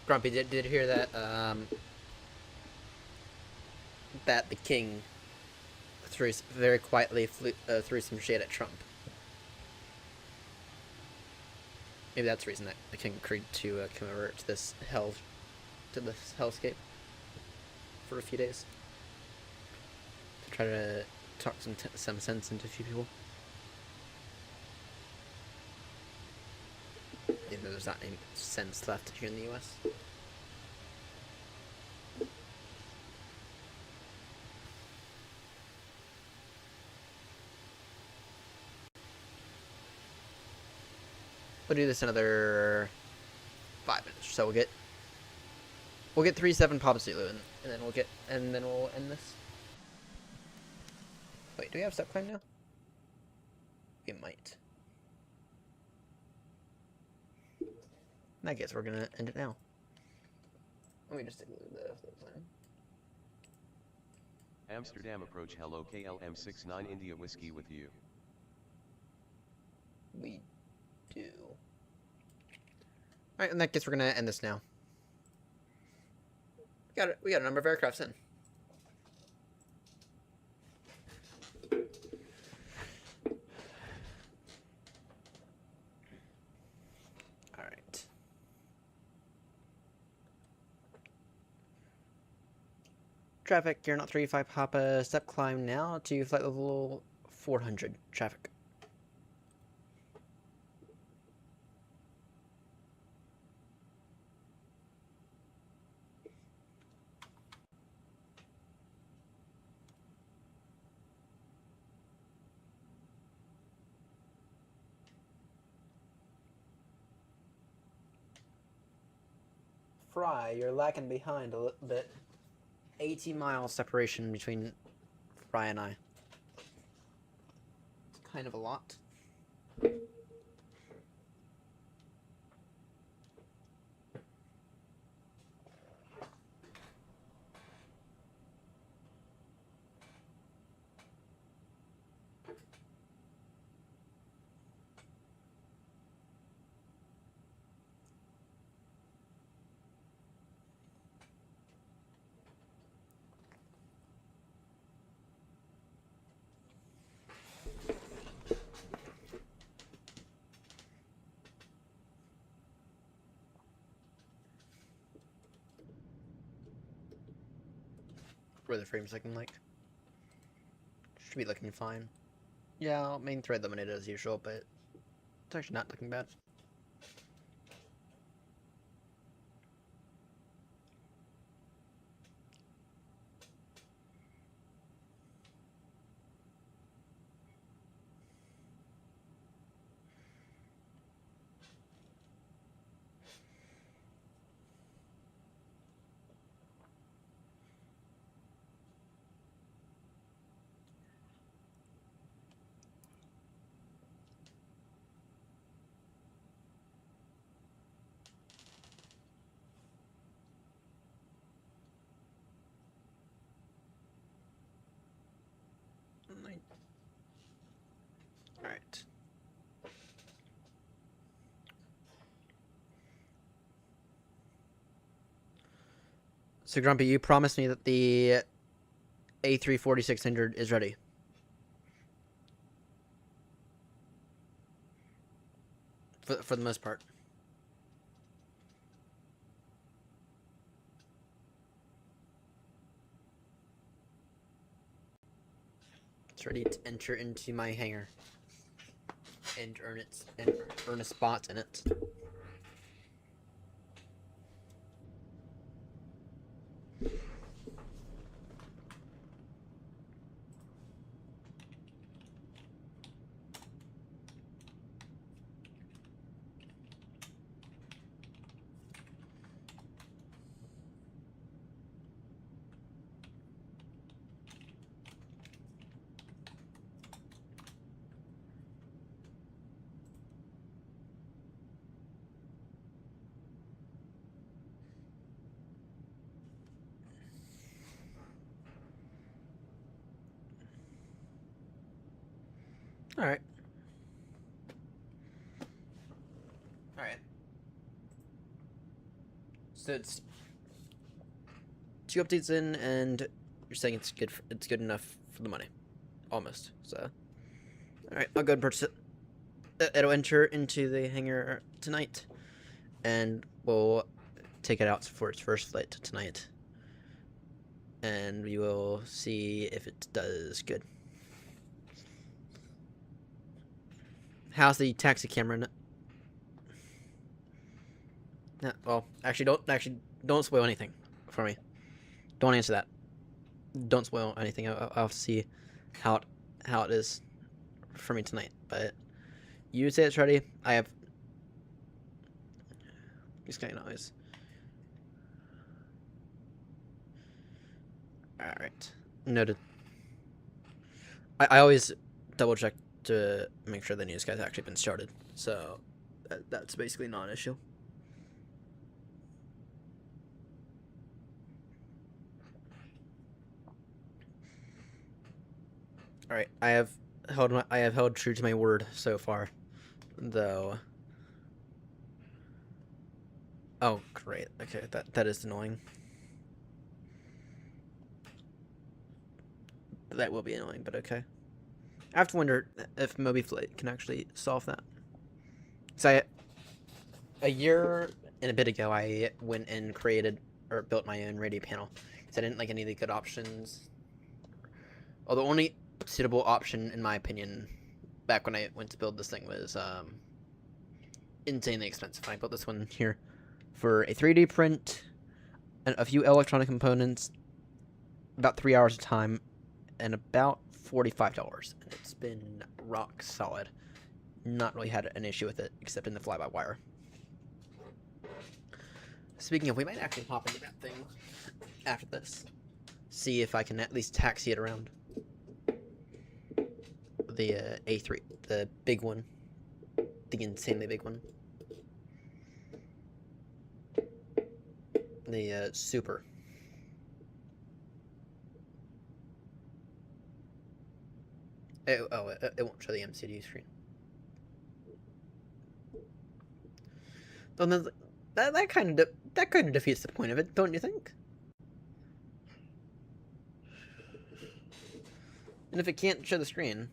Grumpy, did you hear that? That the king very quietly threw some shade at Trump. Maybe that's the reason that the king agreed to come over to this hellscape for a few days to try to talk some sense into a few people. Even though there's not any sense left here in the U.S. We'll do this another 5 minutes or so. We'll get 37 Papa Zulu, and then we'll end this. Wait, do we have step climb now? We might. I guess we're gonna end it now. Let me just take a look at the floor plan. Amsterdam approach hello KLM 69 India whiskey with you. We do. Alright, in that case we're gonna end this now. We got a number of aircrafts in. Alright. Traffic, you're not 35, hop a step climb now to flight level 400. Traffic. Fry, you're lagging behind a little bit. 80 miles separation between Fry and I. It's kind of a lot. What are the frames looking like? Should be looking fine. Yeah, main thread limited as usual, but it's actually not looking bad. Alright. So Grumpy, you promised me that the A340-600 is ready. For the most part. It's ready to enter into my hangar. And earn a spot in it. Alright. Alright. So it's 2 updates in, and you're saying it's good enough for the money. Almost. So alright, I'll go and purchase it. It'll enter into the hangar tonight, and we'll take it out for its first flight tonight. And we will see if it does good. How's the taxi camera? No, well, actually, don't spoil anything for me. Don't answer that. Don't spoil anything. I'll have to see how it is for me tonight. But you say it's ready. I have. Just kind of noise. All right, noted. I always double check to make sure the news guy's actually been started. So that's basically not an issue. All right, I have held true to my word so far, though. Oh, great. Okay, that is annoying. That will be annoying, but okay. I have to wonder if Moby Flight can actually solve that. So a year and a bit ago, I went and created or built my own radio panel because I didn't like any of the good options. Well, the only suitable option, in my opinion, back when I went to build this thing was insanely expensive. I built this one here for a 3D print and a few electronic components, about 3 hours of time, and about $45. And it's been rock solid. Not really had an issue with it, except in the fly-by-wire. Speaking of, we might actually hop into that thing after this. See if I can at least taxi it around. The A3, the big one. The insanely big one. The Super. It won't show the MCD screen. That kind of defeats the point of it, don't you think? And if it can't show the screen,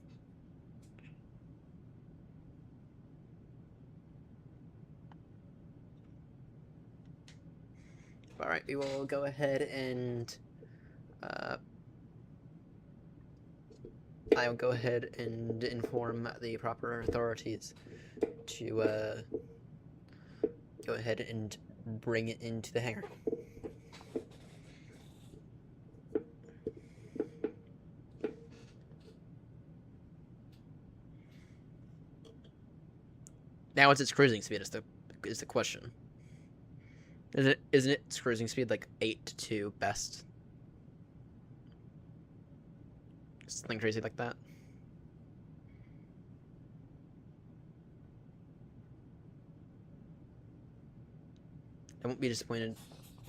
all right, we will go ahead and I will go ahead and inform the proper authorities to go ahead and bring it into the hangar. Now it's its cruising speed is the question. Isn't its cruising speed like 8 to 2 best? Something crazy like that. I won't be disappointed in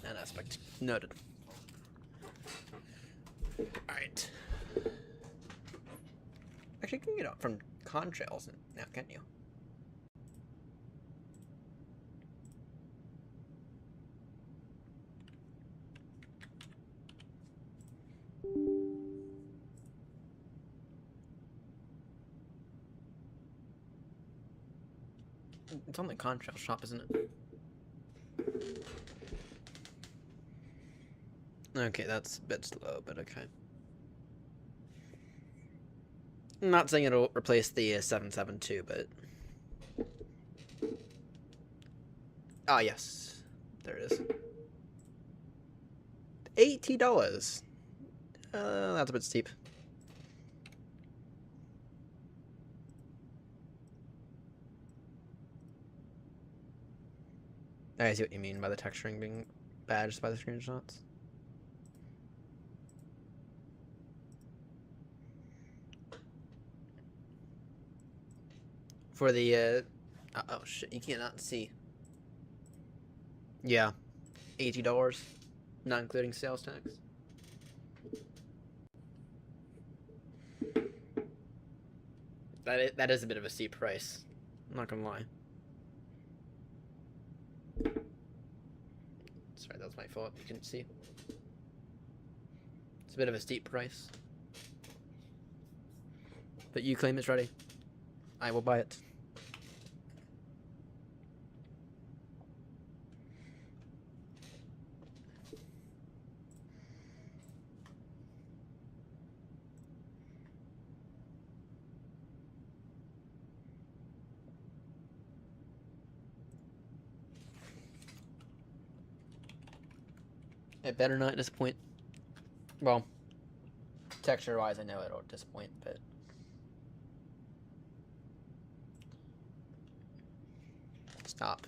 that aspect. Noted. Alright. Actually, you can get out from contrails now, can't you? It's on the contrail shop, isn't it? Okay, that's a bit slow, but okay. I'm not saying it'll replace the 772, but... Ah, yes. There it is. $80. That's a bit steep. I see what you mean by the texturing being bad just by the screenshots. For the, oh shit, you cannot see. Yeah, $80, not including sales tax. That is a bit of a steep price. I'm not gonna lie. Sorry, that was my fault. You couldn't see. It's a bit of a steep price. But you claim it's ready. I will buy it. It better not disappoint. Well, texture-wise, I know it'll disappoint, but... Stop.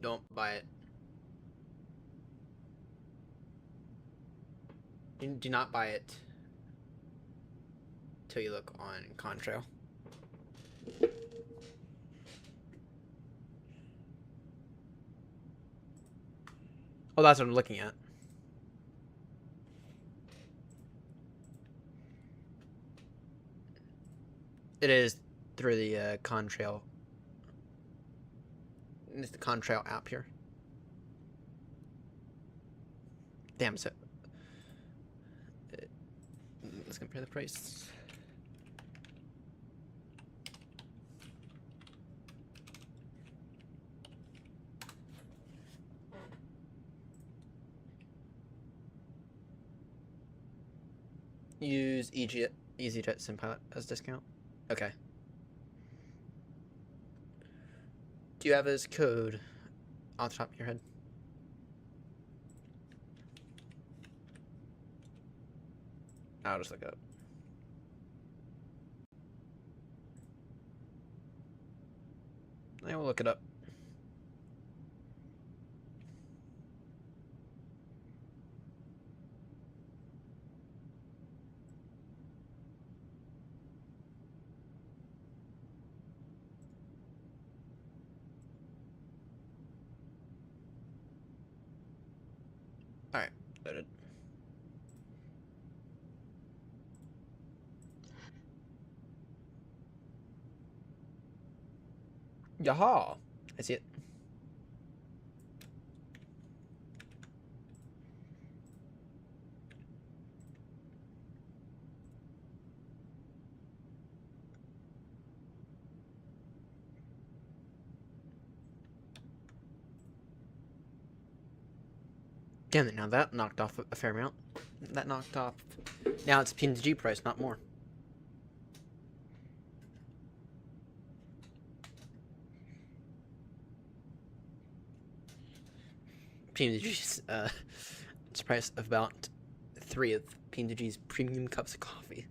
Don't buy it. Do not buy it. till you look on Contrail. Oh, that's what I'm looking at. It is through the Contrail. It's the Contrail app here. Damn, so let's compare the price. Use EasyJet SimPilot as discount. Okay. Do you have his code off the top of your head? I'll just look it up. I will look it up. Alright, loaded. Yaha! I see it. Damn it, now that knocked off a fair amount. That knocked off. Now it's P&G price, not more. P&G's it's a price of about 3 of P&G's premium cups of coffee.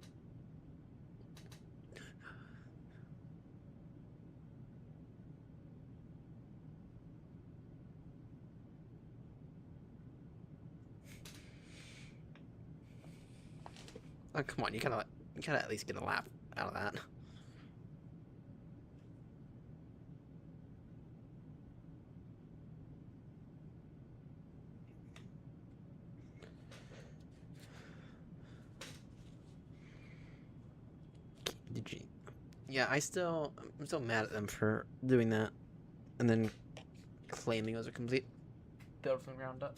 Oh, come on, you gotta at least get a laugh out of that. P&G. Yeah, I'm still mad at them for doing that, and then claiming it was a complete build from the ground up.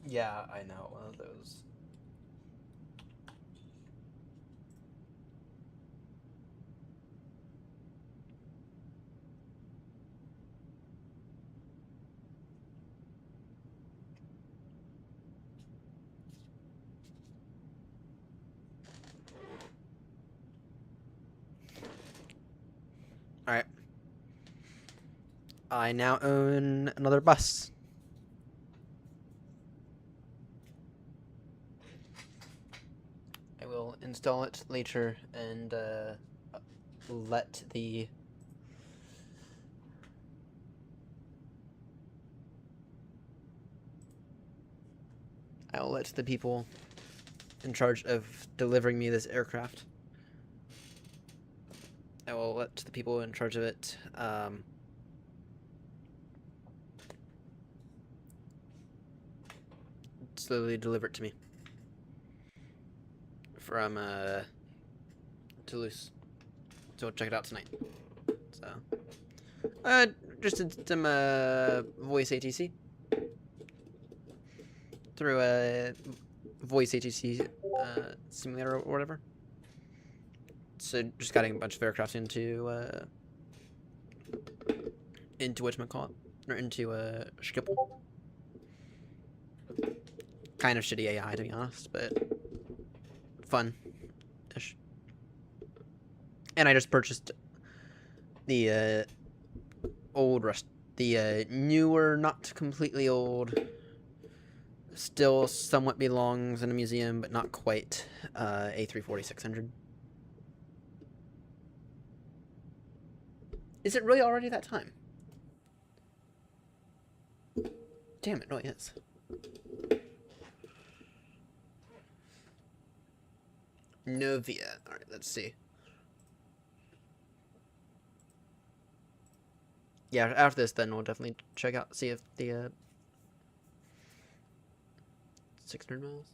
Yeah, I know, one of those. Alright. I now own another bus. I will install it later and let the I will let the people in charge of delivering me this aircraft. I will let the people in charge of it slowly deliver it to me from Toulouse. So check it out tonight. So just did some voice ATC through a voice ATC simulator or whatever. So just getting a bunch of aircraft into whatchamacallit, or into Schiphol. Kind of shitty AI, to be honest, but fun-ish. And I just purchased the the newer, not completely old, still somewhat belongs in a museum, but not quite, A340-600. Is it really already that time? Damn it, no, it is. Novia. Alright, let's see. Yeah, after this, then we'll definitely check out, see if the 600 miles.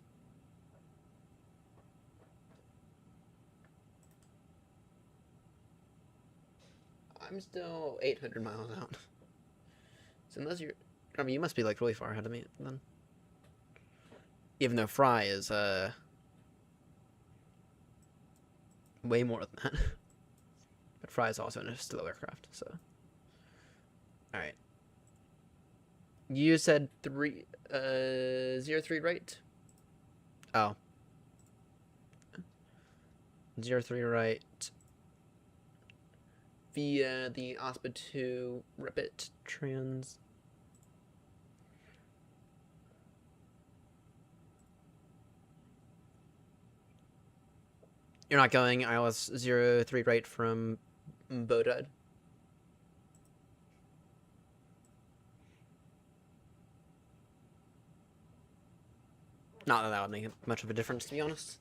I'm still 800 miles out. So unless you're, I mean, you must be like really far ahead of me then. Even though Fry is way more than that. But Fry is also in a still aircraft, so. Alright. You said 03, right? Oh. 03, right. Via the OSPA 2 Ripit trans. You're not going ILS 03 right from Bodad? Not that that would make much of a difference, to be honest.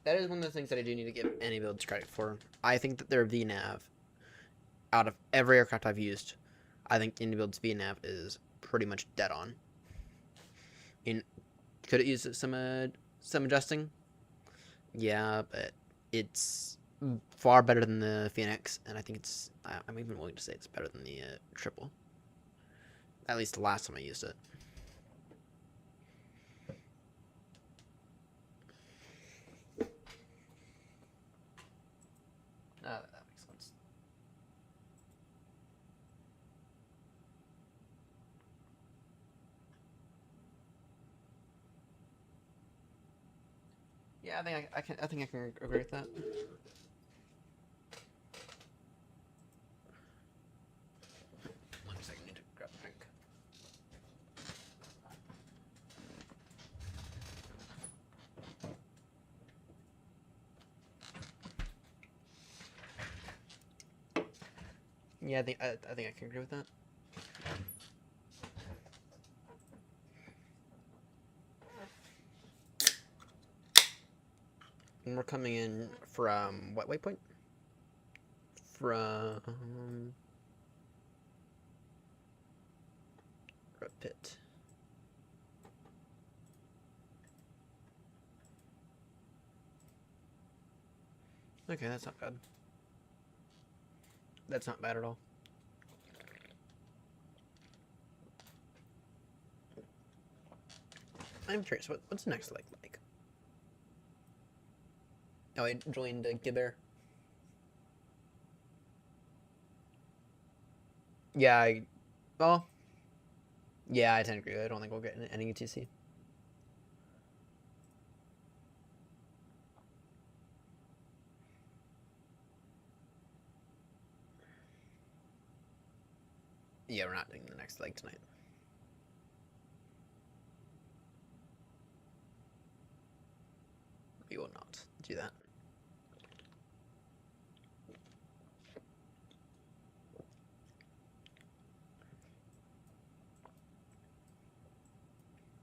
That is one of the things that I do need to give any builds credit for. I think that their VNAV, out of every aircraft I've used, I think AnyBuild's VNAV is pretty much dead on. Could it use some adjusting? Yeah, but it's far better than the Phoenix, and I think it's, I'm even willing to say it's better than the triple. At least the last time I used it. That makes sense. Yeah, I think I think I can agree with that. One second, I need to grab a drink. Yeah, I think I can agree with that. And we're coming in from what waypoint? From Ripit. Okay, that's not bad. That's not bad at all. I'm curious, what's the next leg like? Oh, I joined Gibber. Yeah, well, yeah, I tend to agree. I don't think we'll get any UTC. Yeah, we're not doing the next leg tonight. We will not do that.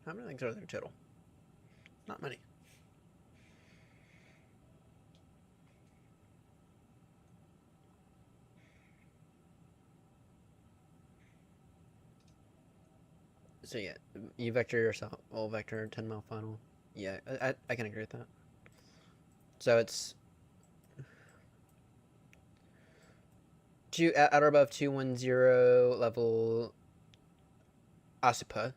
How many legs are there total? Not many. So yeah, you vector yourself, all vector 10-mile final. Yeah, I can agree with that. So it's at or above 210 level Asupa.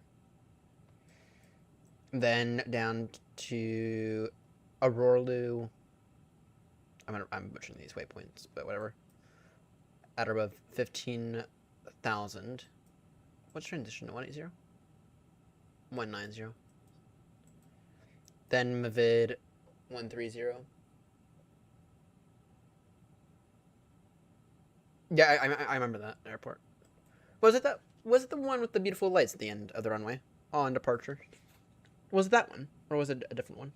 Then down to Aurorlu. I'm butchering these waypoints, but whatever. At or above 15,000. What's transition to 180? 190. Then Mavid 130. Yeah, I remember that airport. Was it the one with the beautiful lights at the end of the runway on departure? Was it that one, or was it a different one?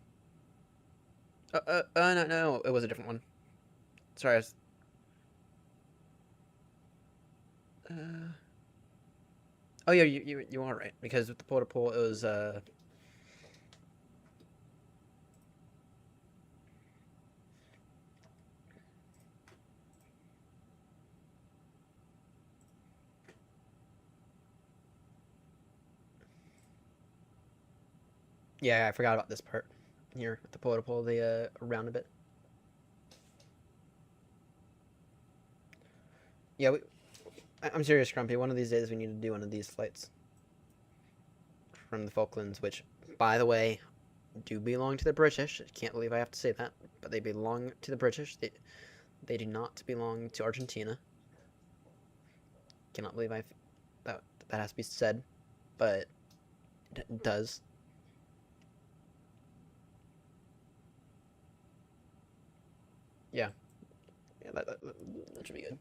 No, it was a different one. Sorry, I was. Oh yeah, you are right, because with the pole to pole it was yeah, I forgot about this part here with the pole to pole, the around a bit. Yeah, I'm serious, Grumpy. One of these days we need to do one of these flights from the Falklands, which, by the way, do belong to the British. I can't believe I have to say that, but they belong to the British. They do not belong to Argentina. Cannot believe that has to be said, but it does. Yeah, that should be good.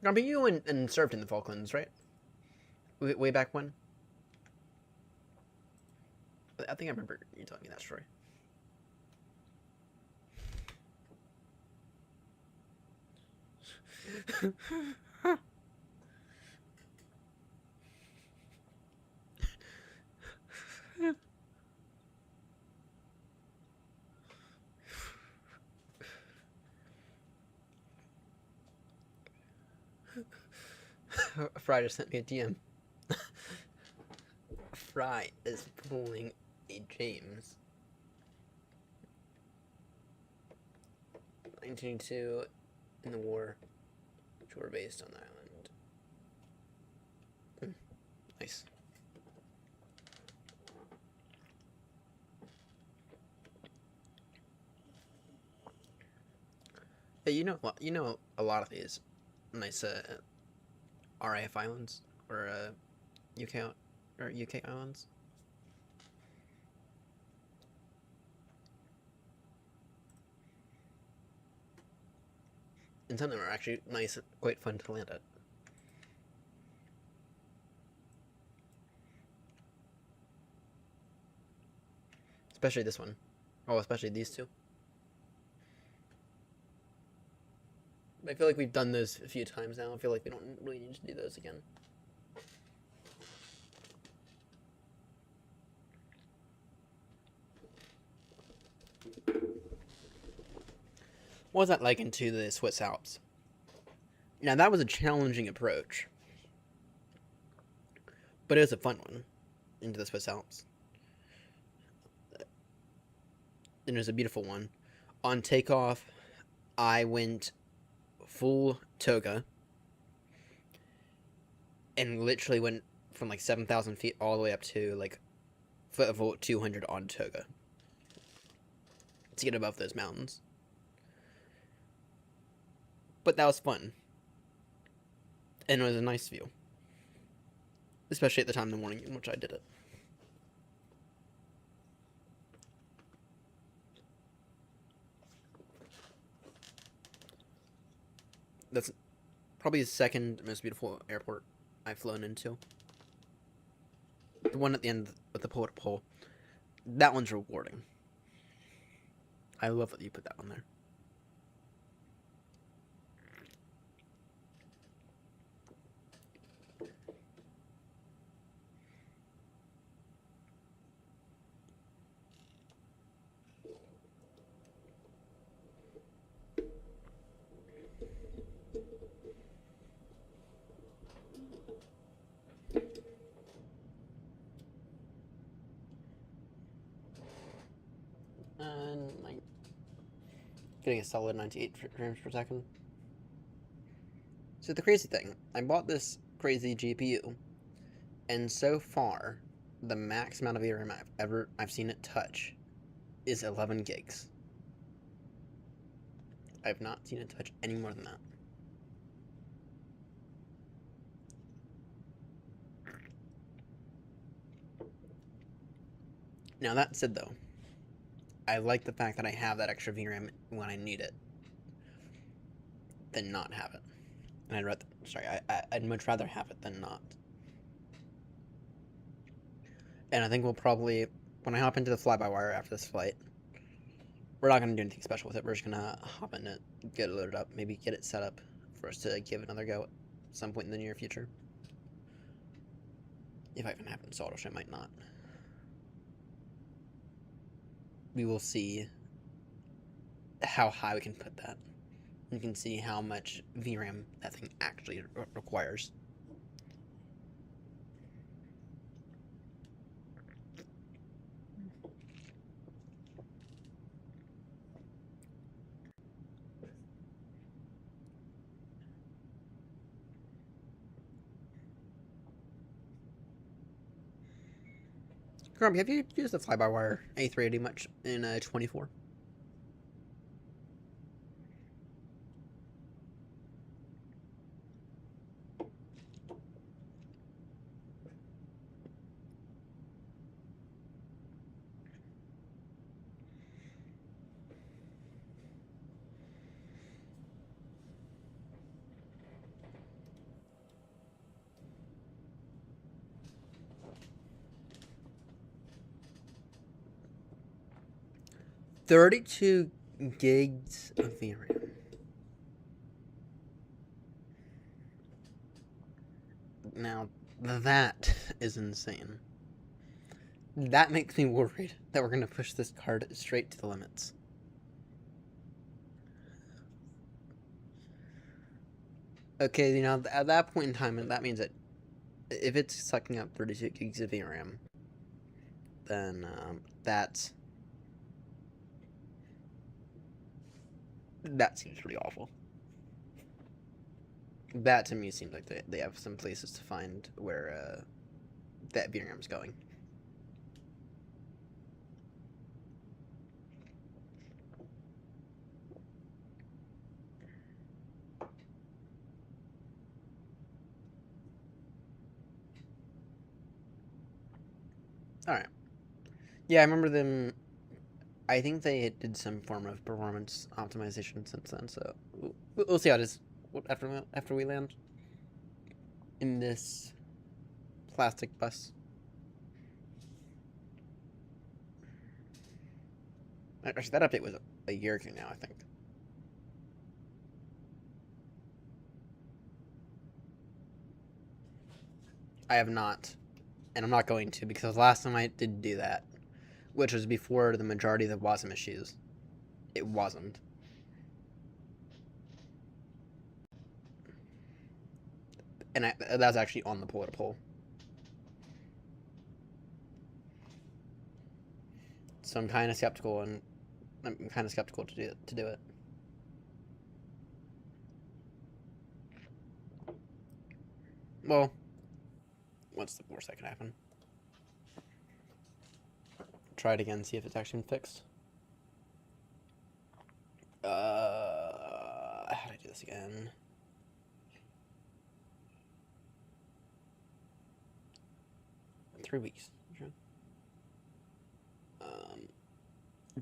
Grumpy, you and served in the Falklands, right? Way back when? I think I remember you telling me that story. Fry just sent me a DM. Fry is pulling a James. 1902 in the war, which were based on the island. Nice. Yeah, you know a lot of these nice RAF islands or UK islands. And some of them are actually nice and quite fun to land at. Especially this one. Oh, especially these two. I feel like we've done those a few times now. I feel like we don't really need to do those again. What was that like into the Swiss Alps? Now, that was a challenging approach. But it was a fun one into the Swiss Alps. And it was a beautiful one. On takeoff, I went full toga and literally went from like 7,000 feet all the way up to like foot of 200 on toga to get above those mountains. But that was fun. And it was a nice view. Especially at the time in the morning in which I did it. That's probably the second most beautiful airport I've flown into. The one at the end with the pole to pole. That one's rewarding. I love that you put that on there. And like getting a solid 98 frames per second. So the crazy thing, I bought this crazy GPU, and so far, the max amount of VRAM I've seen it touch is 11 gigs. I've not seen it touch any more than that. Now that said, though, I like the fact that I have that extra VRAM when I need it than not have it. And I'd much rather have it than not. And I think we'll probably, when I hop into the fly-by-wire after this flight, we're not going to do anything special with it. We're just going to hop in it, get it loaded up, maybe get it set up for us to give another go at some point in the near future. If I can have it installed, which I might not. We will see how high we can put that. You can see how much VRAM that thing actually requires. Grumpy, have you used the fly-by-wire A380 much in 24? $32 gigs of VRAM. Now, that is insane. That makes me worried that we're going to push this card straight to the limits. Okay, you know, at that point in time, that means that if it's sucking up 32 gigs of VRAM, then that seems pretty awful. That to me seems like they have some places to find where that VRAM's going. Alright. Yeah, I remember them. I think they did some form of performance optimization since then, so we'll see how it is after we land in this plastic bus. Actually, that update was a year ago now, I think. I have not, and I'm not going to, because last time I did do that, which was before the majority of the WASM issues, it wasn't. And that was actually on the pull-to-pull. So I'm kind of skeptical, and I'm kind of skeptical to do it. Well, what's the worst that could happen? Try it again, see if it's actually been fixed. How do I do this again? In 3 weeks. Sure.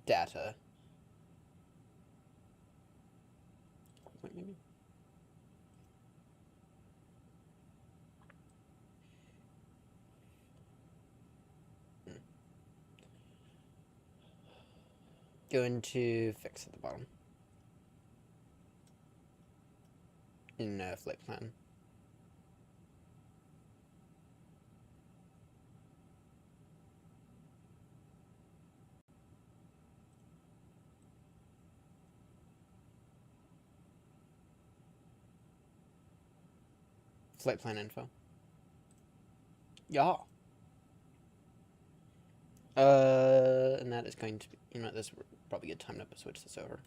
Data. Wait, maybe. Go into fix at the bottom. In flight plan. Flight plan info. Yeah. And that is going to be, you know, this would probably get time to switch this over.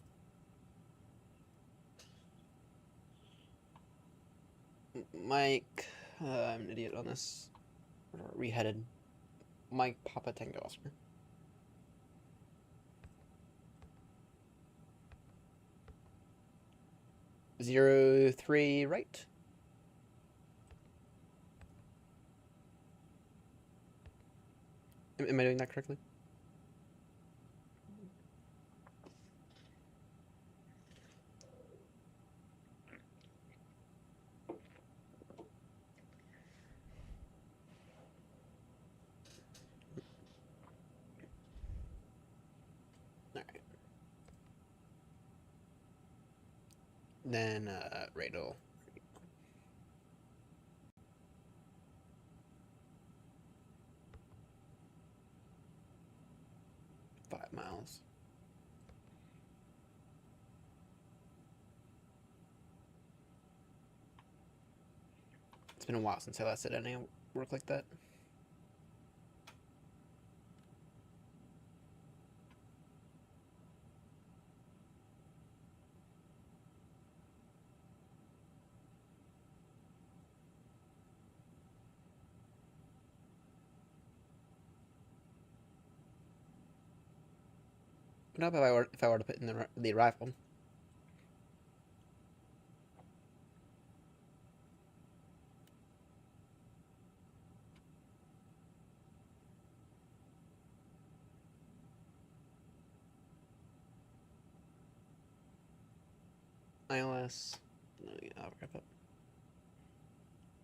Mike, I'm an idiot on this. Reheaded. Mike Papa Tango Oscar. Zero 03 right. Am I doing that correctly? Then Radel. 5 miles. It's been a while since I last did any work like that. What about if I were to put in the rifle? ILS. No, yeah, I'll wrap up.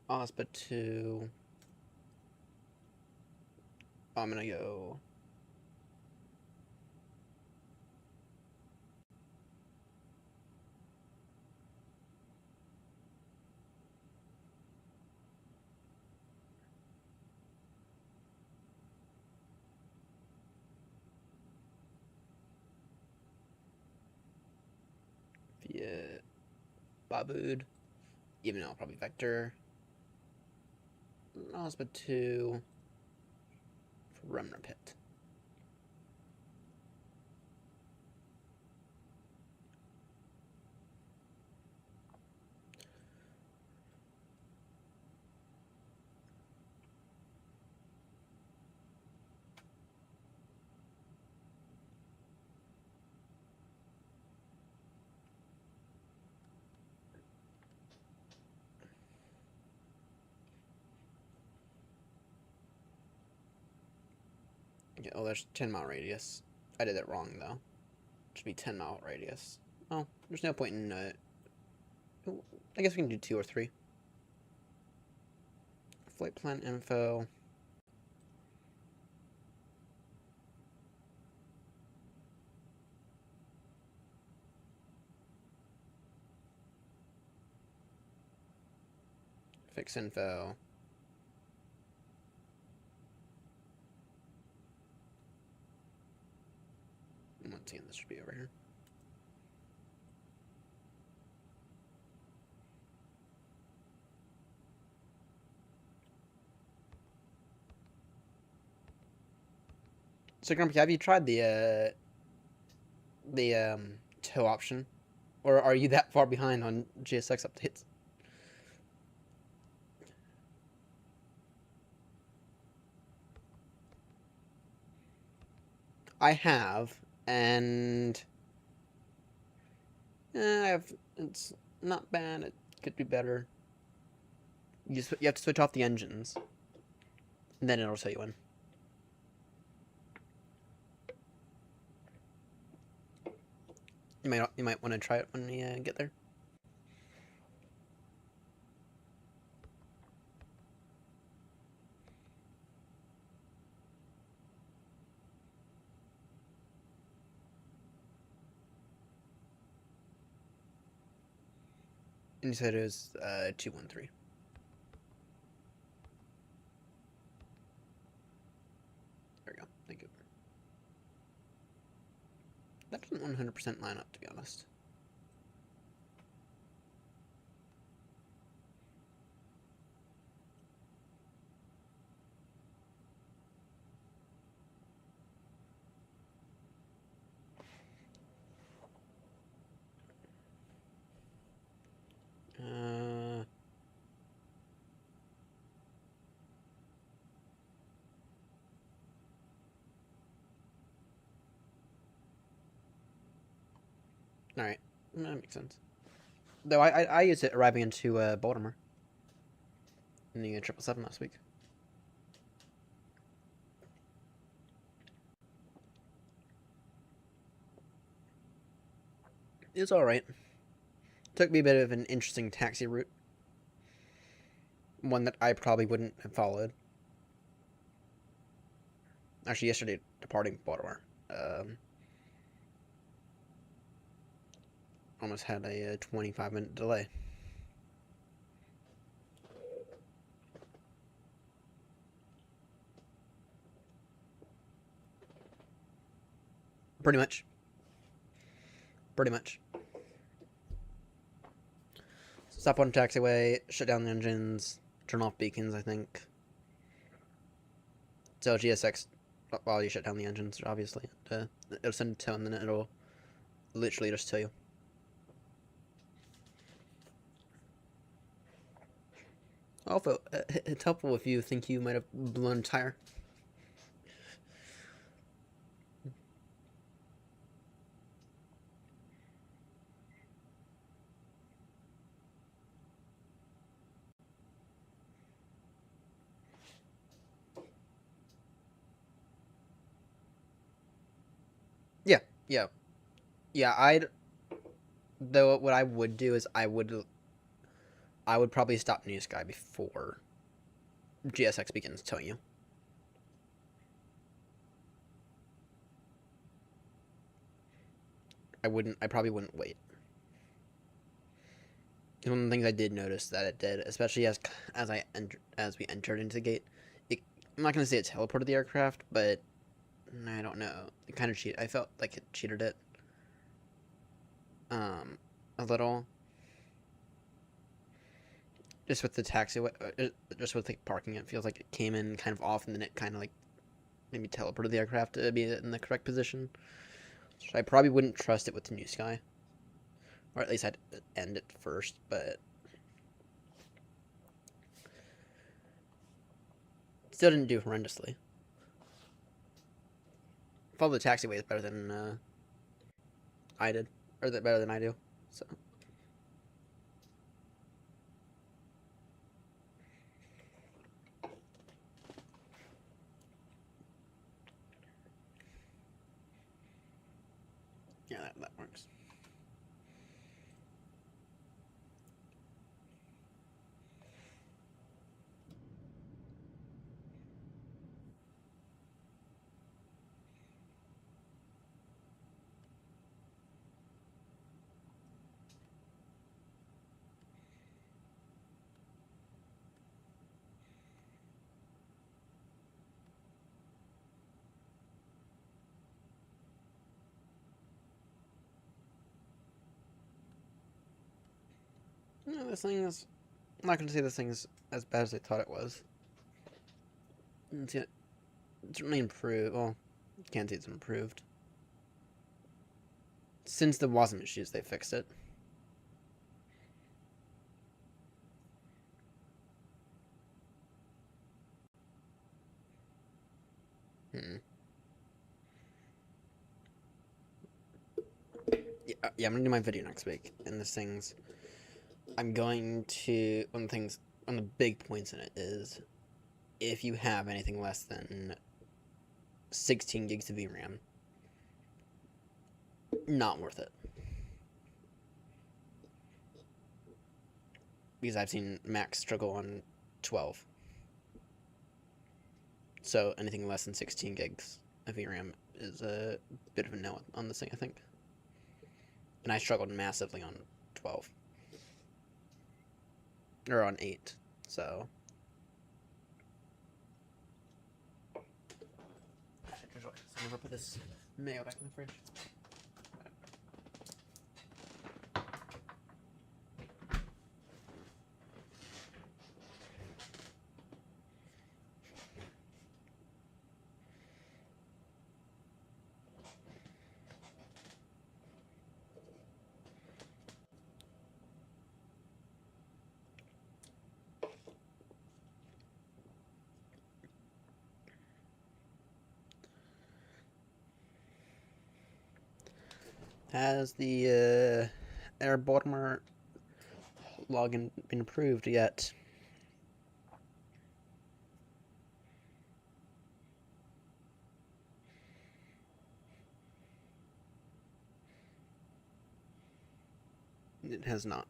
OSPA 2. I'm gonna go. Via Babood. Even though I'll probably Vector. OSPA 2. For Remner Pit. Okay, oh, there's 10-mile radius. I did that wrong, though. It should be 10-mile radius. Oh, there's no point in, I guess we can do 2 or 3. Flight plan info. Fix info. Once again, this should be over here. So Grumpy, have you tried the tow option, or are you that far behind on GSX updates? I have, and it's not bad. It could be better. You have to switch off the engines, and then it'll tell you when. You might want to try it when we get there. And you said it was 213. There we go. Thank you. That doesn't 100% line up, to be honest. Alright. That makes sense. Though I used it arriving into Baltimore. In the 777 last week. It was alright. Took me a bit of an interesting taxi route. One that I probably wouldn't have followed. Actually, yesterday, departing Baltimore. almost had a 25-minute delay. Pretty much. Pretty much. Stop on taxiway, shut down the engines, turn off beacons, I think. Tell GSX while you shut down the engines, obviously. It'll send a tone, and then it'll literally just tell you. Also, it's helpful if you think you might have blown a tire. Yeah, though what I would do is I would probably stop New Sky before GSX begins towing you. I probably wouldn't wait. One of the things I did notice that it did, especially as we entered into the gate, I'm not gonna say it teleported the aircraft, but I don't know. It kind of cheated. I felt like it cheated it. A little. Just with the taxiway, just with like parking, it feels like it came in kind of off, and then it kind of like maybe teleported the aircraft to be in the correct position. So I probably wouldn't trust it with the New Sky, or at least I'd end it first. But still didn't do horrendously. Follow the taxiway is better than I did, or better than I do. So. Yeah, that works. No, this thing is. I'm not going to say this thing is as bad as I thought it was. It's certainly improved. Well, you can't say it's improved. Since the WASM issues, they fixed it. Yeah, I'm gonna do my video next week, and this thing's. I'm going to one of the big points in it is, if you have anything less than 16 gigs of VRAM, not worth it. Because I've seen Max struggle on 12. So anything less than 16 gigs of VRAM is a bit of a no on this thing, I think. And I struggled massively on 12. Or on 8, so. So I'm gonna put this mayo back in the fridge. Has the Air Baltimore login been approved yet? It has not.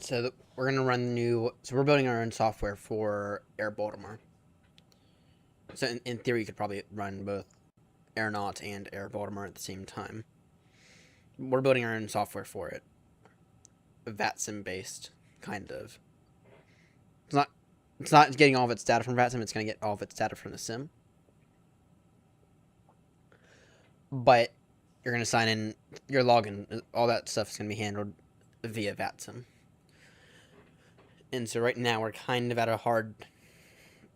So we're gonna run the new. So we're building our own software for Air Baltimore. So in theory, you could probably run both Aeronaut and Air Baltimore at the same time. We're building our own software for it. VATSIM based, kind of. It's not getting all of its data from VATSIM. It's gonna get all of its data from the sim. But you're gonna sign in your login. All that stuff is gonna be handled via VATSIM. And so right now we're kind of at a hard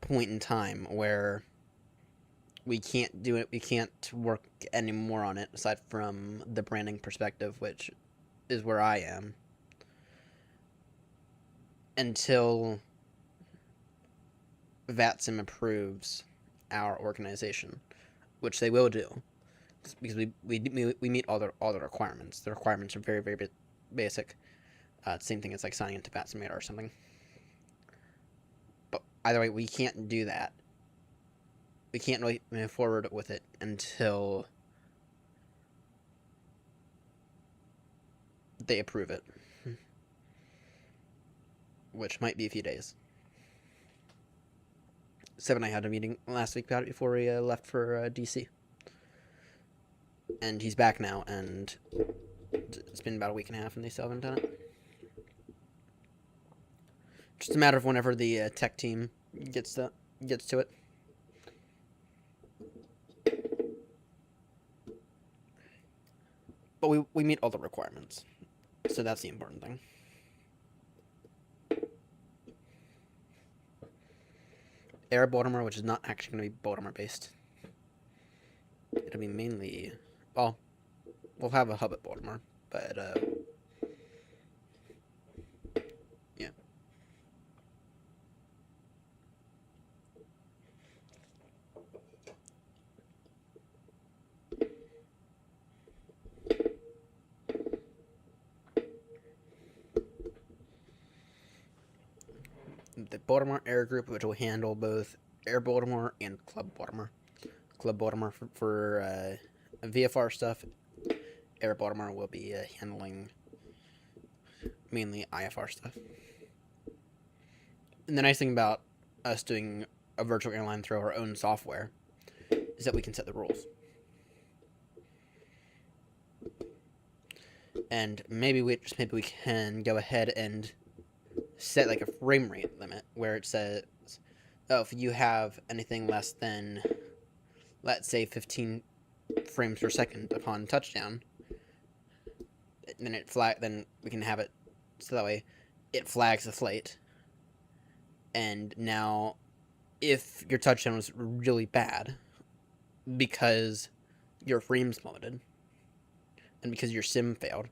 point in time where we can't do it. We can't work anymore on it aside from the branding perspective, which is where I am, until VATSIM approves our organization, which they will do, because we meet all the requirements. The requirements are very, very basic. Same thing as like signing into VATSIM Radar or something. But either way, we can't do that. We can't really move forward with it until they approve it, which might be a few days. Seb and I had a meeting last week about it before we left for DC. And he's back now, and it's been about a week and a half, and they still haven't done it. Just a matter of whenever the tech team gets to it. But we meet all the requirements, so that's the important thing. Air Baltimore, which is not actually going to be Baltimore based. It'll be mainly, well, we'll have a hub at Baltimore, but yeah. The Baltimore Air Group, which will handle both Air Baltimore and Club Baltimore. Club Baltimore for VFR stuff. Air Baltimore will be handling mainly IFR stuff. And the nice thing about us doing a virtual airline through our own software is that we can set the rules. And maybe we can go ahead and set like a frame rate limit where it says, oh, if you have anything less than, let's say, 15 frames per second upon touchdown, then we can have it so that way it flags the flight. And now, if your touchdown was really bad because your frames plummeted and because your sim failed,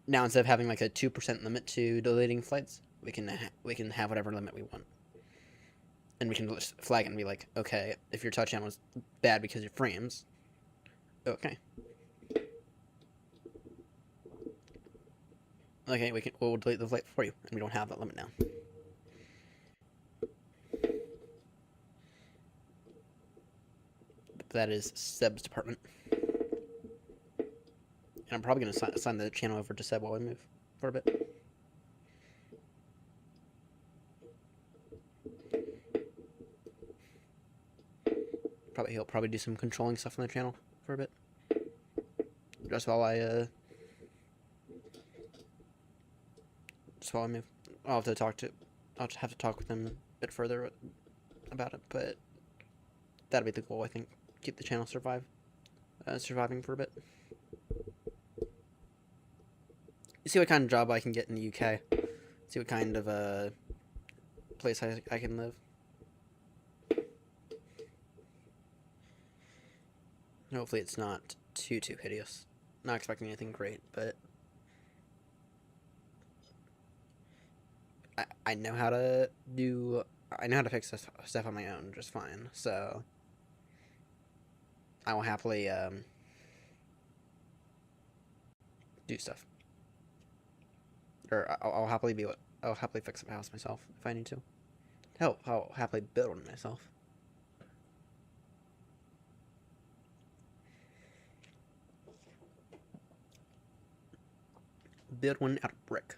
now instead of having like a 2% limit to deleting flights, we can have whatever limit we want, and we can just flag it and be like, okay, if your touchdown was bad because of your frames, okay, we'll delete the flight for you, and we don't have that limit now. That is Seb's department. And I'm probably going to assign the channel over to Seb while we move for a bit. He'll probably do some controlling stuff on the channel for a bit. Just while I move. I'll have to talk with him a bit further about it, but that'll be the goal, I think. Keep the channel surviving for a bit. See what kind of job I can get in the UK. See what kind of place I can live. Hopefully it's not too hideous. Not expecting anything great, but I know how to fix this stuff on my own just fine. So I will happily do stuff. Or I'll happily fix up a house myself if I need to. Hell, I'll happily build one myself. build one out of brick.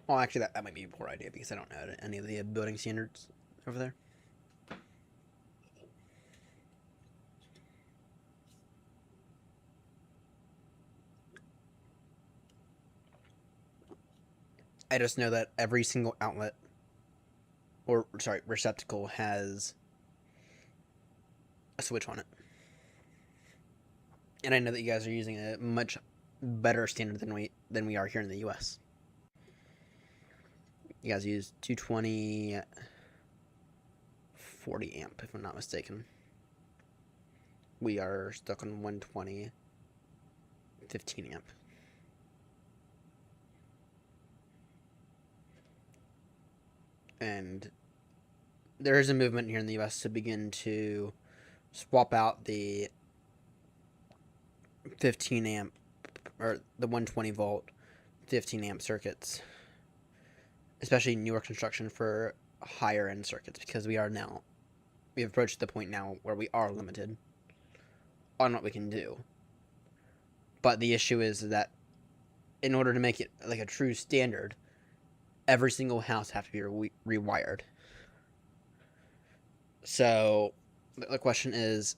Well, actually, that might be a poor idea because I don't know any of the building standards over there. I just know that every single outlet, or sorry, receptacle has a switch on it. And I know that you guys are using a much better standard than we are here in the US. You guys use 220 40 amp, if I'm not mistaken. We are stuck on 120 15 amp. And there is a movement here in the US to begin to swap out the 15 amp or the 120 volt 15 amp circuits, especially newer construction, for higher end circuits, because we've approached the point now where we are limited on what we can do. But the issue is that in order to make it like a true standard, every single house has to be rewired. So the question is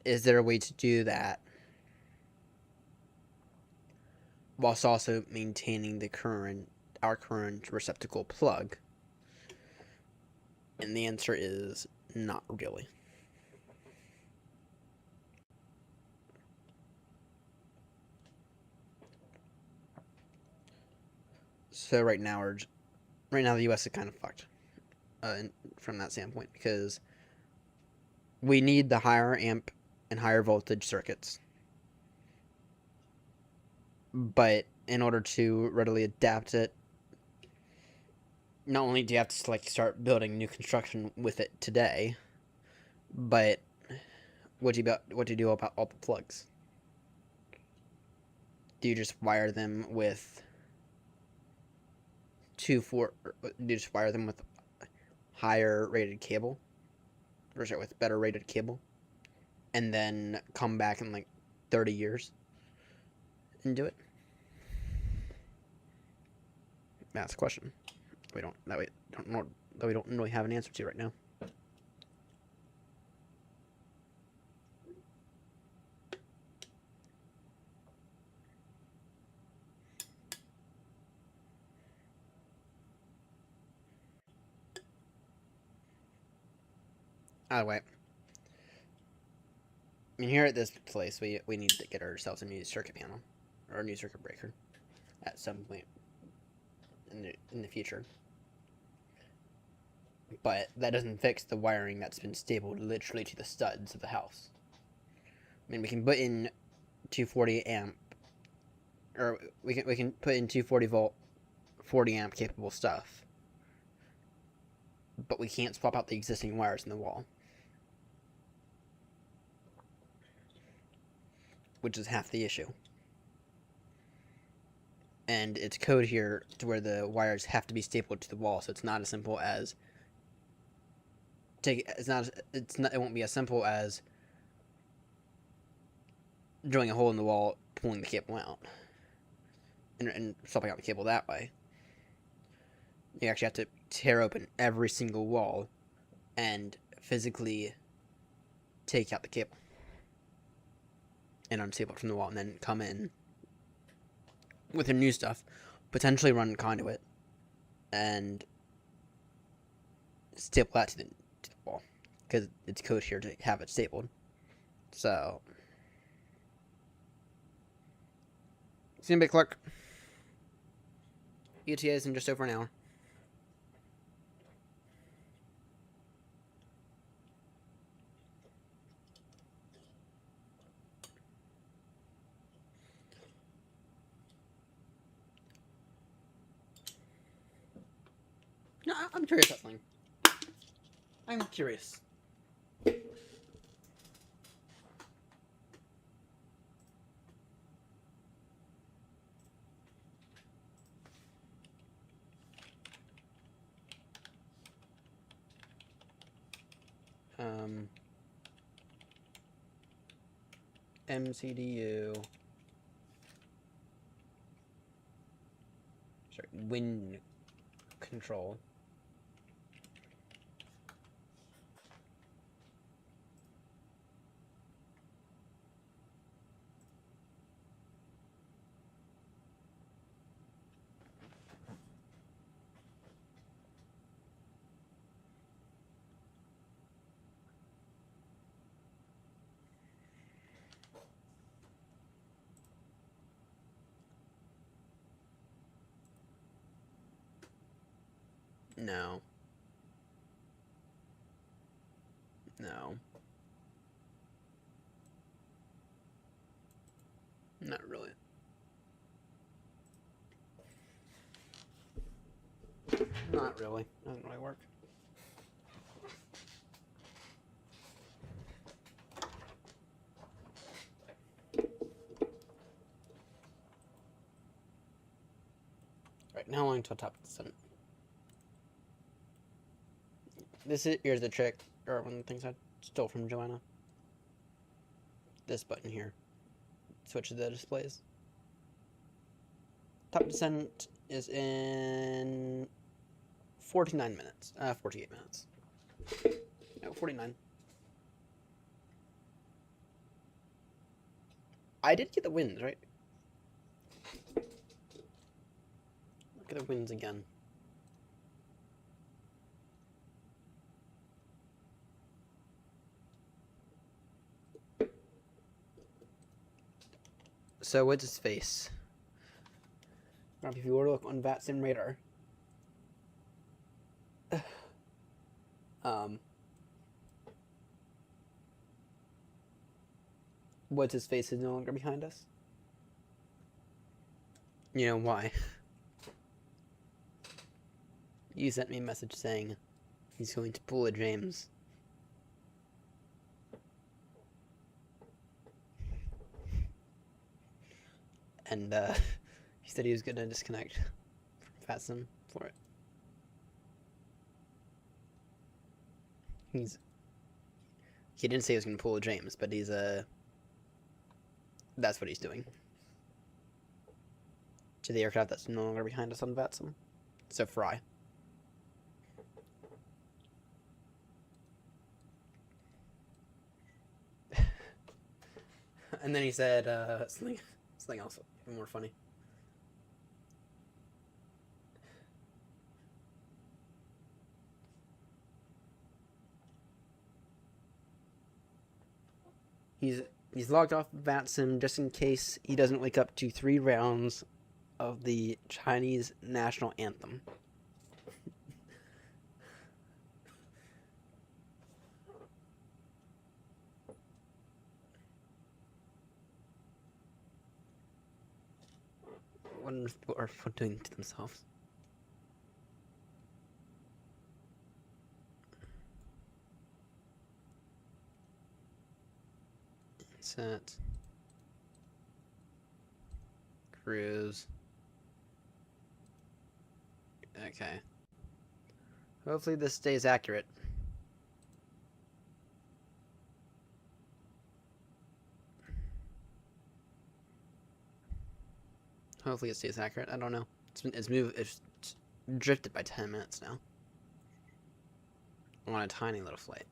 there a way to do that whilst also maintaining our current receptacle plug? And the answer is not really. So right now the US is kind of fucked from that standpoint, because we need the higher amp and higher voltage circuits. But in order to readily adapt it, not only do you have to like start building new construction with it today, but what do you do about all the plugs? Do you just wire them with higher rated cable, or sorry, with better rated cable, and then come back in like 30 years and do it? That's the question. We don't really have an answer to right now. Either way, I mean, here at this place, we need to get ourselves a new circuit panel or a new circuit breaker at some point in the future. But that doesn't fix the wiring that's been stapled literally to the studs of the house. I mean, we can put in 240 amp, or we can put in 240 volt, 40 amp capable stuff, but we can't swap out the existing wires in the wall, which is half the issue. And it's code here to where the wires have to be stapled to the wall, so it's not as simple as it won't be as simple as drilling a hole in the wall, pulling the cable out, and swapping out the cable that way. You actually have to tear open every single wall and physically take out the cable and unstaple it from the wall, and then come in with your new stuff, potentially run conduit, and staple that to the wall, because it's code here to have it stapled. So, see you in a bit, Clark. ETA is in just over an hour. No, I'm curious about something. I'm curious. MCDU. Sorry, wind control. No. No. Not really. Not really. Doesn't really work. Right, now on to top of the sun. Here's the trick, or one of the things I stole from Joanna. This button here switches the displays. Top descent is in 49 minutes. 48 minutes. No, 49. I did get the wins, right? Look at the wins again. So what's his face? If you were to look on VATSIM radar, what's his face is no longer behind us. You know why? You sent me a message saying he's going to pull a James. And he said he was gonna disconnect from VATSIM for it. He didn't say he was gonna pull a James, but he's that's what he's doing. To the aircraft that's no longer behind us on VATSIM. So Fry. And then he said something else even more funny. He's logged off VATSIM just in case he doesn't wake up to 3 rounds of the Chinese national anthem. What are people doing to themselves? Set. Cruise. Okay. Hopefully this stays accurate. Hopefully it stays accurate. I don't know. It's drifted by 10 minutes now. On a tiny little flight.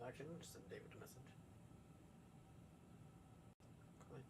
Actually, I'm just send David a message. Quickly.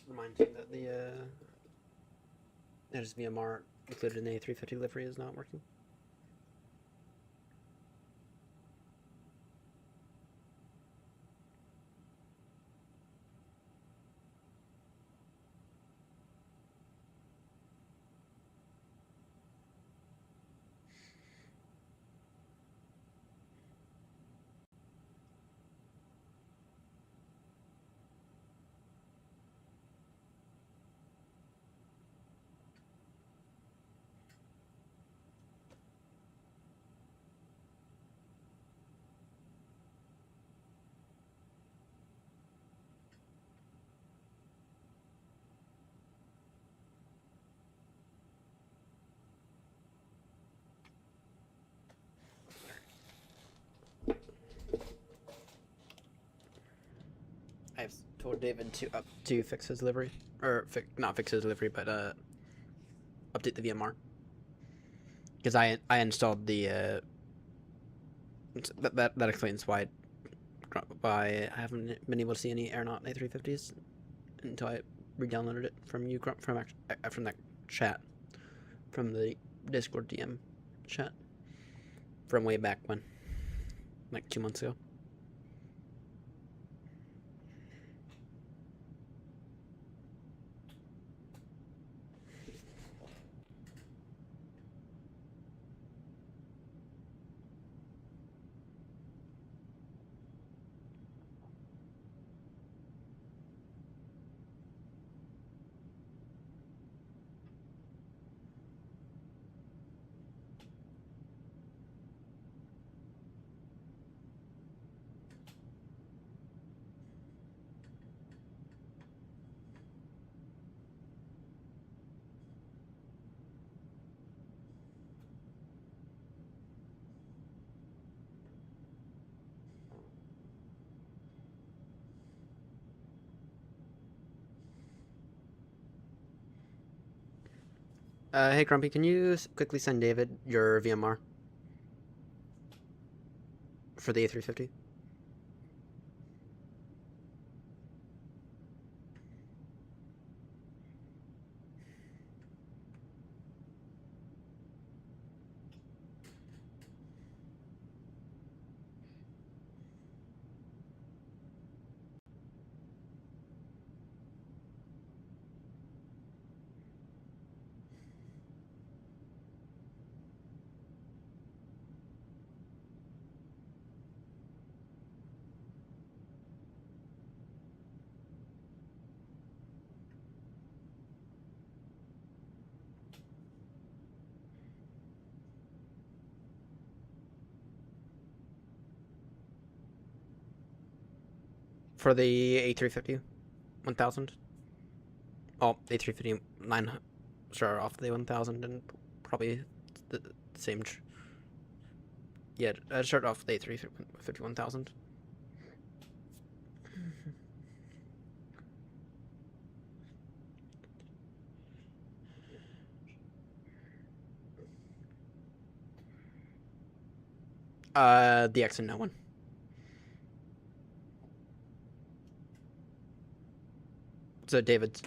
reminds you that the there's VMR included in the A350 livery is not working. I've told David to fix his livery, or not fix his livery, but update the VMR. Because I installed the that explains why I haven't been able to see any Aeronaut A350s until I re-downloaded it from you from that chat, from the Discord DM chat from way back when, like 2 months ago. Hey Grumpy, can you quickly send David your VMR for the A350? For the A350 1000? Oh, A350 9 start off the 1000 and probably the same. Yeah, I'd start off the A350 1000. The X and no one. So David,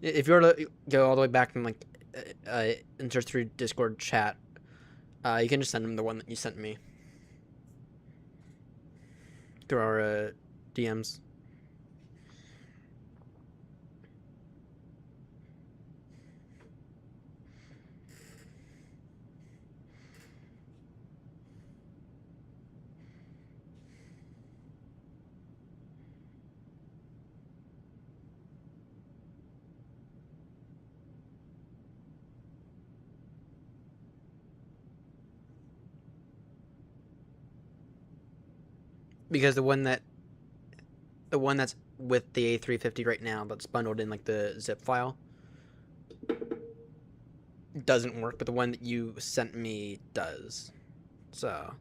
if you were to go all the way back and like insert through Discord chat, you can just send him the one that you sent me through our DMs. Because the one that's with the A350 right now, that's bundled in like the zip file, doesn't work, but the one that you sent me does. So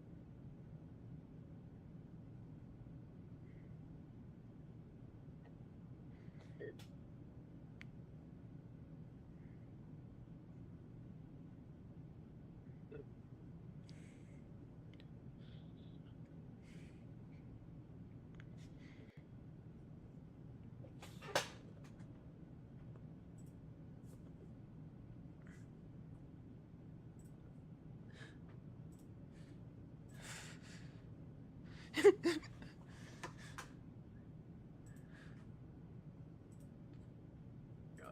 I'll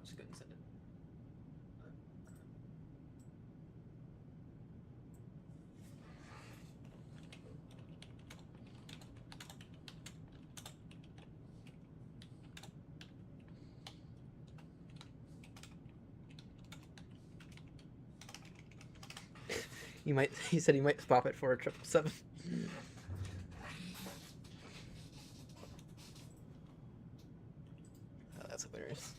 just go and send it. You might. He said he might swap it for a 777. Oh, that's hilarious.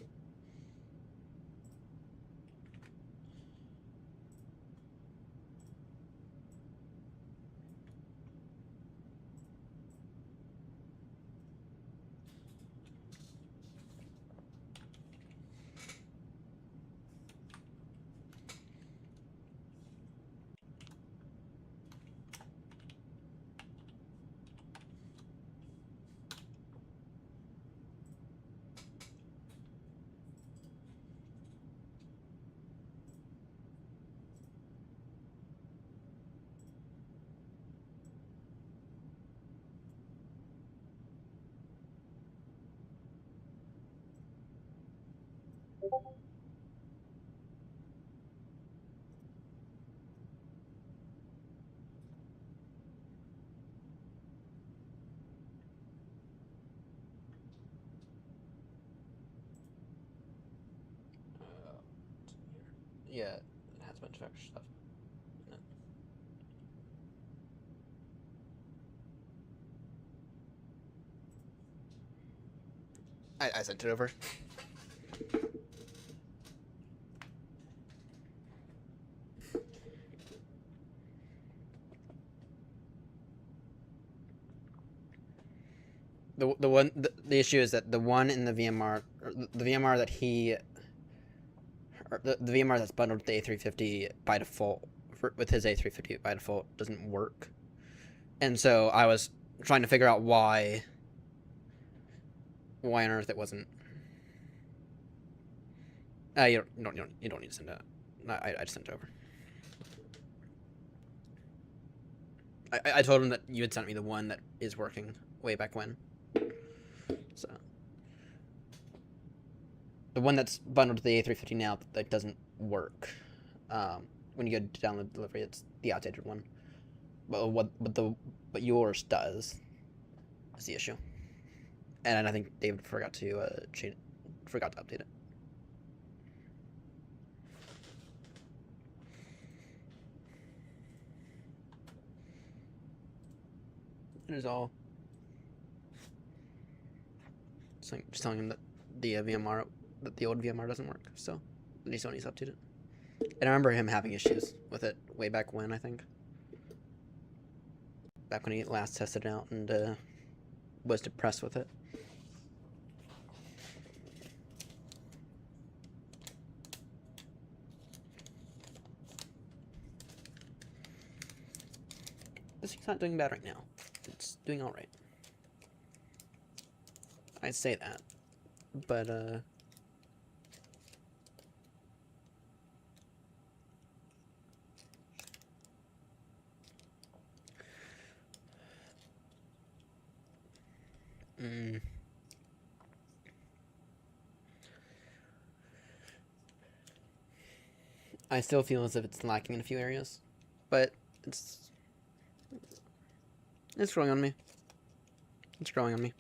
Yeah, it has a bunch of extra stuff. in it. I sent it over. The issue is that the one in the VMR, or the VMR that he, or the VMR that's bundled with the A350 by default, with his A350 by default, doesn't work. And so I was trying to figure out why on earth it wasn't. You don't need to send it. I just sent it over. I told him that you had sent me the one that is working way back when. So the one that's bundled to the A350 now that doesn't work. When you go to download delivery, it's the outdated one. But yours does. Is the issue. And I think David forgot to update it. It is all. Just telling him that the VMR, that the old VMR doesn't work. So at least needs to update it. And I remember him having issues with it way back when, I think. Back when he last tested it out and was depressed with it. This thing's not doing bad right now. It's doing alright. I'd say that. But, I still feel as if it's lacking in a few areas. But it's growing on me. It's growing on me.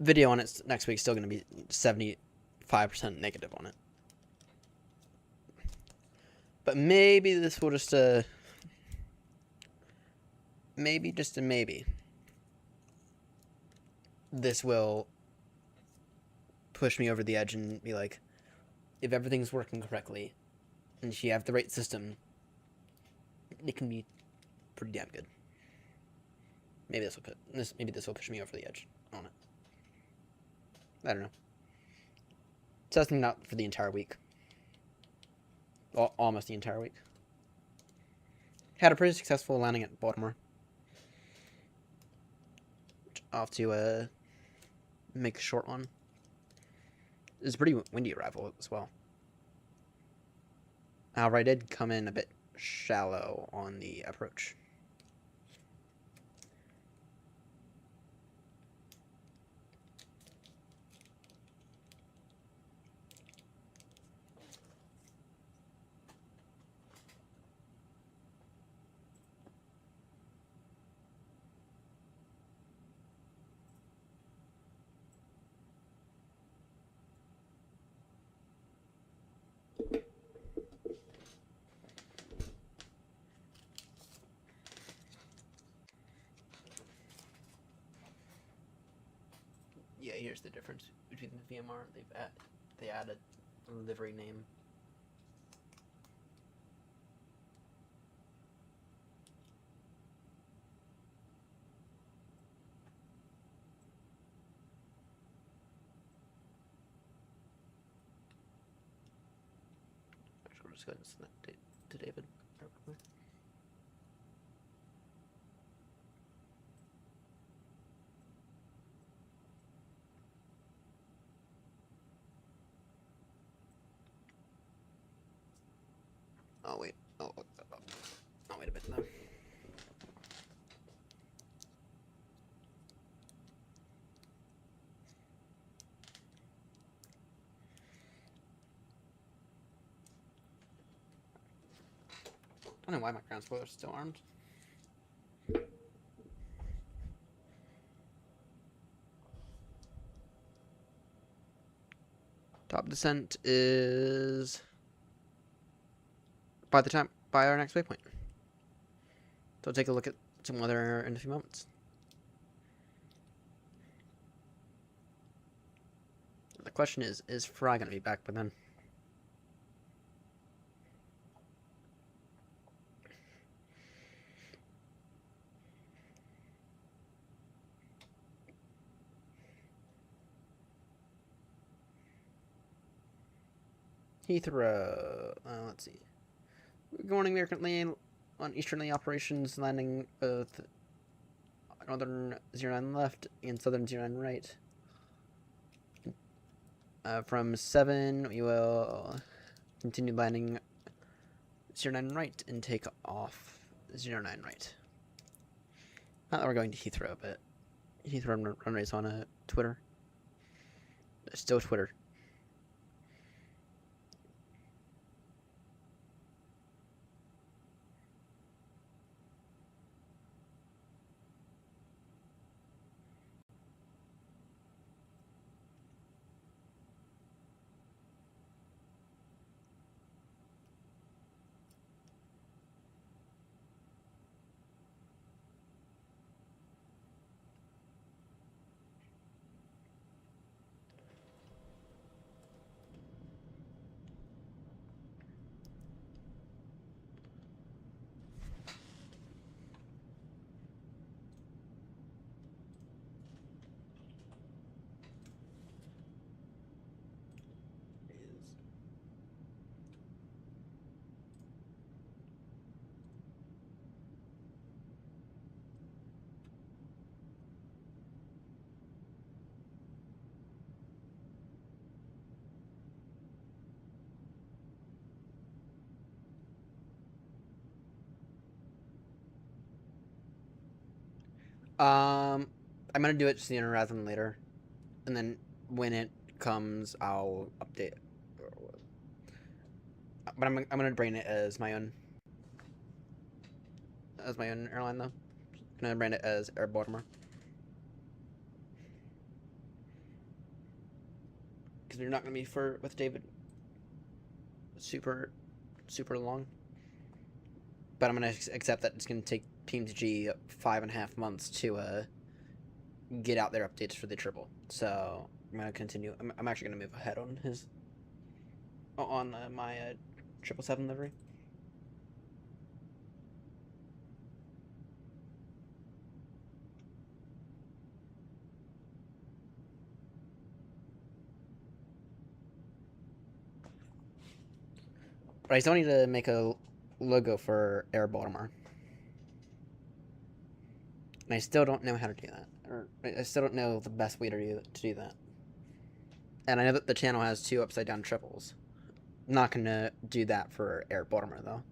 Video on it next week is still going to be 75% negative on it. But maybe this will just, maybe, just a maybe, this will push me over the edge and be like, if everything's working correctly, and if you have the right system, it can be pretty damn good. Maybe this will push me over the edge on it. I don't know. Testing out for the entire week. Almost the entire week. Had a pretty successful landing at Baltimore. Off to make a short one. It was a pretty windy arrival as well. However, I did come in a bit shallow on the approach. Here's the difference between the VMR. They added a livery name. Actually, we'll just go ahead and send that to David. real quick. Oh wait. Oh, wait a minute now. I don't know why my ground spoiler's still armed. Top descent is by our next waypoint. So we'll take a look at some weather in a few moments. The question is Fry gonna be back by then? Heathrow. Let's see. Good morning. We're currently on easterly operations, landing with northern 09 left and southern 09 right. From 7, we will continue landing 09 right and take off 09 right. Not that we're going to Heathrow, but Heathrow runways on Twitter. Still Twitter. I'm gonna do it sooner rather than later, and then when it comes, I'll update. But I'm gonna brand it as my own airline though. I'm gonna brand it as Air Baltimore because we're not gonna be with David super long. But I'm gonna accept that it's gonna take PMTG 5.5 months to get out their updates for the triple. So I'm gonna continue. I'm actually gonna move ahead on my 777 livery. But I still need to make a logo for Air Baltimore. And I still don't know how to do that. Or I still don't know the best way to do that. And I know that the channel has 2 upside down triples. I'm not gonna do that for Air Baltimore though.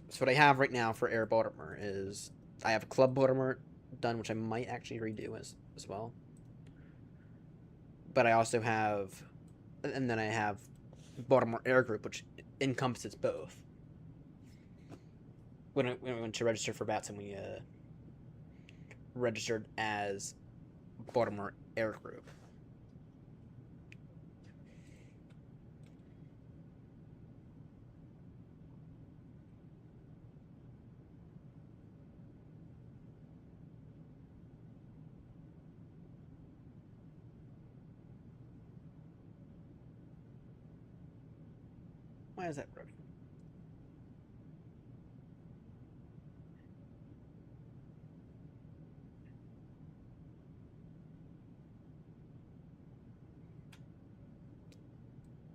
So what I have right now for Air Baltimore is I have Club Baltimore done, which I might actually redo as well. But I also have, and then I have Baltimore Air Group, which encompasses both. When we went to register for Batson, we registered as Baltimore Air Group. Why is that broken?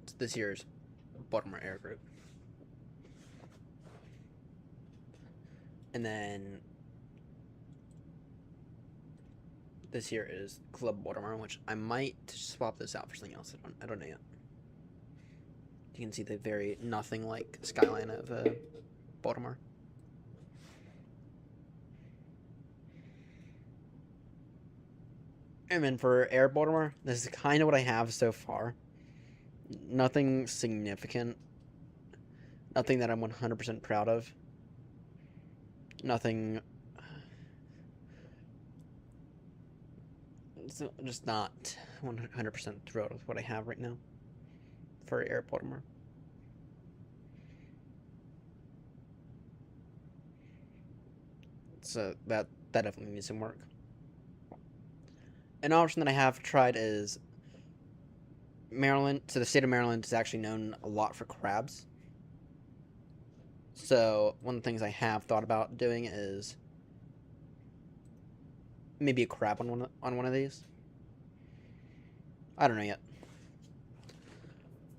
It's this year's Baltimore Air Group. And then this here is Club Baltimore, which I might swap this out for something else. I don't know yet. You can see the very nothing like skyline of Baltimore. And then for Air Baltimore, this is kind of what I have so far. Nothing significant. Nothing that I'm 100% proud of. Nothing. So just not 100% thrilled with what I have right now for Air Baltimore. So that definitely needs some work. An option that I have tried is Maryland. So the state of Maryland is actually known a lot for crabs. So one of the things I have thought about doing is maybe a crab on one of these. I don't know yet.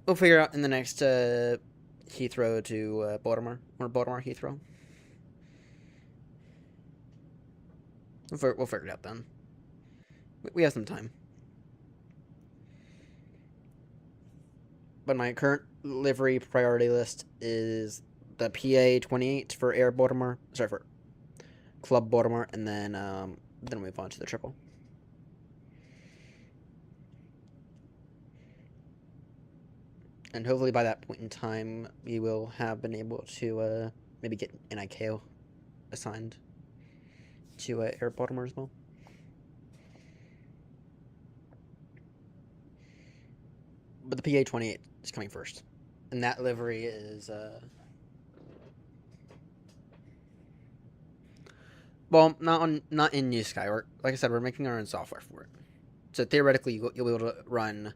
We'll figure out in the next Heathrow to Baltimore, or Baltimore Heathrow. We'll figure it out then. We have some time. But my current livery priority list is the PA 28 for Air Baltimore. Sorry, for Club Baltimore, and then move on to the triple. And hopefully by that point in time, we will have been able to maybe get an ICAO assigned to Air Baltimore as well. But the PA 28 is coming first, and that livery is well, not in New Sky. Like I said, we're making our own software for it. So theoretically, you'll be able to run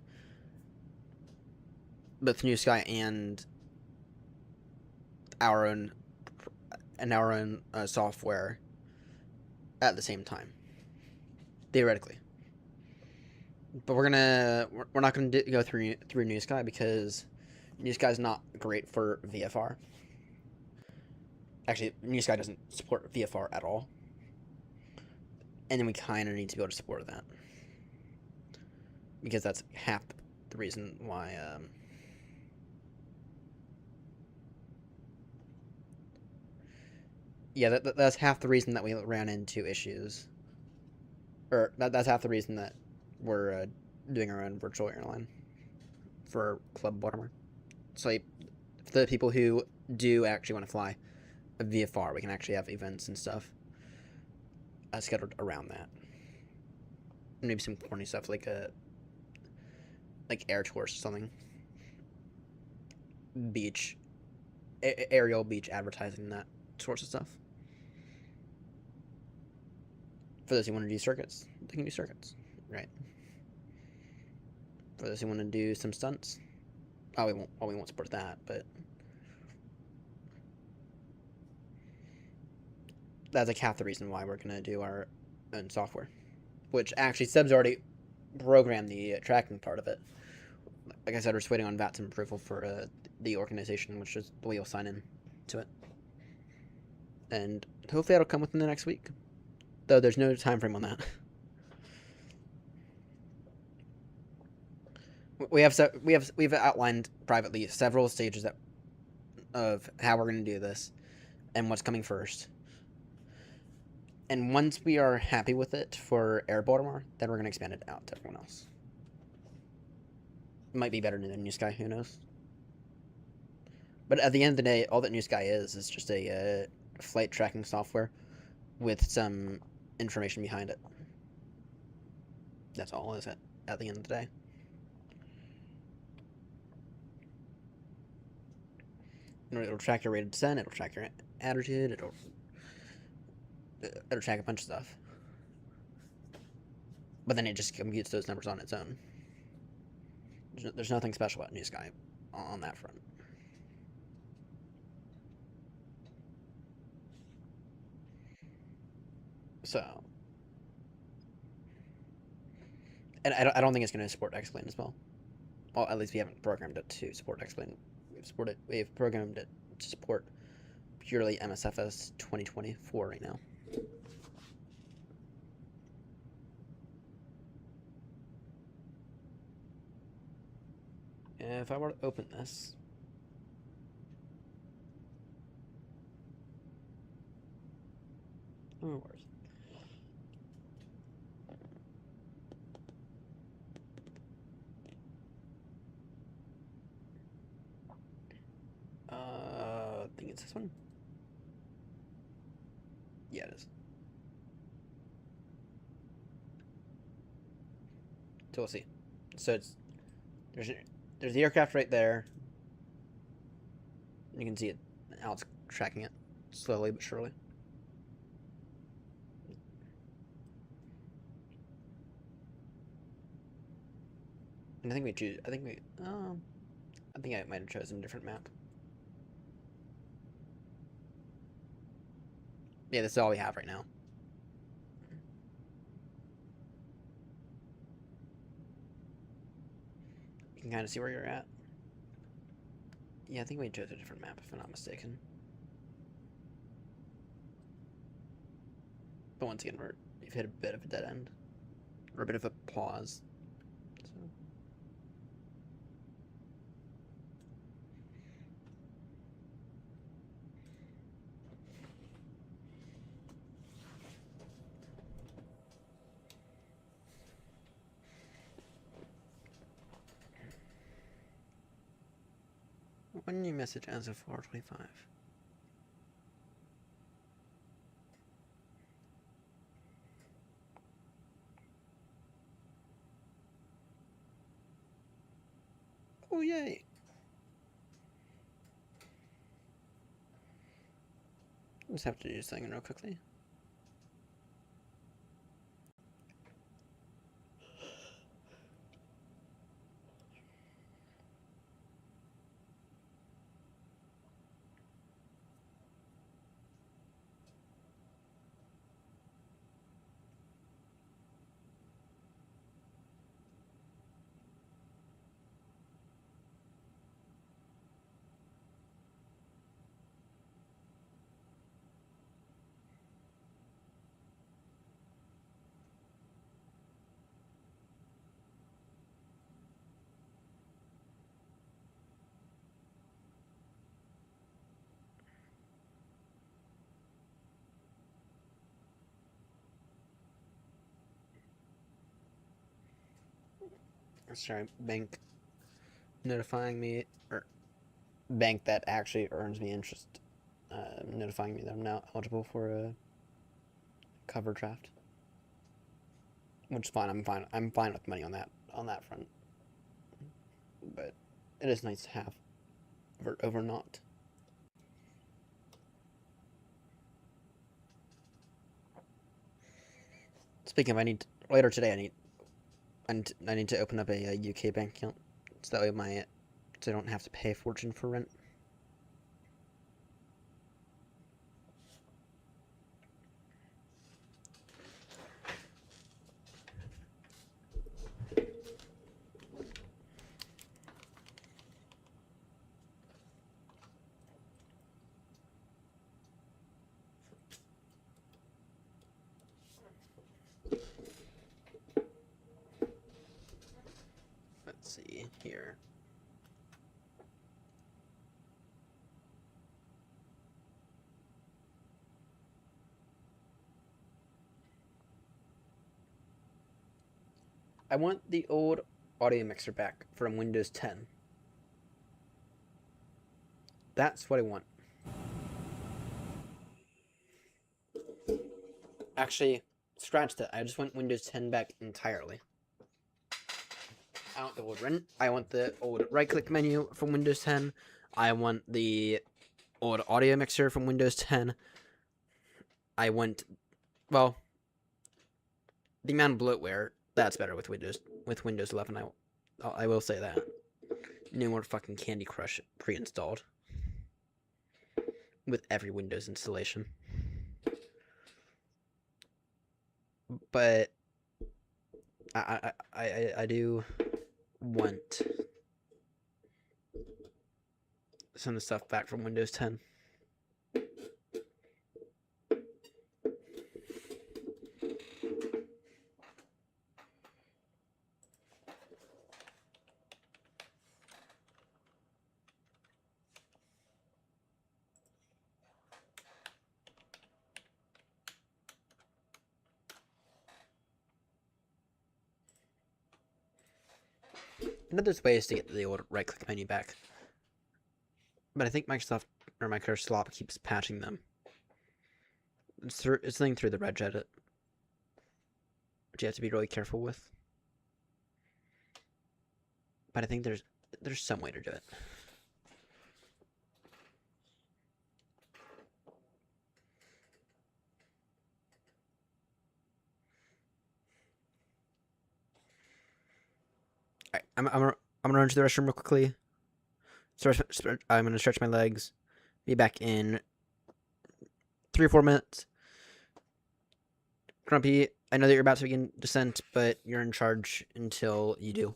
both New Sky and our own software at the same time. Theoretically. But we're not gonna go through New Sky because New Sky is not great for VFR. Actually, New Sky doesn't support VFR at all, and then we kind of need to be able to support that because that's half the reason why. Yeah, that's half the reason that we ran into issues, or that's half the reason that we're doing our own virtual airline for Club Baltimore. So for the people who do actually want to fly a VFR, we can actually have events and stuff scheduled around that. Maybe some corny stuff like air tours or something. Beach, aerial beach advertising, that sorts of stuff. For those who want to do circuits, they can do circuits, right? For those who want to do some stunts, we won't support that, but that's like half the reason why we're gonna do our own software, which actually Seb's already programmed the tracking part of it. Like I said, we're just waiting on VATSIM approval for the organization, which is the way you'll sign in to it, and hopefully that'll come within the next week. Though there's no time frame on that. We've outlined privately several stages of how we're going to do this and what's coming first. And once we are happy with it for Air Baltimore, then we're going to expand it out to everyone else. It might be better than New Sky, who knows? But at the end of the day, all that New Sky is just a flight tracking software with some information behind it. That's all it is at the end of the day. It'll track your rate of descent, it'll track your attitude, it'll track a bunch of stuff. But then it just computes those numbers on its own. There's nothing special about New Sky on that front. So, and I don't think it's going to support X-Plane as well. Well, at least we haven't programmed it to support X-Plane. We've programmed it to support purely MSFS 2024 right now. If I were to open this, oh, where is it? I think it's this one. Yeah, it is. So we'll see. So it's there's the aircraft right there. You can see it how it's tracking it slowly but surely. And I think I might have chosen a different map. Yeah, this is all we have right now. You can kind of see where you're at. Yeah, I think we chose a different map if I'm not mistaken. But once again, we've hit a bit of a dead end. Or a bit of a pause. So. One new message as of 4:25. Oh, yay! Just have to do something real quickly. Sorry, bank notifying me, or bank that actually earns me interest, notifying me that I'm now eligible for a cover draft. Which is fine. I'm fine with money on that front. But it is nice to have over not. Speaking of, later today I need to open up a UK bank account so that way so I don't have to pay a fortune for rent. Let's see here. I want the old audio mixer back from Windows 10. That's what I want. Actually, scratch that. I just want Windows 10 back entirely. I want the old right-click menu from Windows 10. I want the old audio mixer from Windows 10. I want, well, the amount of bloatware, that's better with Windows 11. I will say that. No more fucking Candy Crush pre-installed with every Windows installation. but I do want some of the stuff back from Windows 10. I know there's ways to get the old right-click menu back, but I think Microsoft or Microsoft keeps patching them. It's linked through the regedit, which you have to be really careful with. But I think there's some way to do it. Alright, I'm gonna run to the restroom real quickly. I'm gonna stretch my legs. Be back in 3 or 4 minutes. Grumpy, I know that you're about to begin descent, but you're in charge until you do.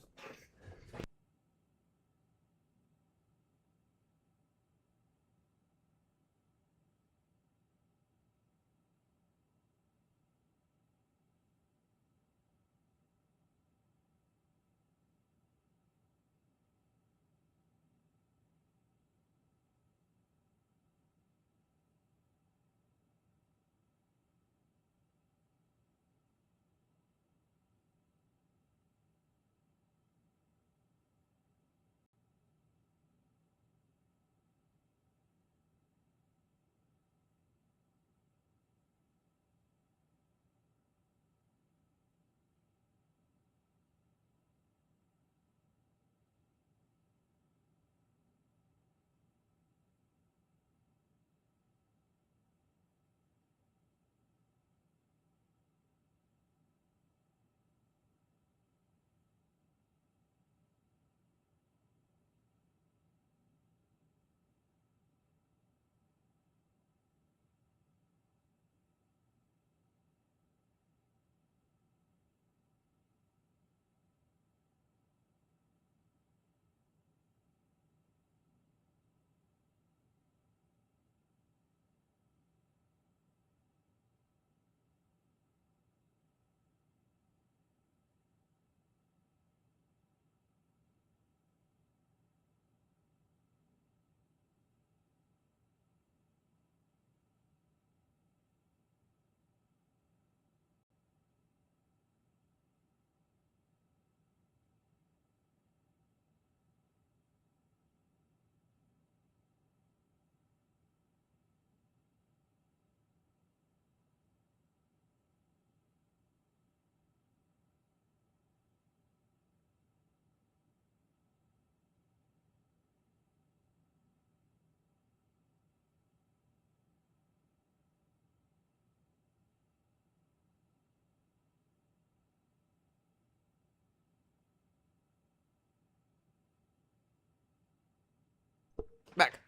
Back.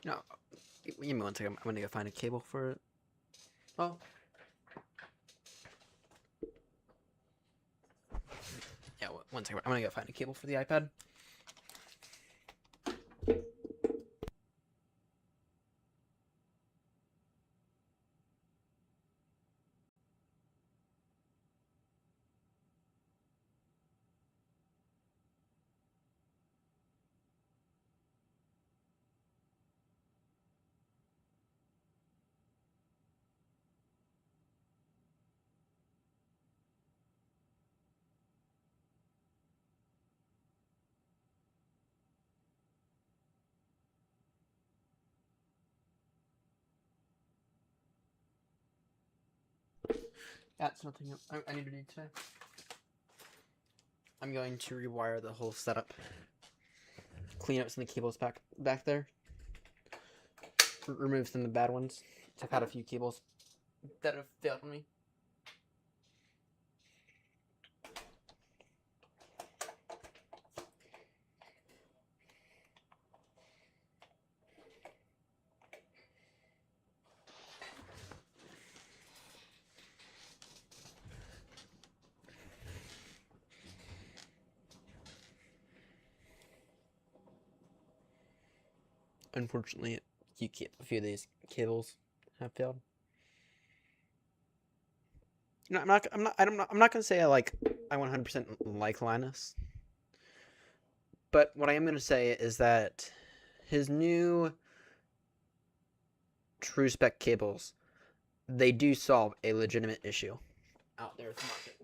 No, give me 1 second. I'm gonna go find a cable for it. Oh. Yeah, 1 second. I'm gonna go find a cable for the iPad. That's nothing I need to do today. I'm going to rewire the whole setup. Clean up some of the cables back there. Remove some of the bad ones. Took out a few cables that have failed me. unfortunately, a few of these cables have failed. No, I'm not gonna say I 100% like Linus, but what I am gonna say is that his new true spec cables, they do solve a legitimate issue out there in the market.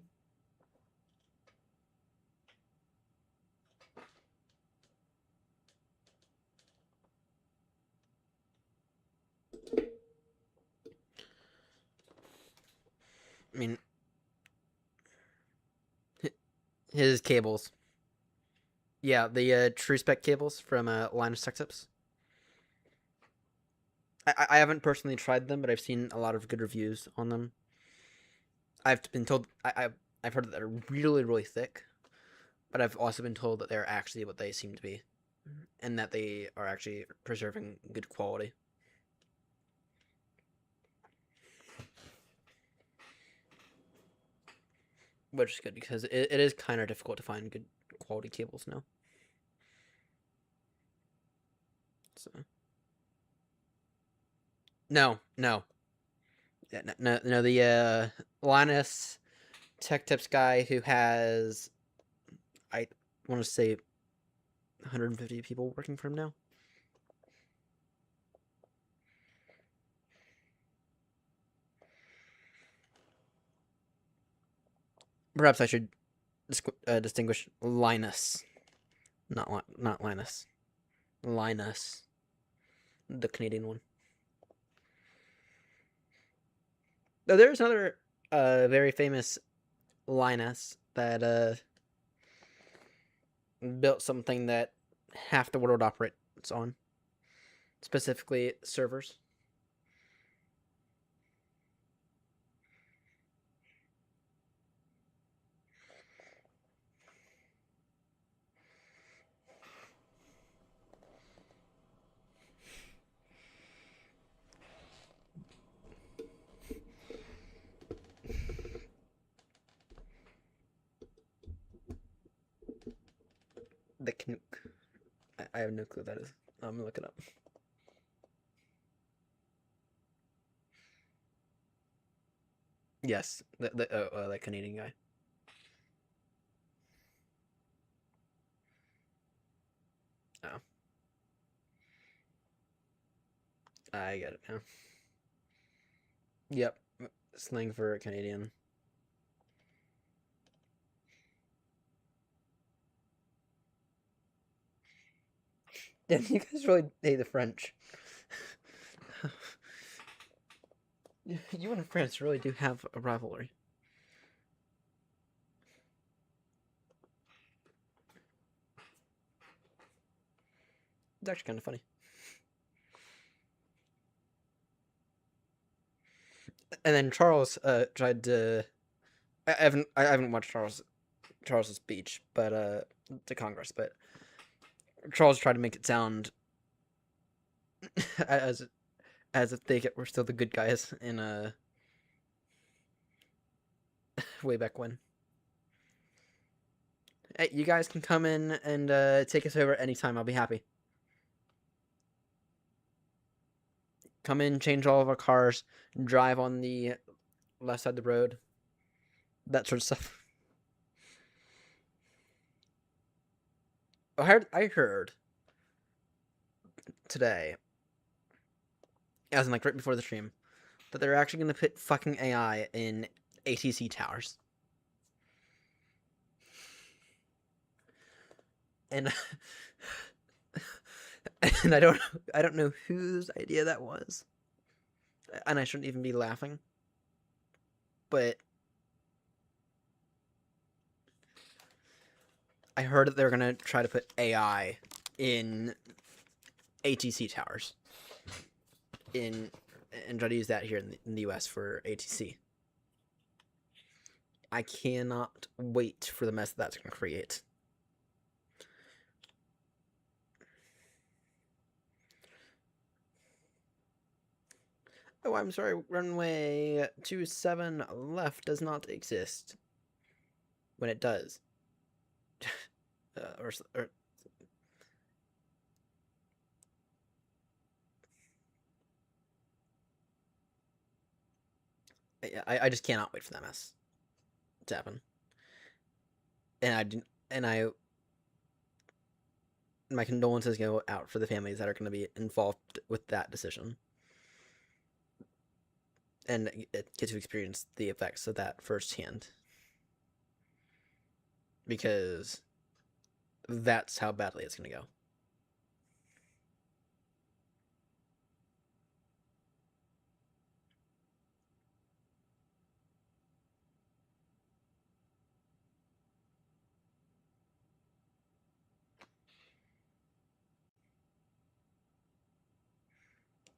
I mean, his cables. Yeah, the true spec cables from Linus Tech Tips. I haven't personally tried them, but I've seen a lot of good reviews on them. I've been told I've heard that they're really, really thick, but I've also been told that they're actually what they seem to be, and that they are actually preserving good quality. Which is good because it is kind of difficult to find good quality cables now. So no. Yeah, no, the Linus Tech Tips guy who has, I want to say, 150 people working for him now. Perhaps I should distinguish Linus, not Linus, Linus, the Canadian one. Though there's another very famous Linus that built something that half the world operates on, specifically servers. The Canuck. I have no clue what that is. I'm gonna look it up. Yes, the Canadian guy. Oh, I get it now. Yep, slang for a Canadian. Damn, you guys really hate the French. You and France really do have a rivalry. It's actually kind of funny. And then Charles tried to. I haven't watched Charles's speech, but to Congress, but Charles tried to make it sound as if they were still the good guys in way back when. Hey, you guys can come in and take us over anytime. I'll be happy. Come in, change all of our cars, drive on the left side of the road, that sort of stuff. I heard today, as in right before the stream, that they're actually going to put fucking AI in ATC towers. And and I don't know whose idea that was. And I shouldn't even be laughing. But I heard that they're going to try to put AI in ATC towers. And try to use that here in the US for ATC. I cannot wait for the mess that's going to create. Oh, I'm sorry, runway 27 left does not exist. When it does. or I just cannot wait for that mess to happen. And I do, and I my condolences go out for the families that are going to be involved with that decision, and get to experience the effects of that firsthand, because that's how badly it's going to go.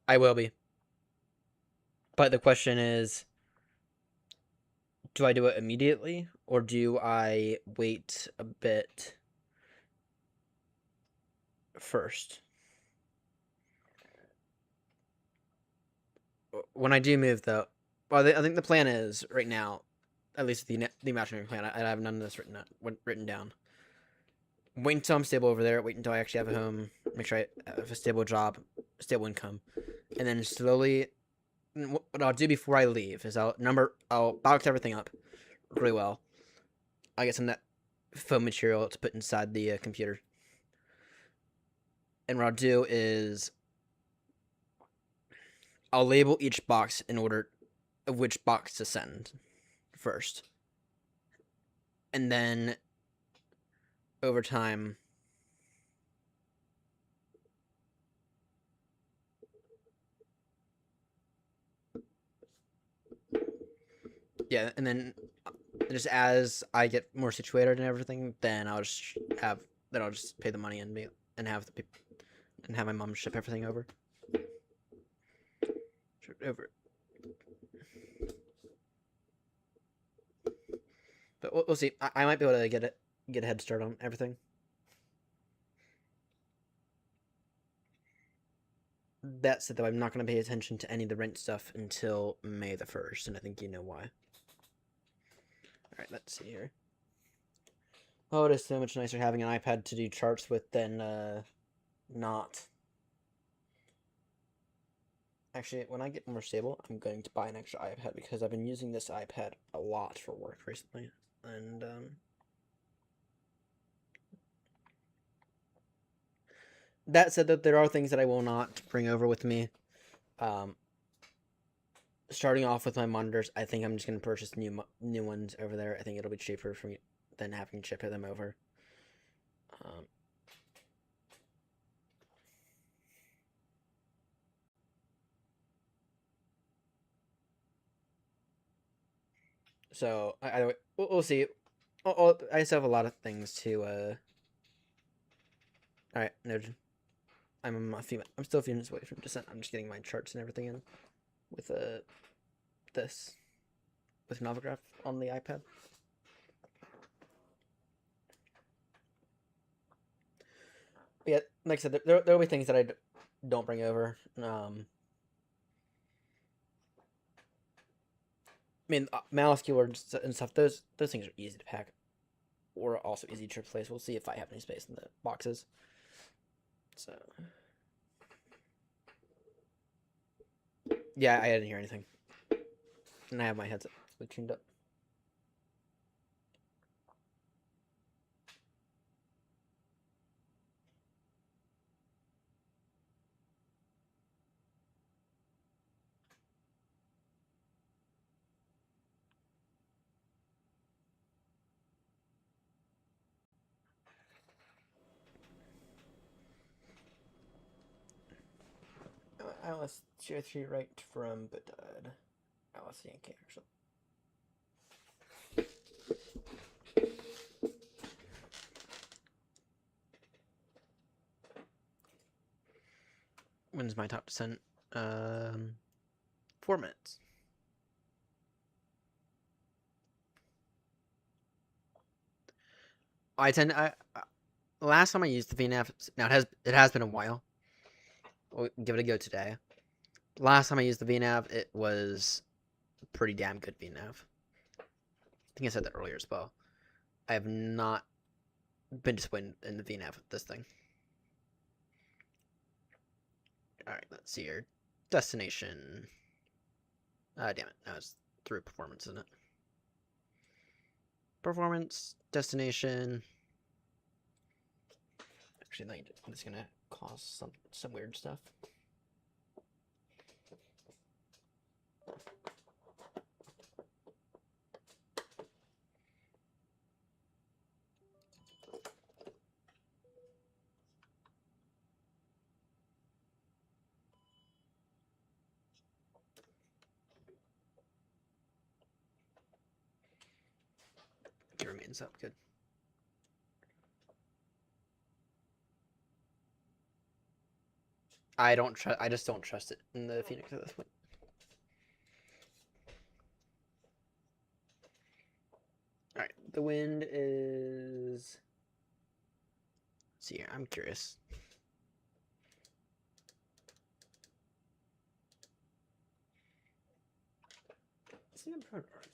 I will be. But the question is, do I do it immediately or do I wait a bit first? When I do move, though, well, I think the plan is right now, at least the imaginary plan. I have none of this written down. Wait until I'm stable over there. Wait until I actually have a home. Make sure I have a stable job, stable income, and then slowly. What I'll do before I leave is I'll box everything up really well. I'll get some of that foam material to put inside the computer, and what I'll do is I'll label each box in order of which box to send first, and then over time. Yeah, and then just as I get more situated and everything, then I'll just pay the money and have the people and have my mom ship everything over. But we'll see. I might be able to get a head start on everything. That said, though, I'm not going to pay attention to any of the rent stuff until May the 1st, and I think you know why. Alright, let's see here. Oh, it is so much nicer having an iPad to do charts with than not. Actually, when I get more stable, I'm going to buy an extra iPad because I've been using this iPad a lot for work recently. And, that said, that there are things that I will not bring over with me. Starting off with my monitors, I think I'm just going to purchase new ones over there. I think it'll be cheaper for me than having to ship them over. So either way, we'll see. I still have a lot of things to. All right, noted. I'm still a few minutes away from descent. I'm just getting my charts and everything in with this with Novograph on the iPad. But yeah, like I said, there'll be things that I don't bring over. I mean, mouse keyboards and stuff. Those things are easy to pack, or also easy to replace. We'll see if I have any space in the boxes. So, yeah, I didn't hear anything, and I have my headset tuned up. Alice tier 3 right from Bedad. Alice Yankee, actually. When's my top descent? 4 minutes. Last time I used the VNAV, now it has been a while. We'll give it a go today. Last time I used the VNAV, it was a pretty damn good VNAV. I think I said that earlier as well. I have not been disappointed in the VNAV with this thing. Alright, let's see here. Destination. Damn it. That was through performance, isn't it? Performance, destination. Actually, that's gonna cause some weird stuff. It remains up good. I just don't trust it in the Phoenix at this point. All right, the wind is. Let's see here, I'm curious. Let's see if I'm proud of it.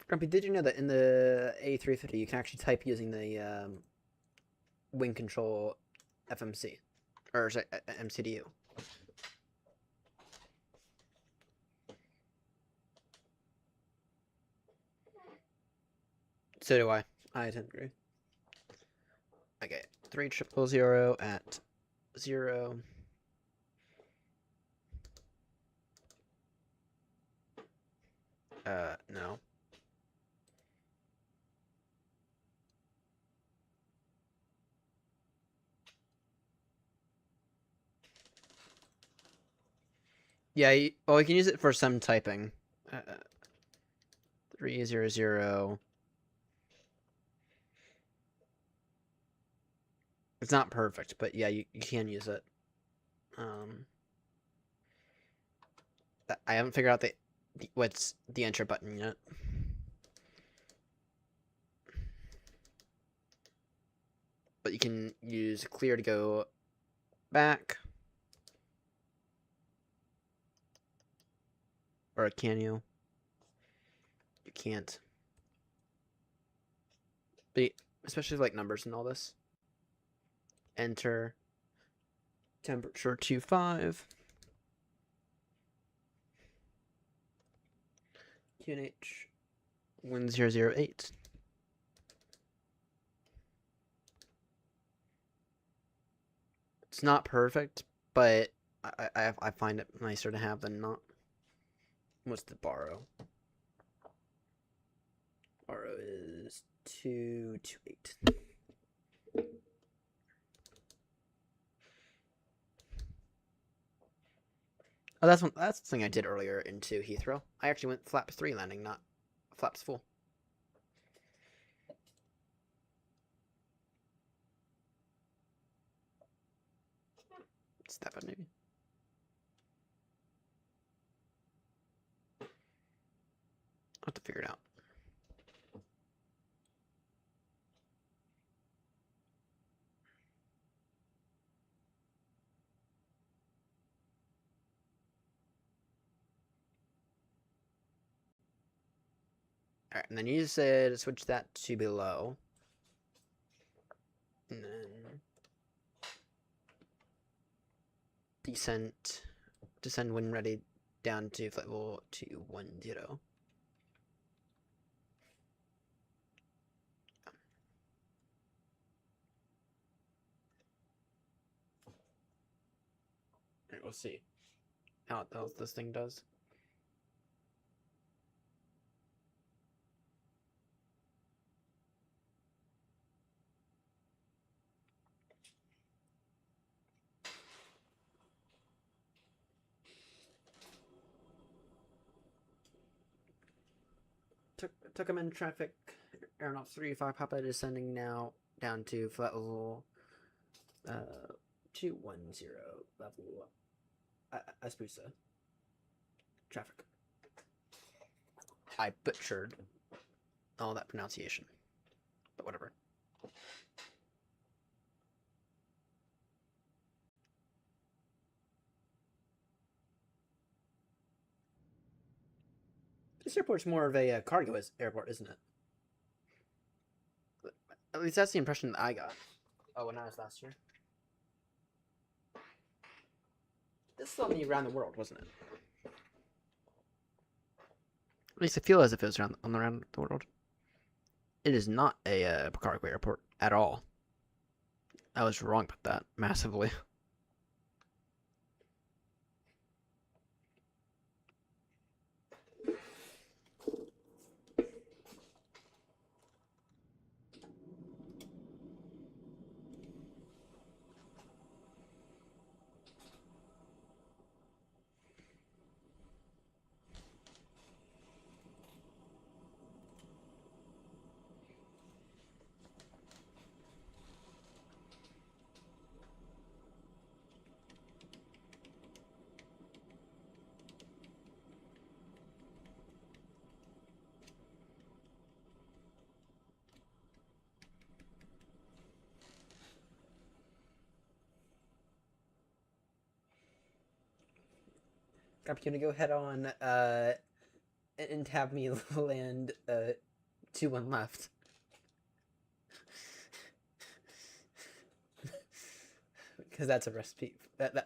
Grumpy, did you know that in the A350 you can actually type using the wing control FMC or sorry, MCDU? So do I. I tend to agree. Okay, 3000 at 0. No. Yeah, you can use it for some typing. 300. It's not perfect, but yeah, you can use it. I haven't figured out what's the enter button yet. But you can use clear to go back. Or can you? You can't. But especially like numbers and all this. Enter. Temperature 25. QNH 1008. It's not perfect, but I find it nicer to have than not. What's the borrow? Borrow is 228. Oh, that's the thing I did earlier into Heathrow. I actually went flaps 3 landing, not flaps full. Step up maybe. I'll have to figure it out. Alright, and then you said switch that to below. And then descend when ready down to flight level 210. Alright, we'll see how this thing does. Took him in traffic. Aeronaut 35 Papa descending now down to flight level 210 level Espusa. Traffic. I butchered all that pronunciation, but whatever. This airport's more of a cargo airport, isn't it? At least that's the impression that I got. Oh, when I was last year. This is on the Around the World, wasn't it? At least I feel as if it was on the Around the World. It is not a Picarico airport at all. I was wrong about that massively. I'm gonna go ahead on and have me land 2-1 left. Because that's a recipe.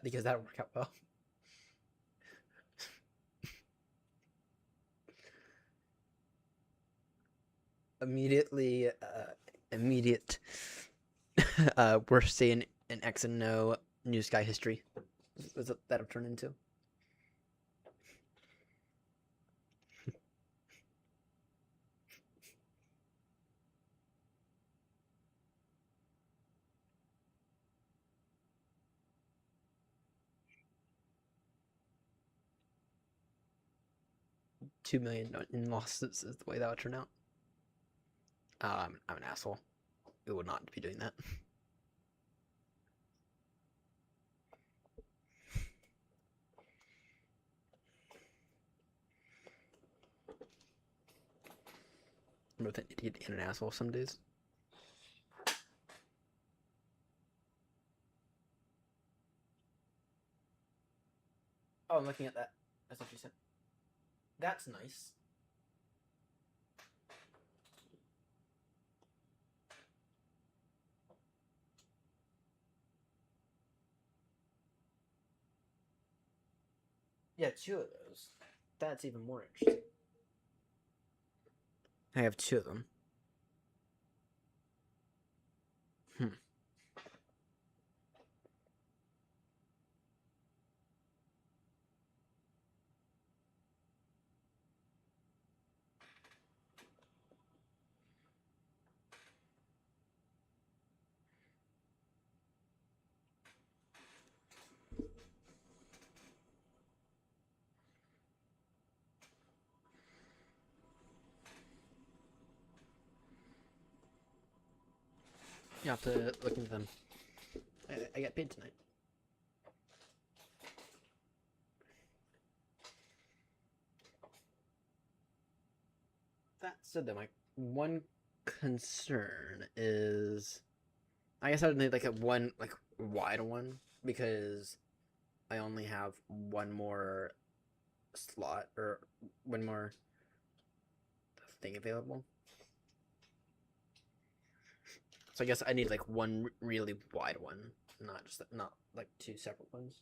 Because that'll work out well. Immediate worst day in X and No New Sky history. That's what that'll turn into. $2 million in losses is the way that would turn out. I'm an asshole. We would not be doing that. I'm both an idiot and an asshole some days. Oh, I'm looking at that. That's what you said. That's nice. Yeah, 2 of those. That's even more interesting. I have 2 of them. You have to look into them. I get paid tonight. That said, though, my one concern is, I guess I would need like a one wide one because I only have one more slot or one more thing available. So I guess I need like one really wide one, not like 2 separate ones.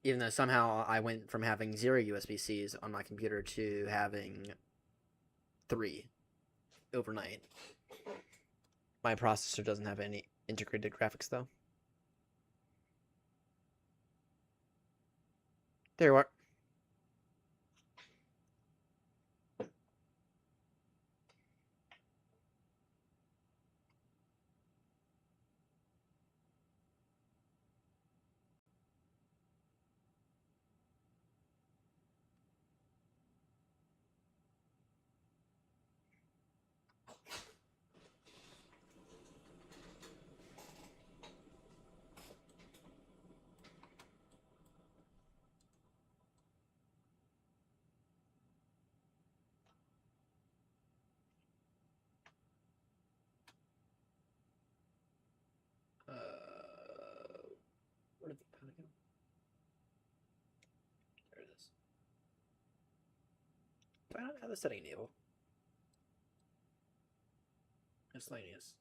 Even though somehow I went from having 0 USB-Cs on my computer to having 3 overnight. My processor doesn't have any integrated graphics though. There you are. Where did the pilot go? There it is. Do I not have the setting enabled? Miscellaneous.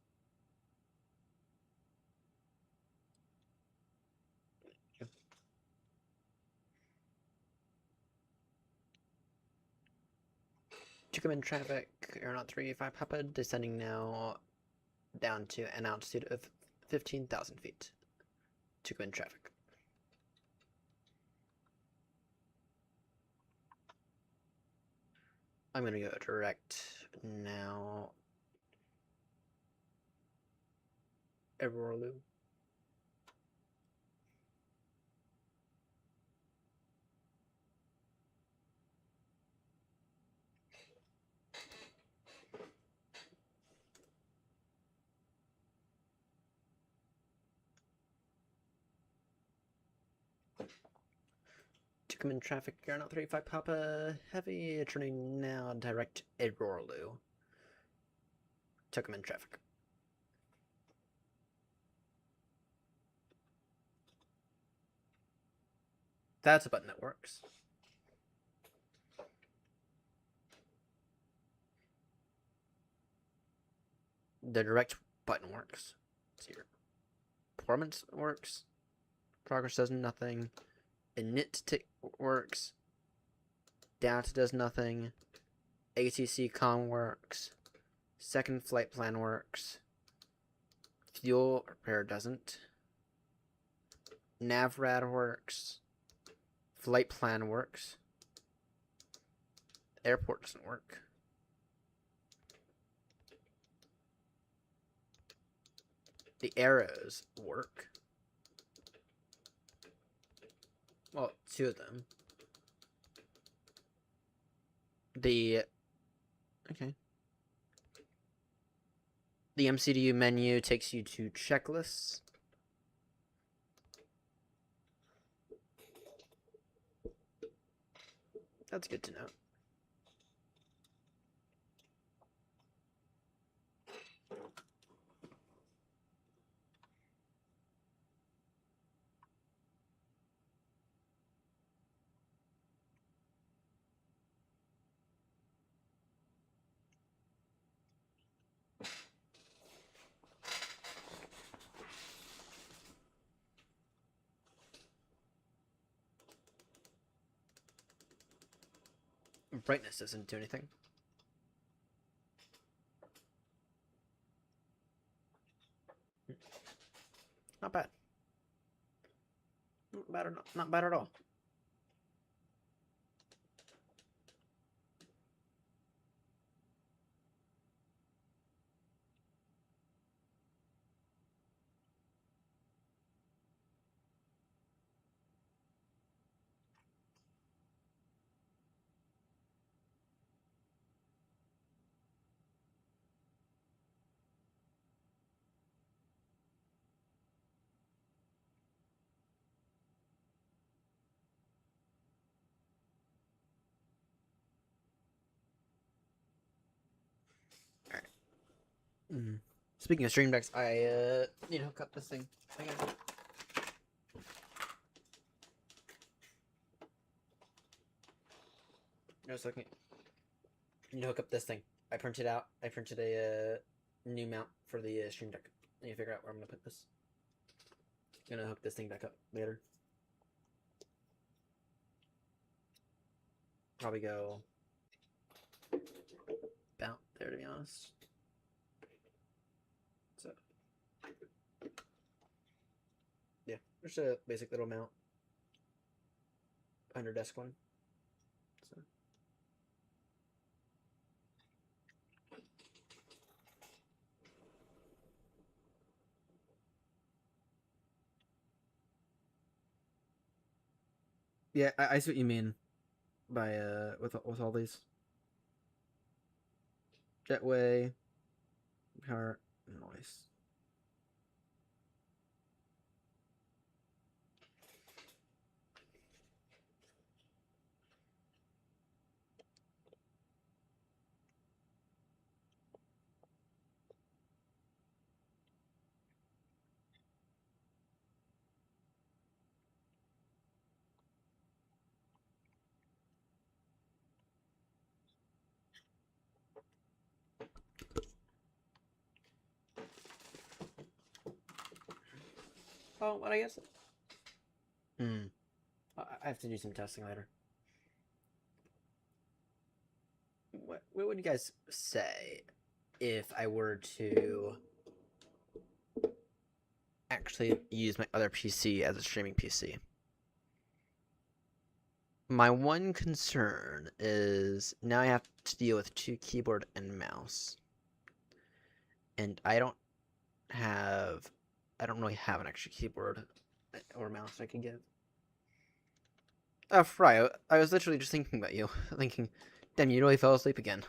Tucumán traffic, Aeronaut 385 Papa, descending now down to an altitude of 15,000 feet. Tucumán traffic. I'm gonna go direct now. Everorlu. Tucumán traffic, Aeronaut 35 Papa, heavy, turning now direct Edorlu. Tucumán traffic. That's a button that works. The direct button works. See here. Performance works. Progress does nothing. Init tick works. Data does nothing. ATC com works. Second flight plan works. Fuel repair doesn't. Navrad works. Flight plan works. Airport doesn't work. The arrows work. Well, two of them. Okay. The MCDU menu takes you to checklists. That's good to know. Brightness doesn't do anything. Not bad. Not bad at all. Speaking of stream decks, I need to hook up this thing. Hang on. No, a second. Need to hook up this thing. I printed a new mount for the stream deck. I need to figure out where I'm gonna put this. I'm gonna hook this thing back up later. Probably go about there, to be honest. So, yeah, just a basic little mount under desk one. So. Yeah, I see what you mean by with all these. Jetway, power, noise. Oh, but I guess. I have to do some testing later. What would you guys say if I were to actually use my other PC as a streaming PC? My one concern is now I have to deal with 2 keyboard and mouse. And I don't really have an extra keyboard or mouse I can give. Oh, Fry, I was literally just thinking about you. Thinking, damn, you really fell asleep again.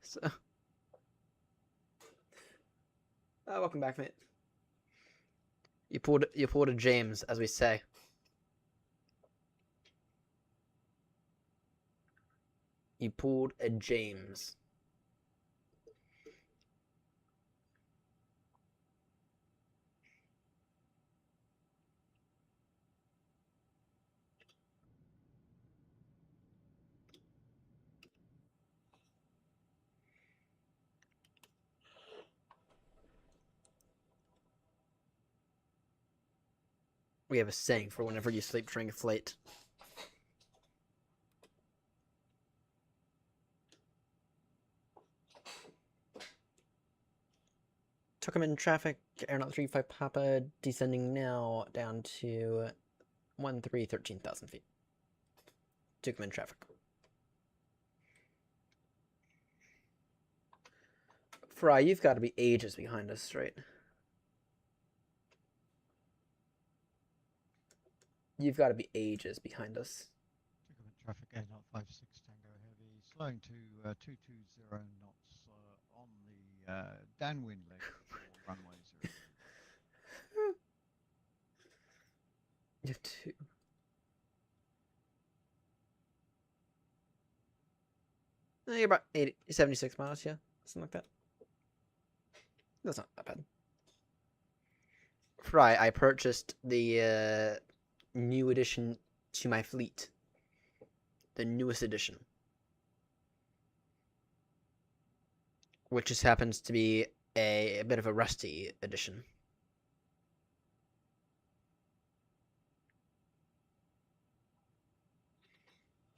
So, welcome back, mate. You pulled a James, as we say. You pulled a James. We have a saying for whenever you sleep during a flight. Took him in traffic, Aeronaut 35 Papa, descending now down to 13,000 feet. Took him in traffic. Fry, you've got to be ages behind us, right? You've got to be ages behind us. Traffic Aeronaut 56 Tango Heavy, slowing to 220 knots on the downwind leg for runway 0. You have 2. You're about 76 miles, yeah? Something like that. That's not that bad. Fry, I purchased the new addition to my fleet. The newest edition. Which just happens to be a bit of a rusty edition.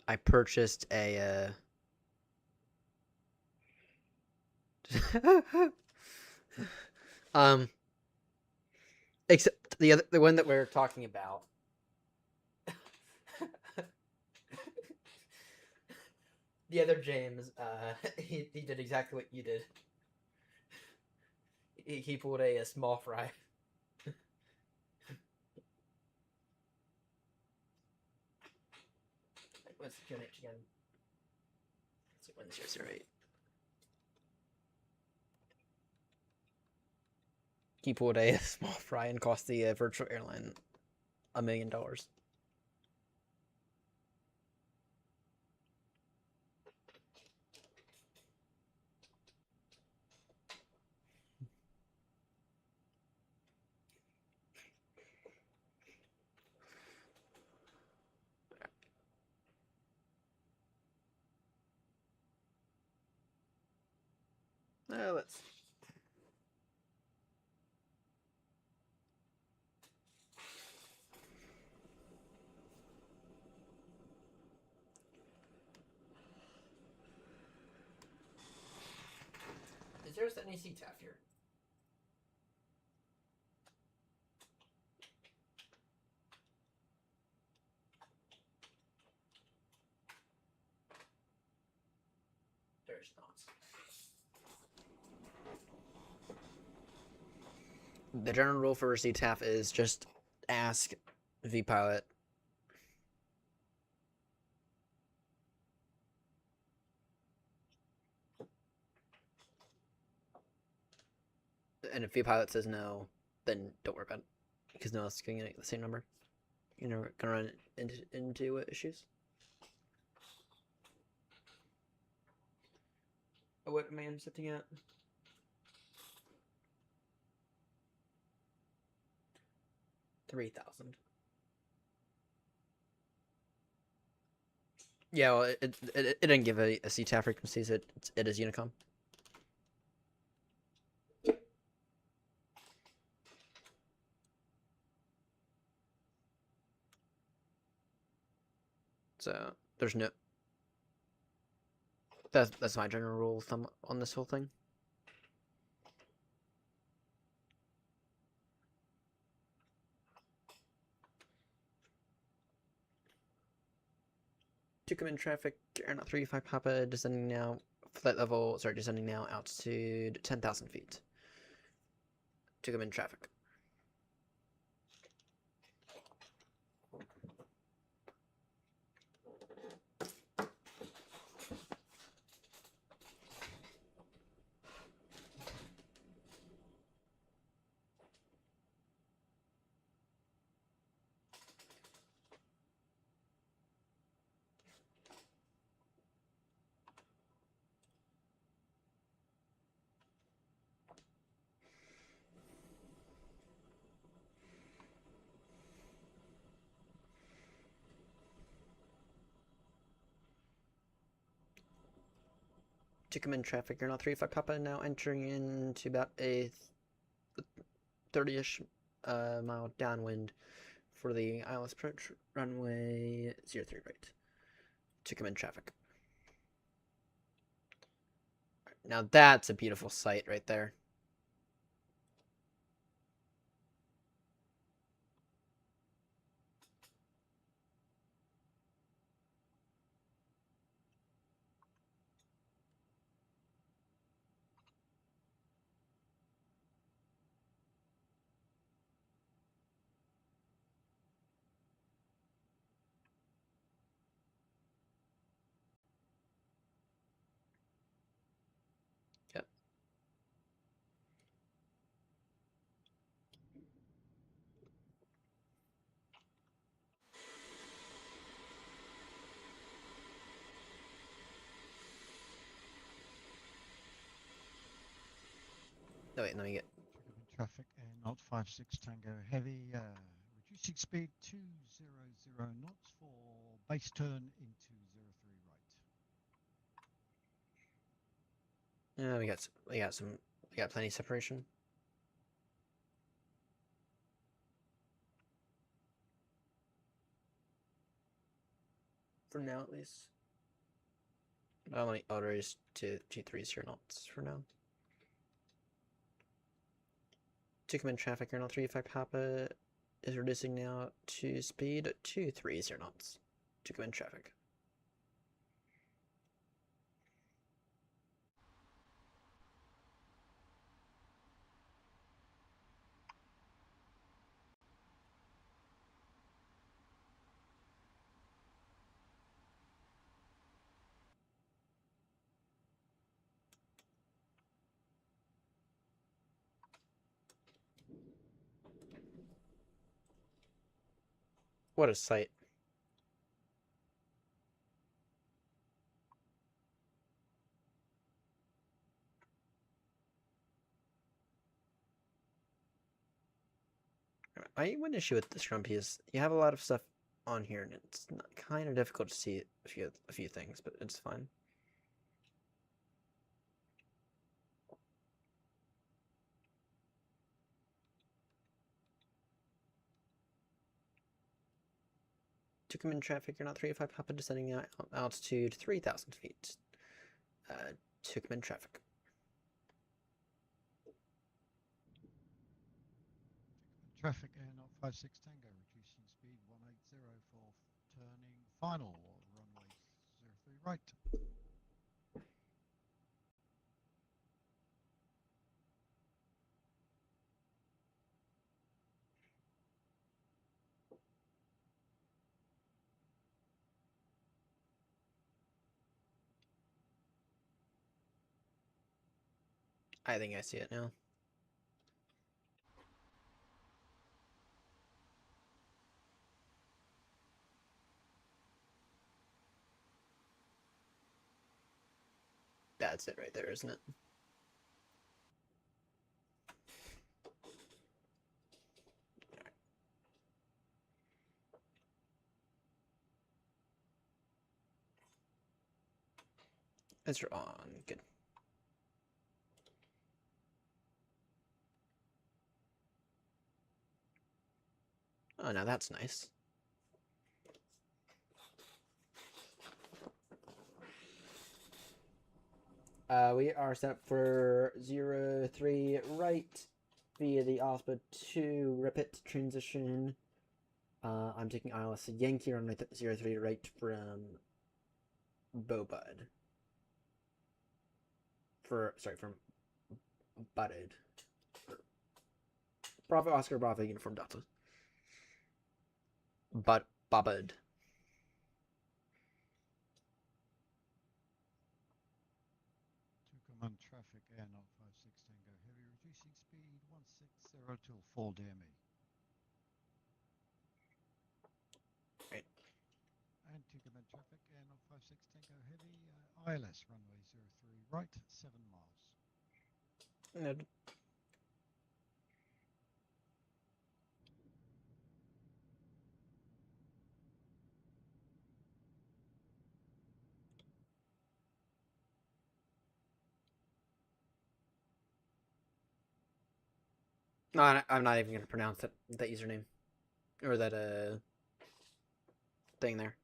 I purchased a except the one that we're talking about. The other James, he did exactly what you did. He pulled a small fry. What's the QNH again? It's 1008. He pulled a small fry and cost the virtual airline $1 million. Let's. Is there any CTAF here? There's not. The general rule for CTAF is just ask vPilot. And if vPilot says no, then don't worry about it. Because no one's going to get the same number. You're never going to run into issues. What am I intercepting at? 3,000. Yeah, well, it didn't give a CTAF frequencies. It is Unicom. So there's no. That's my general rule of thumb on this whole thing. To come in traffic, Aeronaut 35 Papa descending now, flight level, sorry, descending now, altitude 10,000 feet. To come in traffic. To come in traffic, Aeronaut 35 Papa now entering into about a 30-ish mile downwind for the ILS approach, runway 03 right. To come in traffic. Now that's a beautiful sight right there. Yep. No, wait, let me get. Traffic Aeronaut 56 Tango Heavy, reducing speed 200 knots for base turn into 03 right. Yeah, we got plenty of separation. For now, at least. I'll raise to 230 knots for now. To come in traffic, Aeronaut 35 Papa is reducing now to speed 230 knots. To come in traffic. What a sight. My one issue with this Grumpy is you have a lot of stuff on here, and it's kind of difficult to see a few things, but it's fine. To come in traffic, Aeronaut 35 Papa descending at altitude 3,000 feet. To come in traffic. Traffic Aeronaut 56 Tango, reducing speed 180 for turning final, runway 03 right. I think I see it now. That's it right there, isn't it? It's on. Good. Oh, now that's nice. We are set up for 03 right via the Osprey to Ripit transition. I'm taking ILS Yankee on 03 right from Bobud. From Budded. Bravo Oscar Bravo Uniform Delta. Bobud. To command traffic Air 056 Tango Heavy, reducing speed 160 till 4 DME. Right. And to command traffic Air 056 Tango Heavy, ILS runway 03 right, 7 miles. Noted. No, I'm not even gonna pronounce that username or that thing there.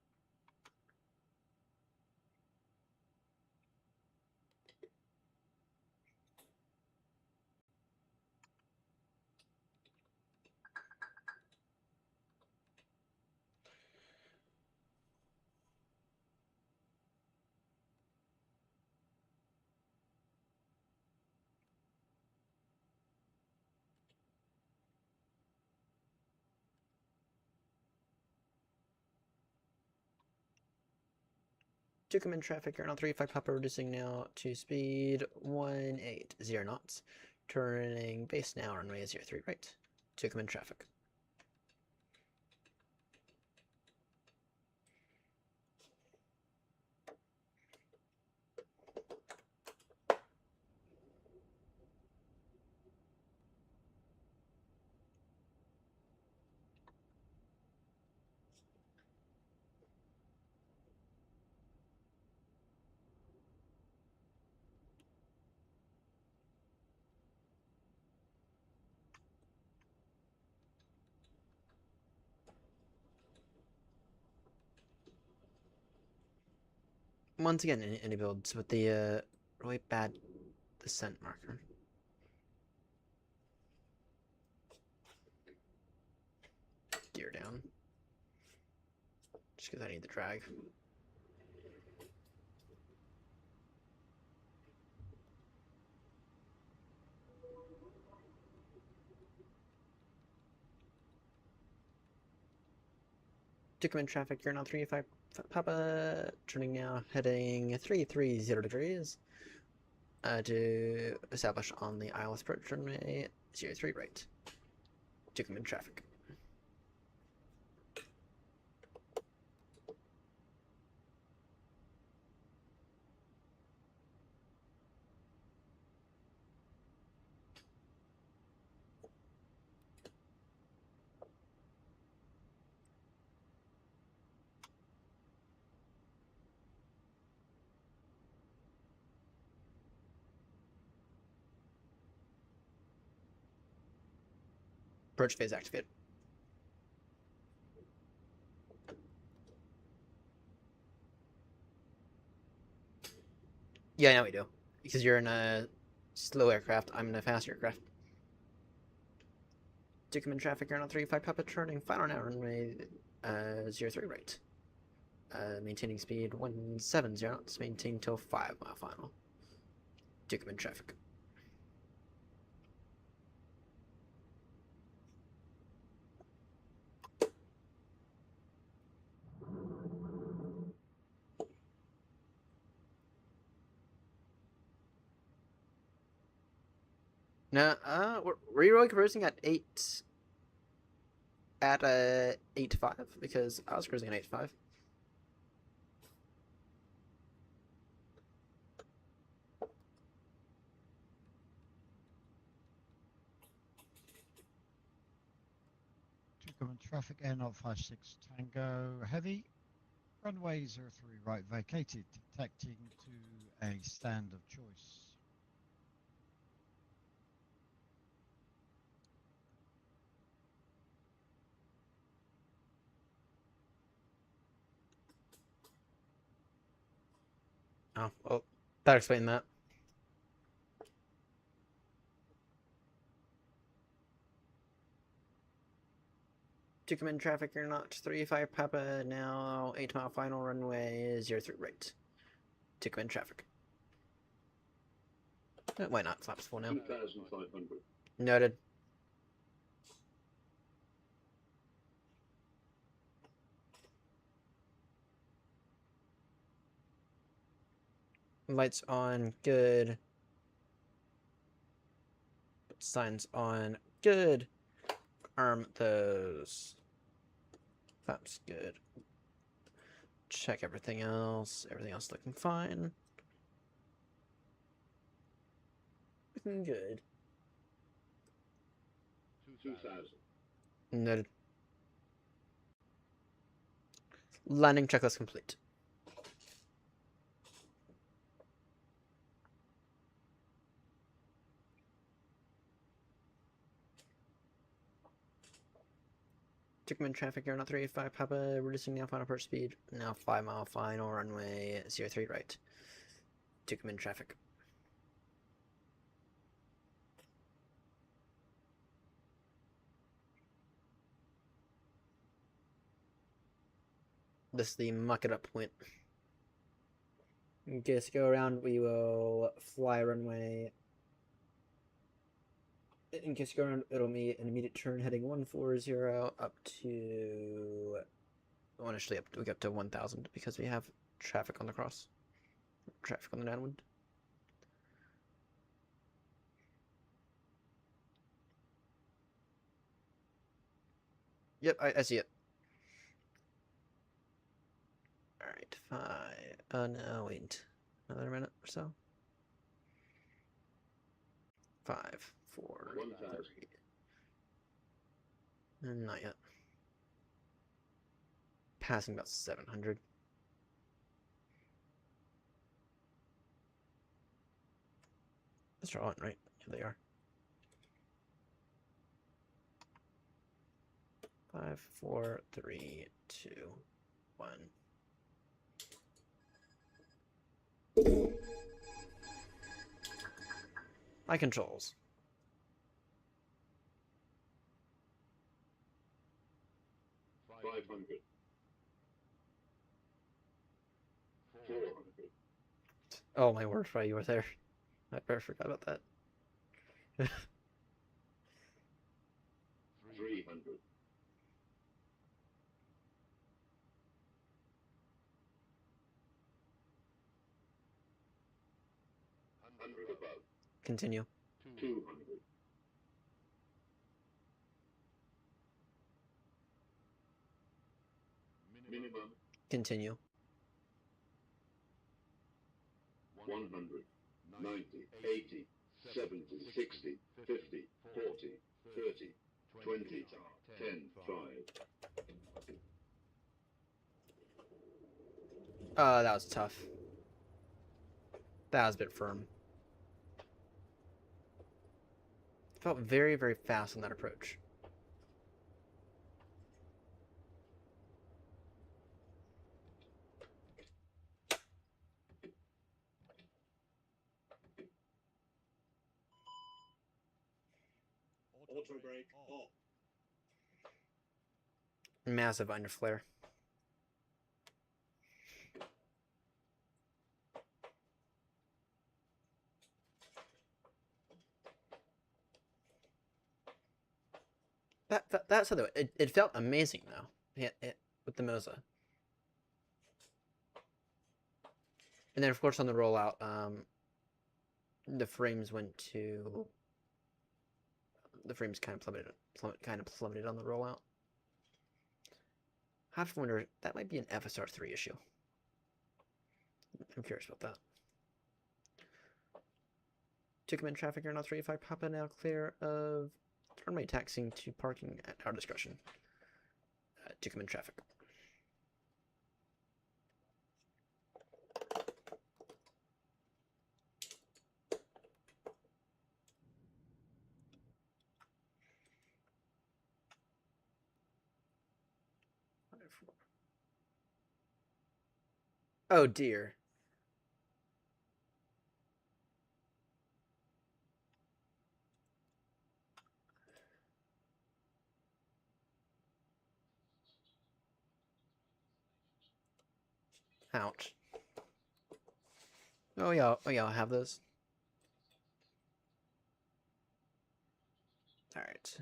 To command traffic, you're on 35 Papa, reducing now to speed 180 knots. Turning base now, runway 03 right. To command traffic. Once again, any builds with the really bad descent marker. Gear down. Just because I need the drag. To command traffic, you're now 35 Papa, turning now, heading 330 degrees. To establish on the ILS approach runway 03 right. To command traffic. Approach phase activated. Yeah, now we do. Because you're in a slow aircraft, I'm in a fast aircraft. To command traffic, you're on 35 Papa, turning final now, runway 03 right. Maintaining speed 170 knots, maintain till 5 mile final. To command traffic. No, were you really cruising at 8? At 8.5? Because I was cruising at 8.5. To command traffic Air 056 Tango Heavy, runway 03 right vacated, tacting to a stand of choice. Oh, well, that explained that. To come in traffic or not, 35 Papa now, 8 mile final runway, 03 right. To come in traffic. Why not? Flaps full now. 2,500. Noted. Lights on, good. Signs on, good. Arm those. Flaps good. Check everything else. Everything else looking fine. Looking good. 2,000. Noted. Landing checklist complete. Tickman traffic, you're not 385 Papa, reducing now final approach speed. Now 5 mile final runway 03 right. Tickman traffic. This is the muck it up point. In case go around, we will fly runway. In case you go around, it'll be an immediate turn heading 140 up to. Well, initially, we get up to 1,000 because we have traffic on the cross. Traffic on the downwind. Yep, I see it. Alright, 5. Oh no, wait. Another minute or so. 5, 4, 1,000. 3. Not yet. Passing about 700. These are on, right? Yeah, they are. 5, 4, 3, 2, 1. My controls. $500. $400. Oh my word, Fry, you were there. I forgot about that. $300. $100 above. Continue. 200. Minimum. Continue. 100, 90, 80, 70, 60, 50, 40, 30, 20, 10, 5. That was tough. That was a bit firm. Felt very, very fast on that approach. Auto brake off. Massive underflare. That said though, it felt amazing though. With the Moza. And then of course on the rollout, the frames kind of plummeted on the rollout. I have to wonder, that might be an FSR3 issue. I'm curious about that. Tucumán traffic are now 35 Papa now clear of runway taxiing to parking at our discretion. Tucumán traffic. Oh dear. Ouch. Oh yeah, I have those. Alright.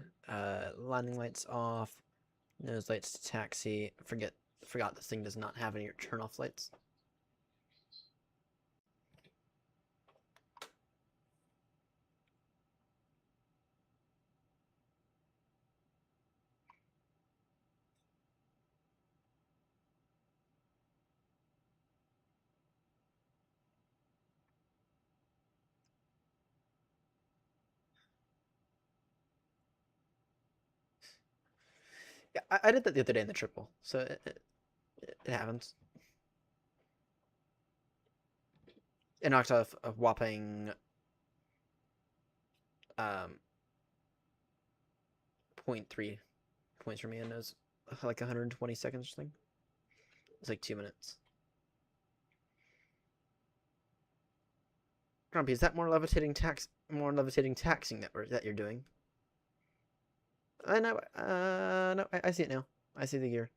Landing lights off. Nose lights to taxi. Forgot this thing does not have any turn off lights. Yeah, I did that the other day in the triple, so it happens. It knocked off a whopping um 0.3 points for me, and it was like 120 seconds or something. It's like 2 minutes. Grumpy, is that more levitating taxing that you're doing? No, no, I see it now. I see the gear.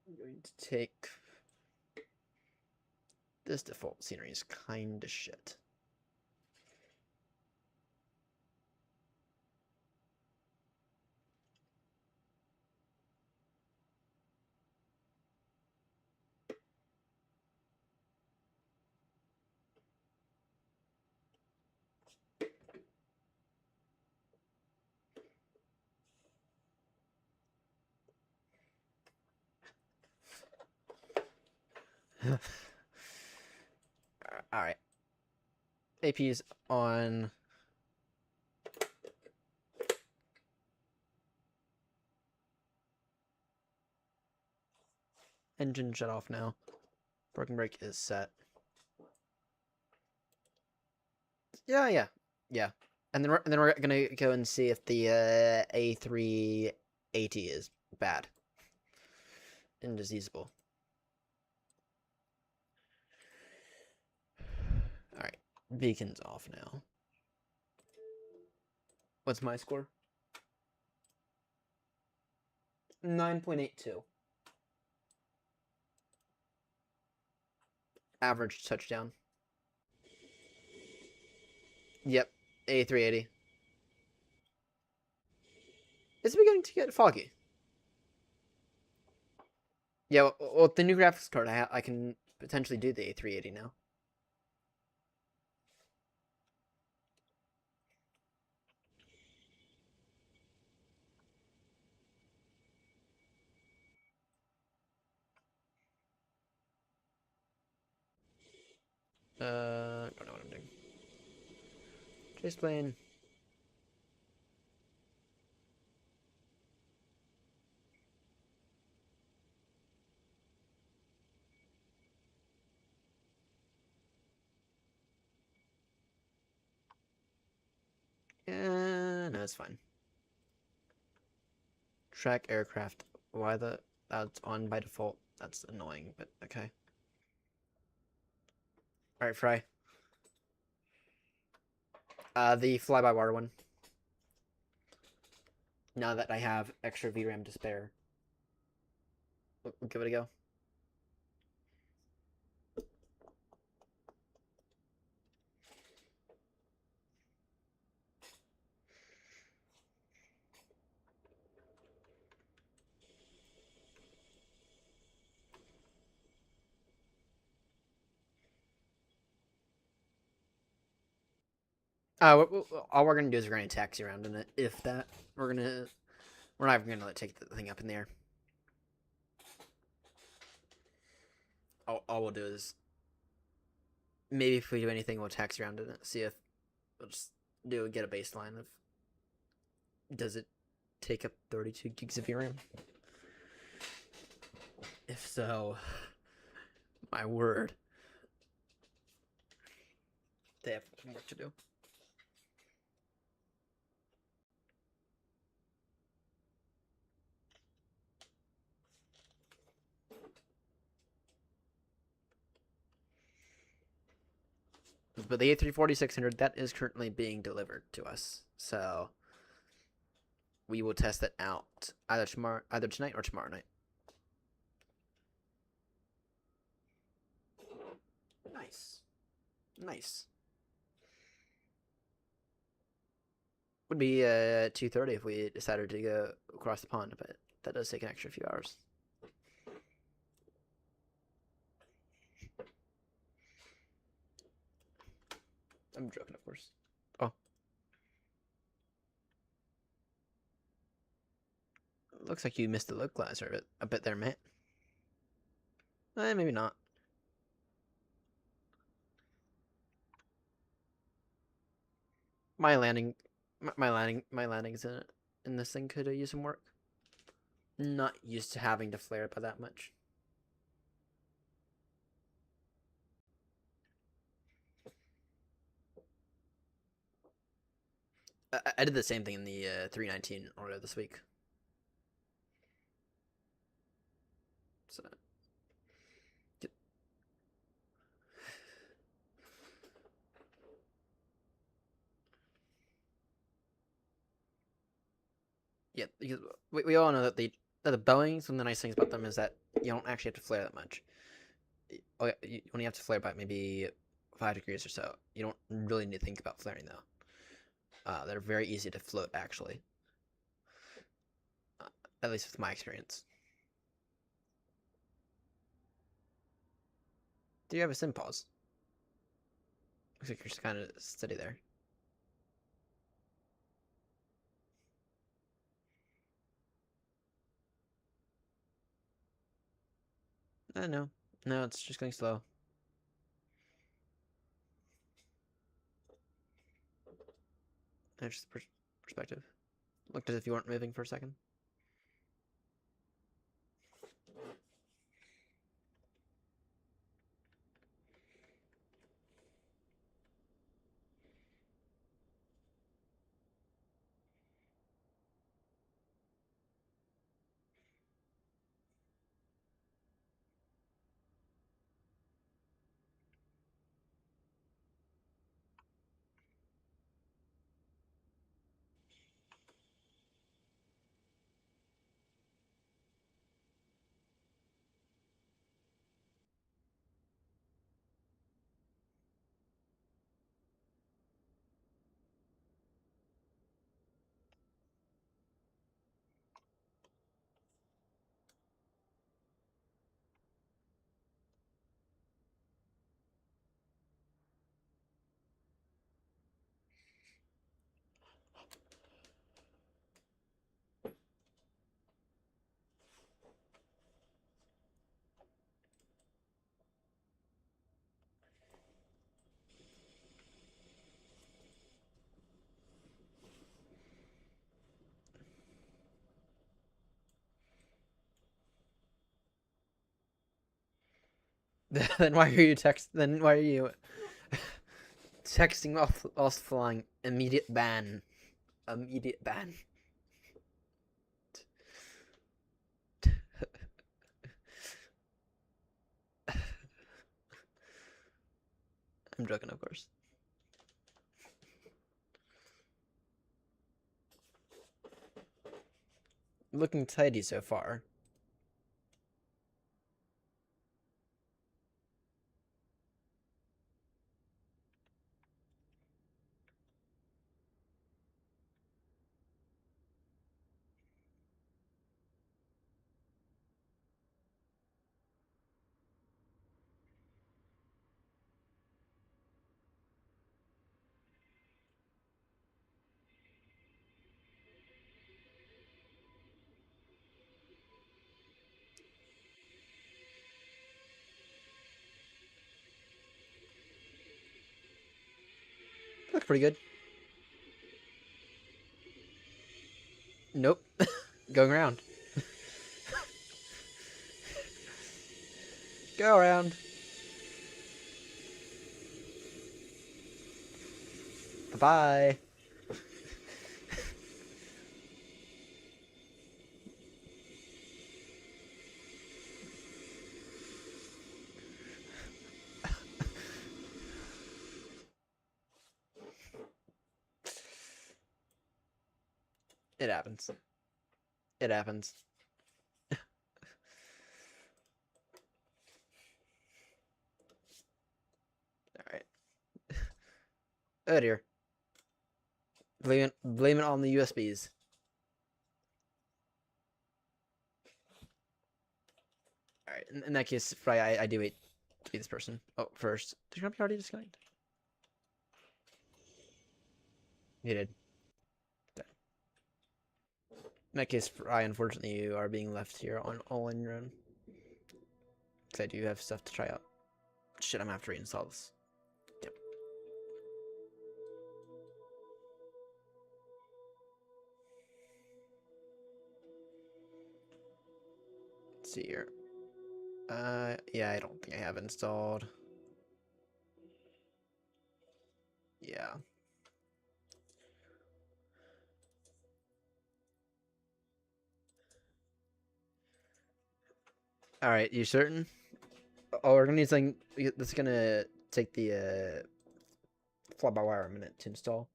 I'm going to take this default scenery is kind of shit. All right. AP's on. Engine shut off now. Broken brake is set. Yeah. And then we're gonna go and see if the A380 is bad and diseasable. All right, beacon's off now. What's my score? 9.82. Average touchdown. Yep, A380. It's beginning to get foggy. Yeah, well, with the new graphics card, I can potentially do the A380 now. Don't know what I'm doing. Chase plane. Yeah, no, it's fine. Track aircraft. Why that's on by default? That's annoying, but okay. All right, Fry. The fly-by-wire one. Now that I have extra VRAM to spare, we'll give it a go. All we're gonna do is we're gonna taxi around in it. If that, we're not even gonna take the thing up in the air. All we'll do is maybe if we do anything, we'll taxi around in it. See if we'll just get a baseline of does it take up 32 gigs of VRAM? If so, my word, they have work to do. but the A340-600 that is currently being delivered to us. So we will test it out either tonight or tomorrow night. Nice. Nice. Would be 2:30 if we decided to go across the pond, but that does take an extra few hours. I'm joking, of course. Oh. Looks like you missed the localizer a bit there, mate. Maybe not. My landings in this thing could use some work. Not used to having to flare by that much. I did the same thing in the 319 order this week. So. Yeah, because we all know that the Boeings, one of the nice things about them is that you don't actually have to flare that much. You only have to flare by maybe 5 degrees or so. You don't really need to think about flaring though. They're very easy to float actually. At least with my experience. Do you have a sim pause? Looks like you're just kind of steady there. No. No, it's just going slow. That's just perspective. Looked as if you weren't moving for a second. Then why are you Then why are you texting whilst flying? Immediate ban. Immediate ban. I'm joking, of course. Looking tidy so far. Looks pretty good. Nope. Going around. Go around. Bye-bye. It happens. It happens. Alright. Oh dear. Blame it on the USBs. Alright, in that case, probably I do wait to be this person. Oh, first. Did Grumpy already disconnect? He did. Okay. In that case, I unfortunately you are being left here on all on your own. Because I do have stuff to try out. Shit, I'm gonna have to reinstall this. Yep. Let's see here. Yeah, I don't think I have installed. Yeah. All right, you certain? Oh, we're gonna need something. That's gonna take the fly-by-wire a minute to install.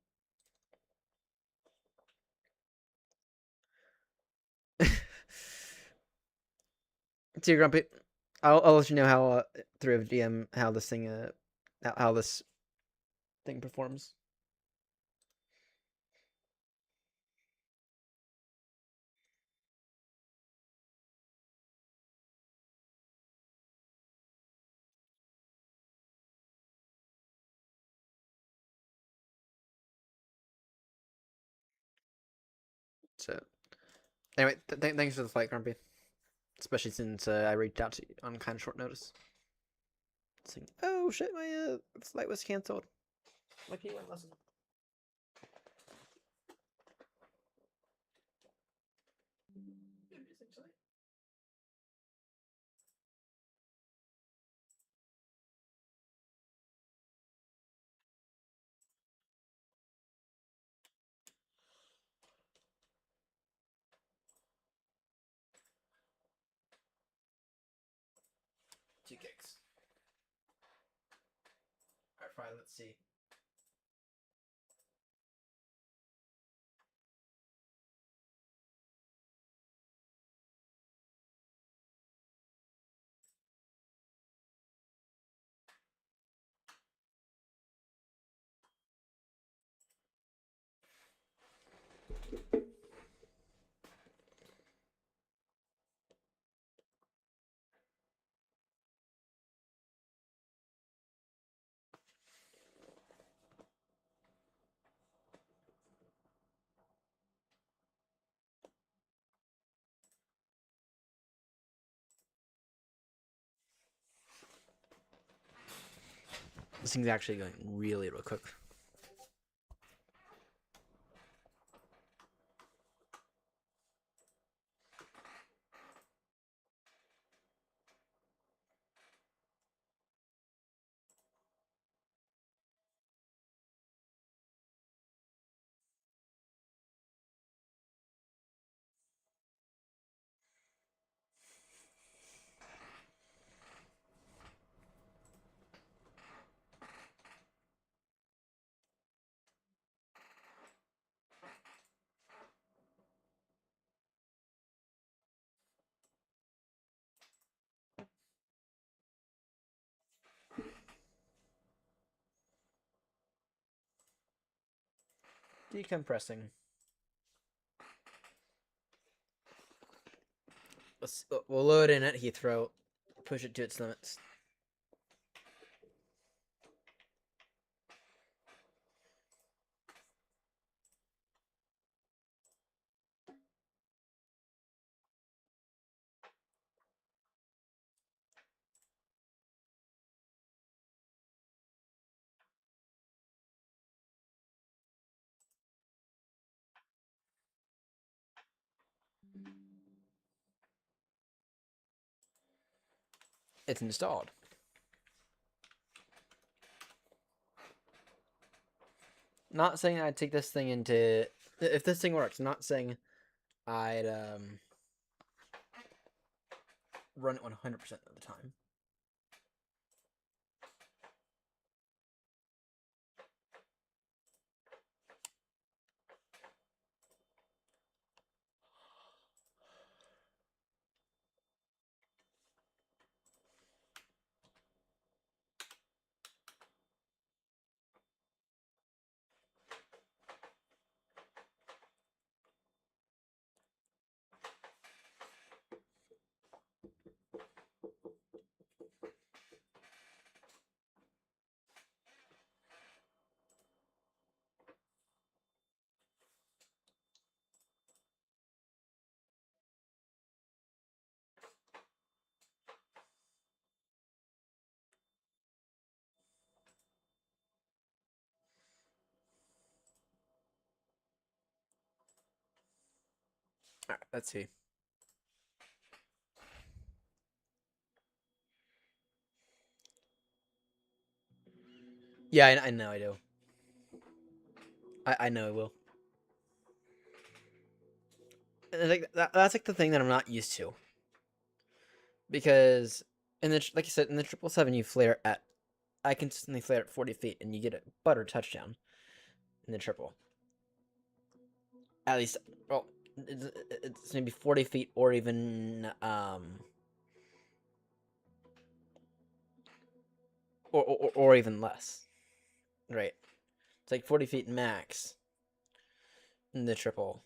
See you, Grumpy. I'll let you know how through a DM how this thing how this thing performs. So anyway, thanks for the flight, Grumpy. Especially since I reached out to you on kind of short notice. Saying, oh shit, my flight was canceled. My P1 lesson. Two kicks. Alright, fine, let's see. This thing's actually going really real quick. Decompressing. We'll load in at Heathrow, push it to its limits. It's installed. Not saying I'd take this thing into if this thing works. Not saying I'd run it 100% of the time. Alright, let's see. Yeah, I know I do. I know I will. And like that's like the thing that I'm not used to. Because in the like you said in the 777 you flare at I consistently flare at 40 feet and you get a butter touchdown in the triple. At least, well, it's maybe 40 feet or even or even less, right? It's like 40 feet max in the triple.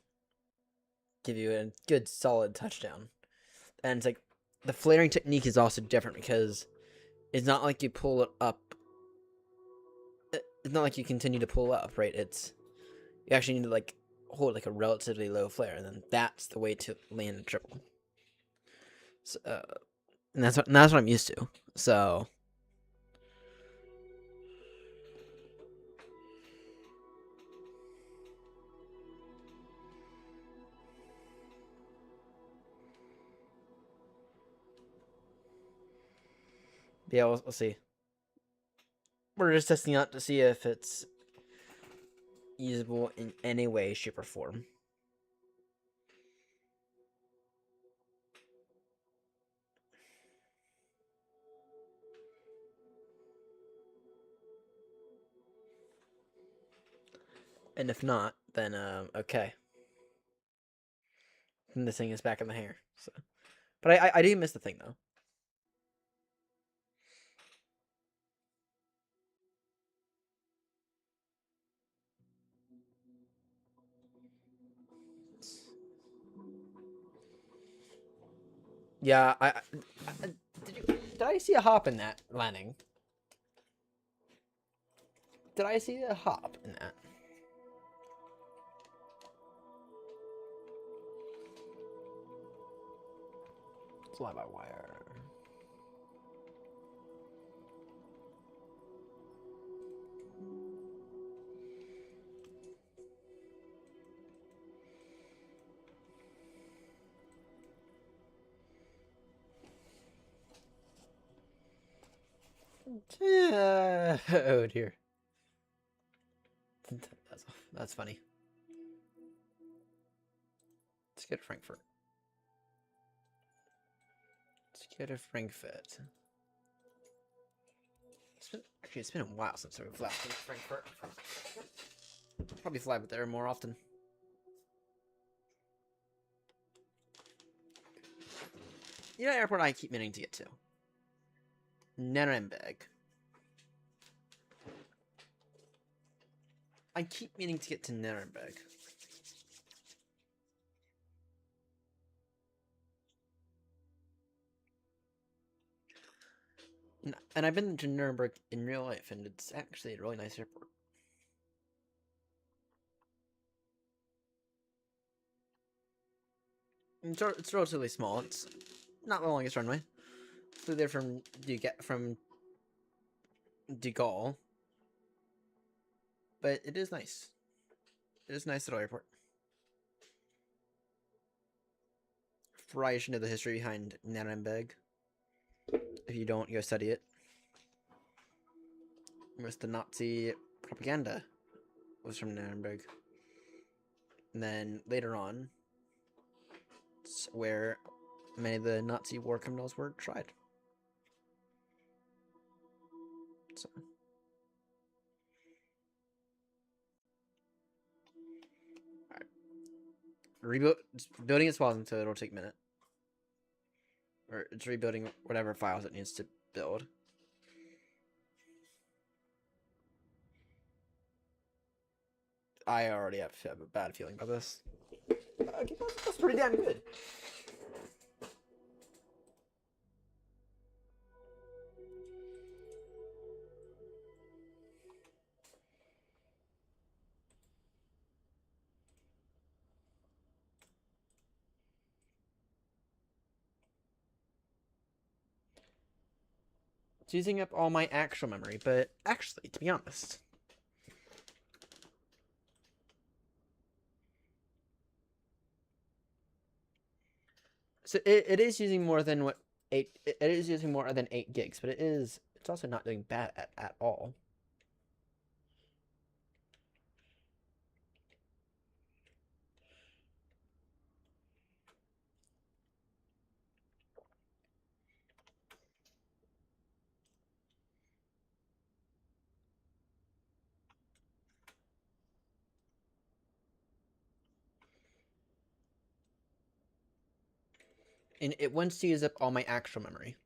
Give you a good solid touchdown. And it's like the flaring technique is also different because it's not like you pull it up. It's not like you continue to pull up, right? It's you actually need to like hold like a relatively low flare, and then that's the way to land a triple. So, and that's what I'm used to. So. Yeah, we'll see. We're just testing out to see if it's usable in any way, shape, or form. And if not, then okay. And this thing is back in the hair. So, but I do miss the thing though. Yeah, did I see a hop in that landing? Did I see a hop in that? Fly by wire. Oh dear. That's funny. Let's get Frankfurt. Let's get a Frankfurt. It's been a while since we've left in Frankfurt. Probably fly there more often. You know, airport I keep meaning to get to. Nuremberg. I keep meaning to get to Nuremberg. And I've been to Nuremberg in real life, and it's actually a really nice airport. It's relatively small. It's not the longest runway. Flew there from De Gaulle, but it is nice. It is a nice little airport. Fry, you should know the history behind Nuremberg. If you don't, go study it. Most of the Nazi propaganda was from Nuremberg. And then later on, it's where many of the Nazi war criminals were tried. So. Alright. Building its walls, so it'll take a minute. Or it's rebuilding whatever files it needs to build. I already have a bad feeling about this. Okay, that's pretty damn good. It's using up all my actual memory, but actually, to be honest, So it is using more than what it is using more than 8 gigs, but it's also not doing bad at all. And it wants to use up all my actual memory.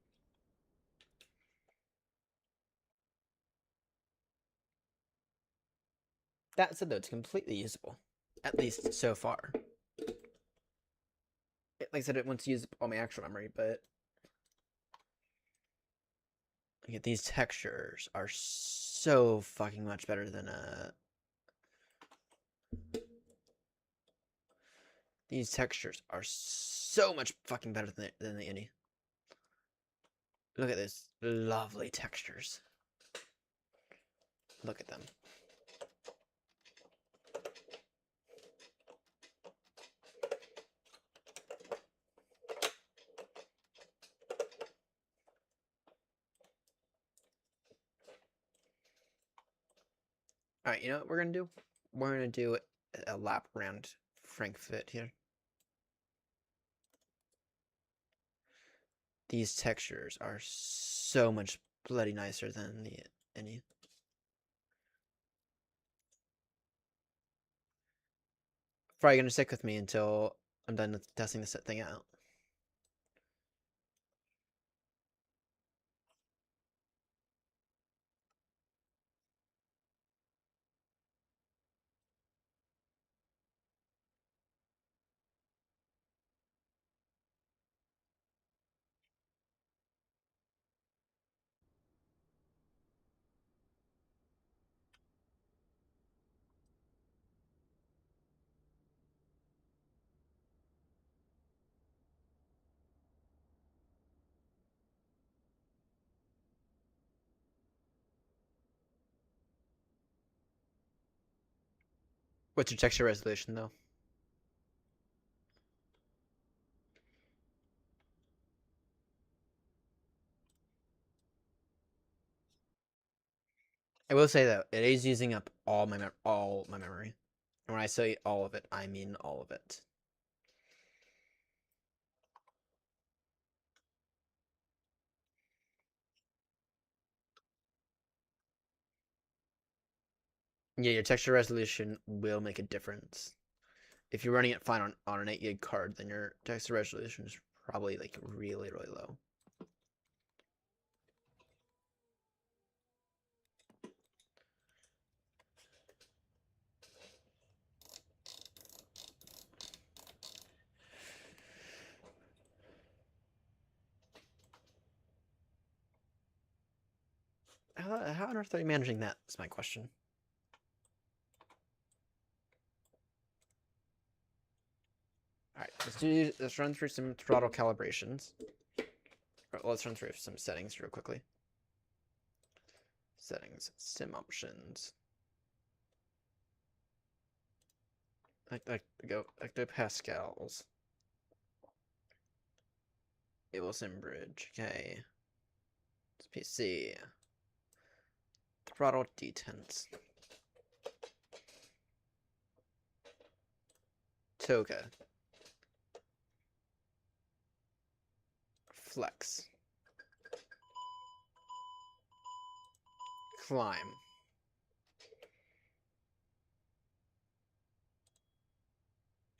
That said, though, it's completely usable, at least so far. Like I said, it wants to use up all my actual memory, but these textures are so fucking much better than These textures are so much fucking better than the indie. Look at this lovely textures. Look at them. All right, you know what we're gonna do? We're gonna do a lap around Frankfurt here. These textures are so much bloody nicer than the indie. Probably gonna stick with me until I'm done with testing this thing out. What's your texture resolution though? I will say though, it is using up all my memory. And when I say all of it, I mean all of it. Yeah, your texture resolution will make a difference. If you're running it fine on an 8 gig card, then your texture resolution is probably like really, really low. How on earth are you managing that? Is my question. All right, let's run through some throttle calibrations. Let's run through some settings real quickly. Settings, sim options. Go hectopascals. Able sim bridge. Okay. It's PC. Throttle detents. Toga. Flex. Climb.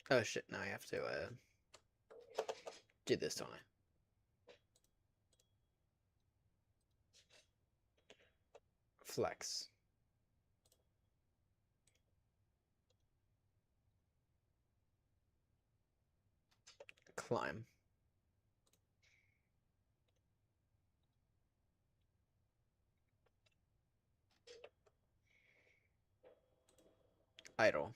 Oh shit, now I have to do this, don't I? Flex. Climb. Idle.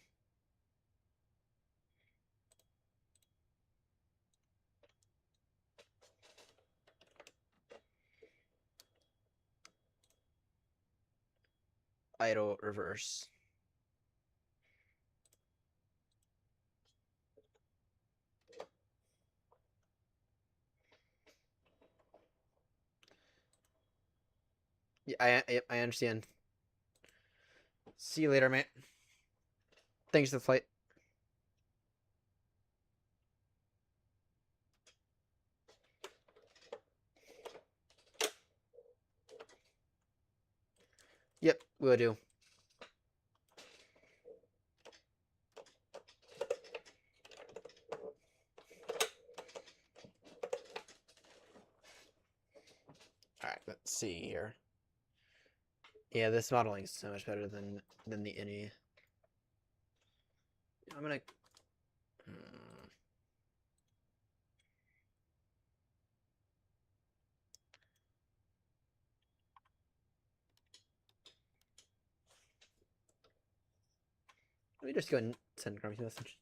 Idle reverse. Yeah, I understand. See you later, mate. Thanks for the flight. Yep, will do. Alright, let's see here. Yeah, this modeling is so much better than the INI. I'm gonna. Let me just go and send Grumpy a message.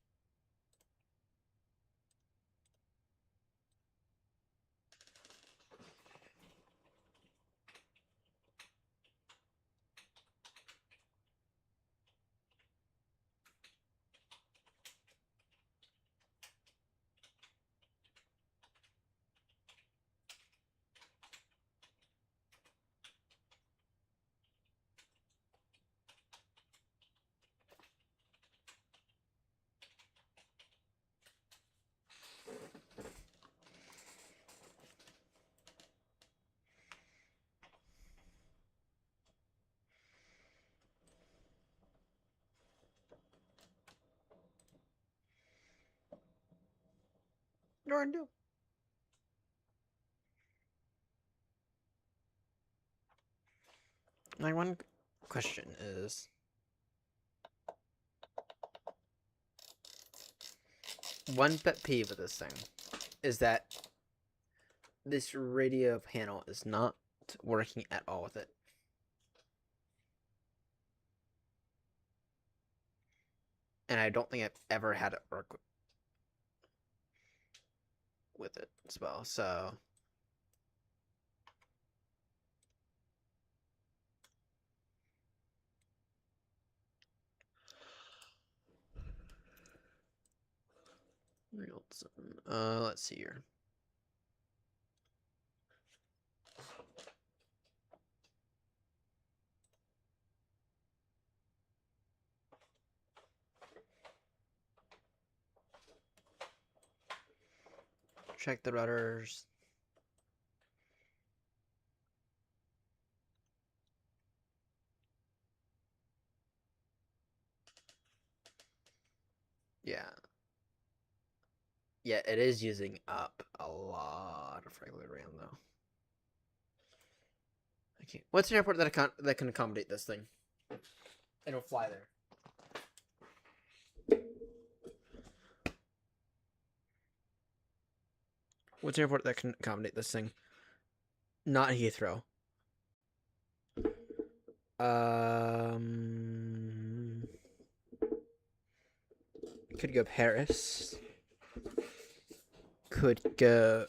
Norn do. My one question is, one pet peeve of this thing is that this radio panel is not working at all with it. And I don't think I've ever had it work with it as well, so. Let's see here. Check the rudders. Yeah. Yeah, it is using up a lot of regular RAM though. Okay, what's an airport that can accommodate this thing? It'll fly there. What's an airport that can accommodate this thing? Not Heathrow. Could go Paris. Could go.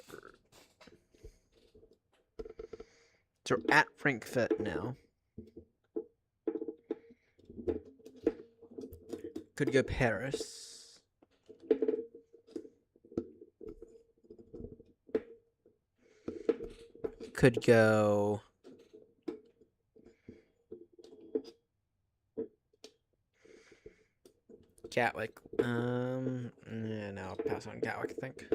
So we're at Frankfurt now. Could go Paris. Could go. Gatwick. Yeah, no, I'll pass on Gatwick, I think.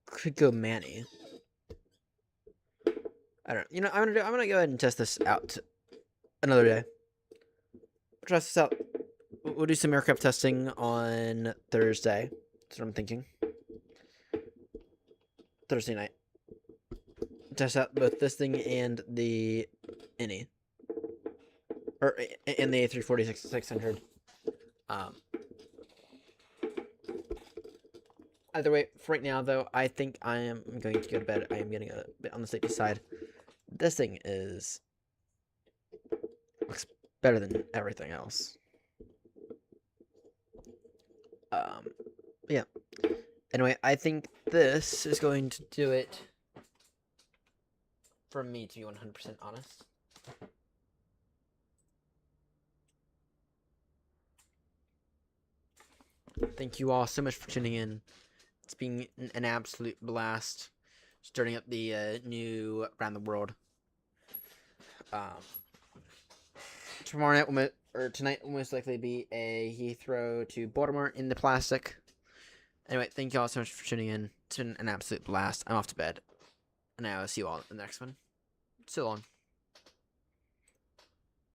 Could go Manny. I don't know. You know, I'm gonna go ahead and test this out another day. Test this out. We'll do some aircraft testing on Thursday. That's what I'm thinking. Thursday night. Test out both this thing and the INI. Or in the A340-600. Either way, for right now though, I think I am going to go to bed. I am getting a bit on the safety side. This thing looks better than everything else. Yeah. Anyway, I think this is going to do it for me, to be 100% honest. Thank you all so much for tuning in. It's been an absolute blast starting up the new Around the World. Tomorrow night, or tonight, will most likely be a Heathrow to Baltimore in the plastic. Anyway, thank you all so much for tuning in. It's been an absolute blast. I'm off to bed. And I will see you all in the next one. So long.